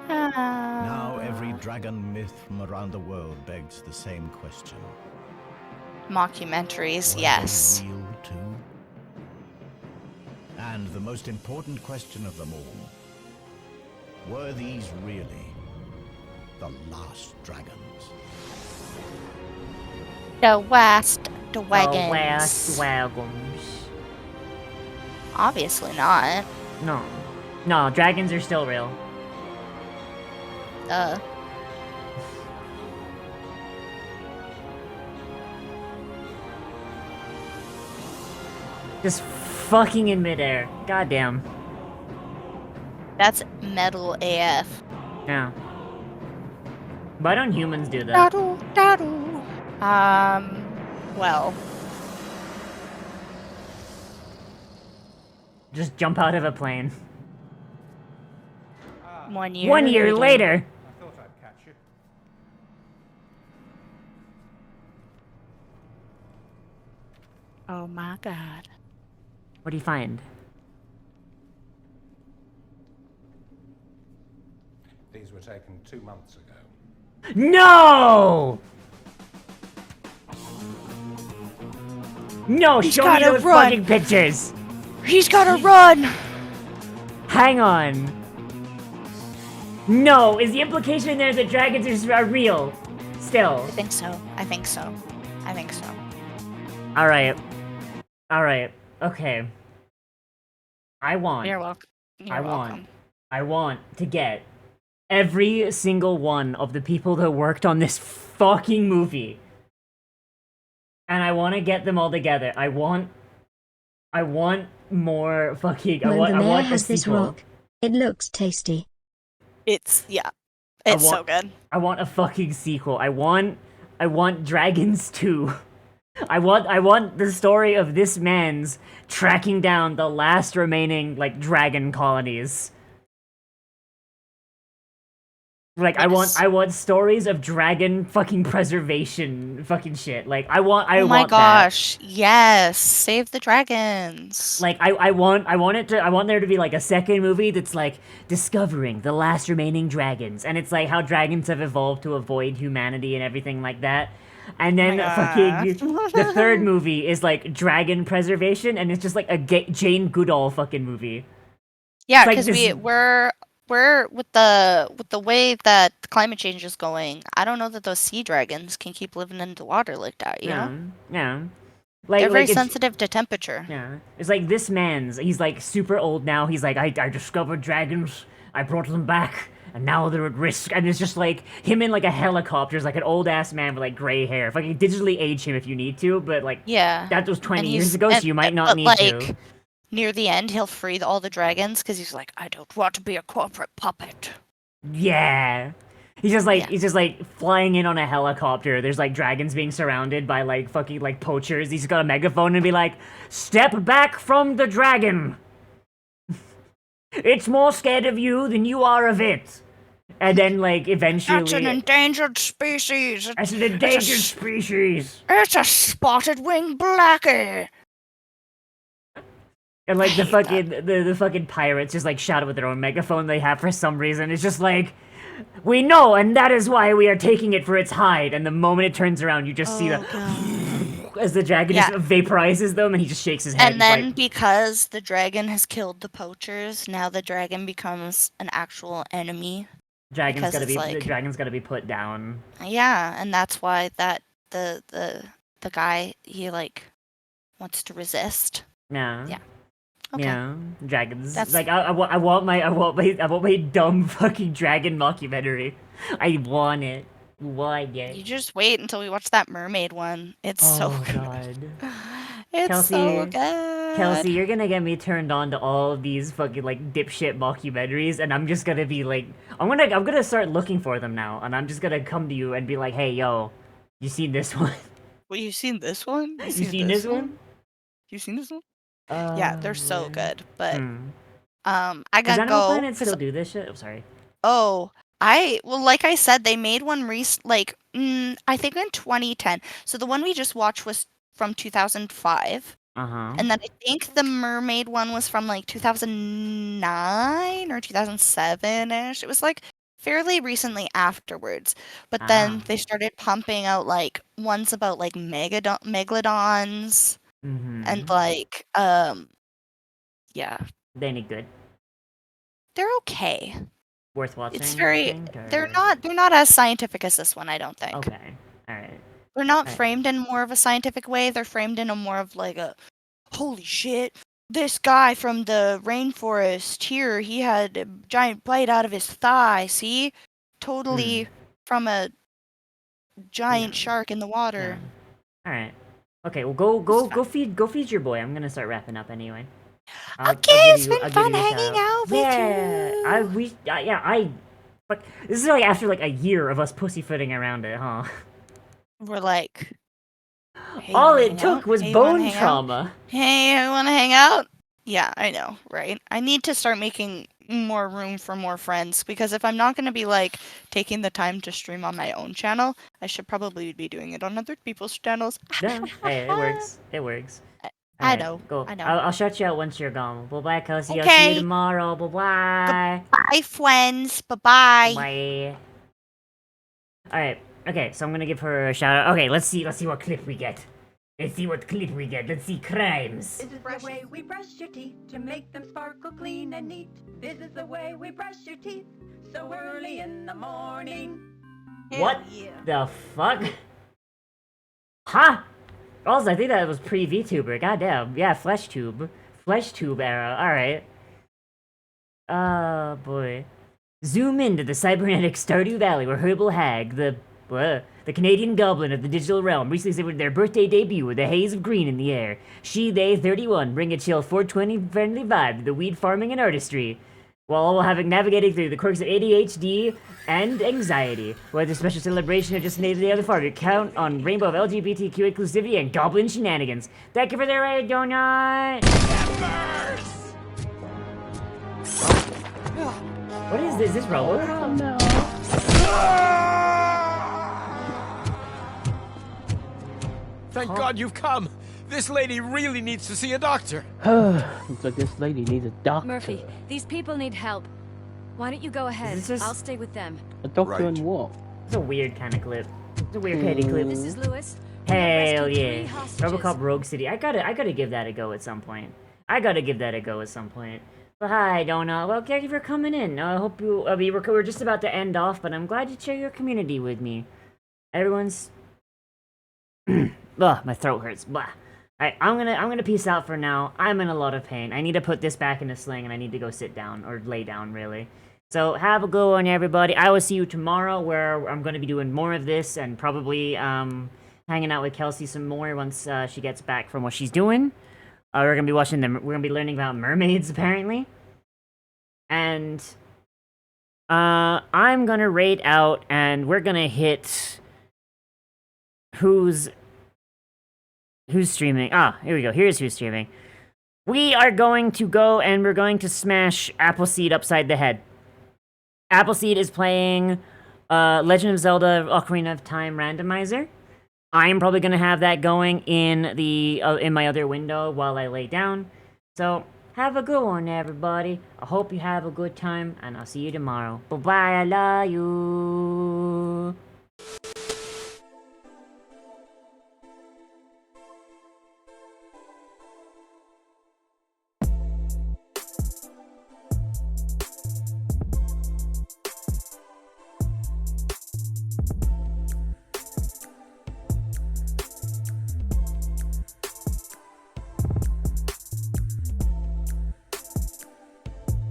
Now every dragon myth from around the world begs the same question. Mockumentaries, Were yes. they real too? And the most important question of them all, Were these really the last dragons? The West The Dragons. West Dragons. Obviously not. No, dragons are still real. Just fucking in midair. Goddamn. That's metal AF. Yeah. Why don't humans do that? Well. Just jump out of a plane. 1 year 1 year later. I thought I'd catch you. Oh my god. What do you find? These were taken 2 months ago. No! No, He's show me gotta those run. fucking pictures! He's gotta run! Hang on. No, is the implication there that dragons are real? Still. I think so. I think so. I think so. Alright. Alright. Okay. I want. You're welcome. You're welcome. I want to get every single one of the people that worked on this fucking movie. And I want to get them all together. I want more fucking. Well, I the mayor want a has this sequel. rock. It looks tasty. It's I so want- good. I want a fucking sequel. I want Dragons 2. I want the story of this man's tracking down the last remaining like dragon colonies. Like Yes. I want stories of dragon fucking preservation fucking shit. Like I want Oh my that. gosh. Yes. Save the dragons. Like I want there to be like a second movie that's like discovering the last remaining dragons, and it's like how dragons have evolved to avoid humanity and everything like that. And then fucking the third movie is like dragon preservation, and it's just like a Jane Goodall fucking movie. Yeah, It's like because this- we're with the way that climate change is going. I don't know that those sea dragons can keep living in the water like that. You know, Yeah. they're very it's- sensitive to temperature. Yeah. It's like this man's, he's like super old now. He's like, I discovered dragons, I brought them back, and now they're at risk. And it's just like him in like a helicopter, is like an old ass man with like gray hair. If I can digitally age him if you need to, but like, Yeah. that was 20 And years he's- ago, so and- you might not but, need like, to. Near the end, he'll free all the dragons because he's like, I don't want to be a corporate puppet. Yeah. He's just like flying in on a helicopter. There's like dragons being surrounded by like fucking like poachers. He's got a megaphone and be like, "Step back from the dragon. It's more scared of you than you are of it." And then like eventually That's an endangered species. It's an endangered species. It's a spotted winged blackie. And like the fucking pirates just like shout it with their own megaphone they have for some reason. It's just like, we know, and that is why we are taking it for its hide. And the moment it turns around, you just see as the dragon just vaporizes them, and he just shakes his head. And then like, because the dragon has killed the poachers, now the dragon becomes an actual enemy. dragon's because gotta it's the dragon's gotta be put down. Yeah, and that's why that the guy he like wants to resist. Yeah. Yeah. Okay. Yeah, dragons. That's- Like I want my dumb fucking dragon mockumentary. I want it. Want it. You just wait until we watch that mermaid one. It's so Oh, good. God. It's so good. Kelsey, you're gonna get me turned on to all of these fucking like dipshit mockumentaries, and I'm just gonna be like, I'm gonna start looking for them now, and I'm just gonna come to you and be like, hey, yo, you seen this one? Well, you seen this one? You seen this one? You seen this one? Yeah, they're so good. But Hmm. I Does gotta Animal go. Planet 'cause- still do this shit? I'm sorry. Oh, like I said, they made one I think in 2010. So the one we just watched was from 2005. Uh-huh. And then I think the mermaid one was from like 2009 or 2007-ish. It was like fairly recently afterwards. But then they started pumping out like ones about like megalodons and like yeah. They any good? They're okay. worth watching? It's you very. think, or- They're not as scientific as this one, I don't think. Okay. All right. They're not Alright. framed in more of a scientific way. They're framed in a more of like a, holy shit, this guy from the rainforest here, he had a giant bite out of his thigh. See, totally from a giant shark in the water. All right. Okay. Well, go feed your boy. I'm gonna start wrapping up anyway. It's been fun hanging out with yeah, you. Fuck, this is like after like a year of us pussyfooting around it, huh? We're like, hey, All wanna it hang took out? was Hey, wanna bone hang out? trauma. Hey, I want to hang out? Yeah, I know, right? I need to start making more room for more friends because if I'm not going to be like taking the time to stream on my own channel, I should probably be doing it on other people's channels. Yeah, hey, it works. It works. I Alright, know. Go. I know. I'll shut you out once you're gone. Bye bye, Kelsey. I'll see Okay. you tomorrow. Bye bye. Bye, friends. Bye-bye. Bye. Alright. Okay, so I'm gonna give her a shout out. Okay, let's see what clip we get. Let's see what clip we get. Let's see crimes. This is the way we brush your teeth to make them sparkle clean and neat. This is the way we brush your teeth so early in the morning. What the fuck? Huh? Also, I think that was pre-VTuber. Goddamn. Yeah, FleshTube. FleshTube era. Alright. Oh, boy. Zoom into the cybernetic Stardew Valley where herbalhag, the Canadian goblin of the digital realm, recently celebrated their birthday debut with a haze of green in the air. She, they, 31, bring a chill 420 friendly vibe to the weed farming and artistry, while having navigated through the quirks of ADHD and anxiety. Whether special celebration or just another day of the farm, you count on rainbow of LGBTQ inclusivity and goblin shenanigans. Thank you for the raid, donut! What is this? Is this Robo? Oh no. Thank God you've come. This lady really needs to see a doctor. Looks like this lady needs a doctor. Murphy, these people need help. Why don't you go ahead? Is this just- I'll stay with them. A doctor and what? It's a weird kind of clip. It's a weird petty clip. This is Lewis. Hell rescued yeah. 3 hostages. Robocop Rogue City. I gotta give that a go at some point. But hi, Donut. Well, thank you for coming in. I hope you. We're just about to end off, but I'm glad you share your community with me. Everyone's. Ugh, my throat hurts. Blah. Alright, I'm gonna peace out for now. I'm in a lot of pain. I need to put this back in a sling, and I need to go sit down or lay down, really. So have a good one, everybody. I will see you tomorrow, where I'm gonna be doing more of this and probably hanging out with Kelsey some more once she gets back from what she's doing. We're gonna be watching them. We're gonna be learning about mermaids, apparently. And I'm gonna rate out, and we're gonna hit who's streaming. Ah, here we go. Here's who's streaming. We are going to go and we're going to smash Appleseed upside the head. Appleseed is playing Legend of Zelda: Ocarina of Time randomizer. I'm probably gonna have that going in the in my other window while I lay down. So have a good one, everybody. I hope you have a good time, and I'll see you tomorrow. Bye bye. I love you.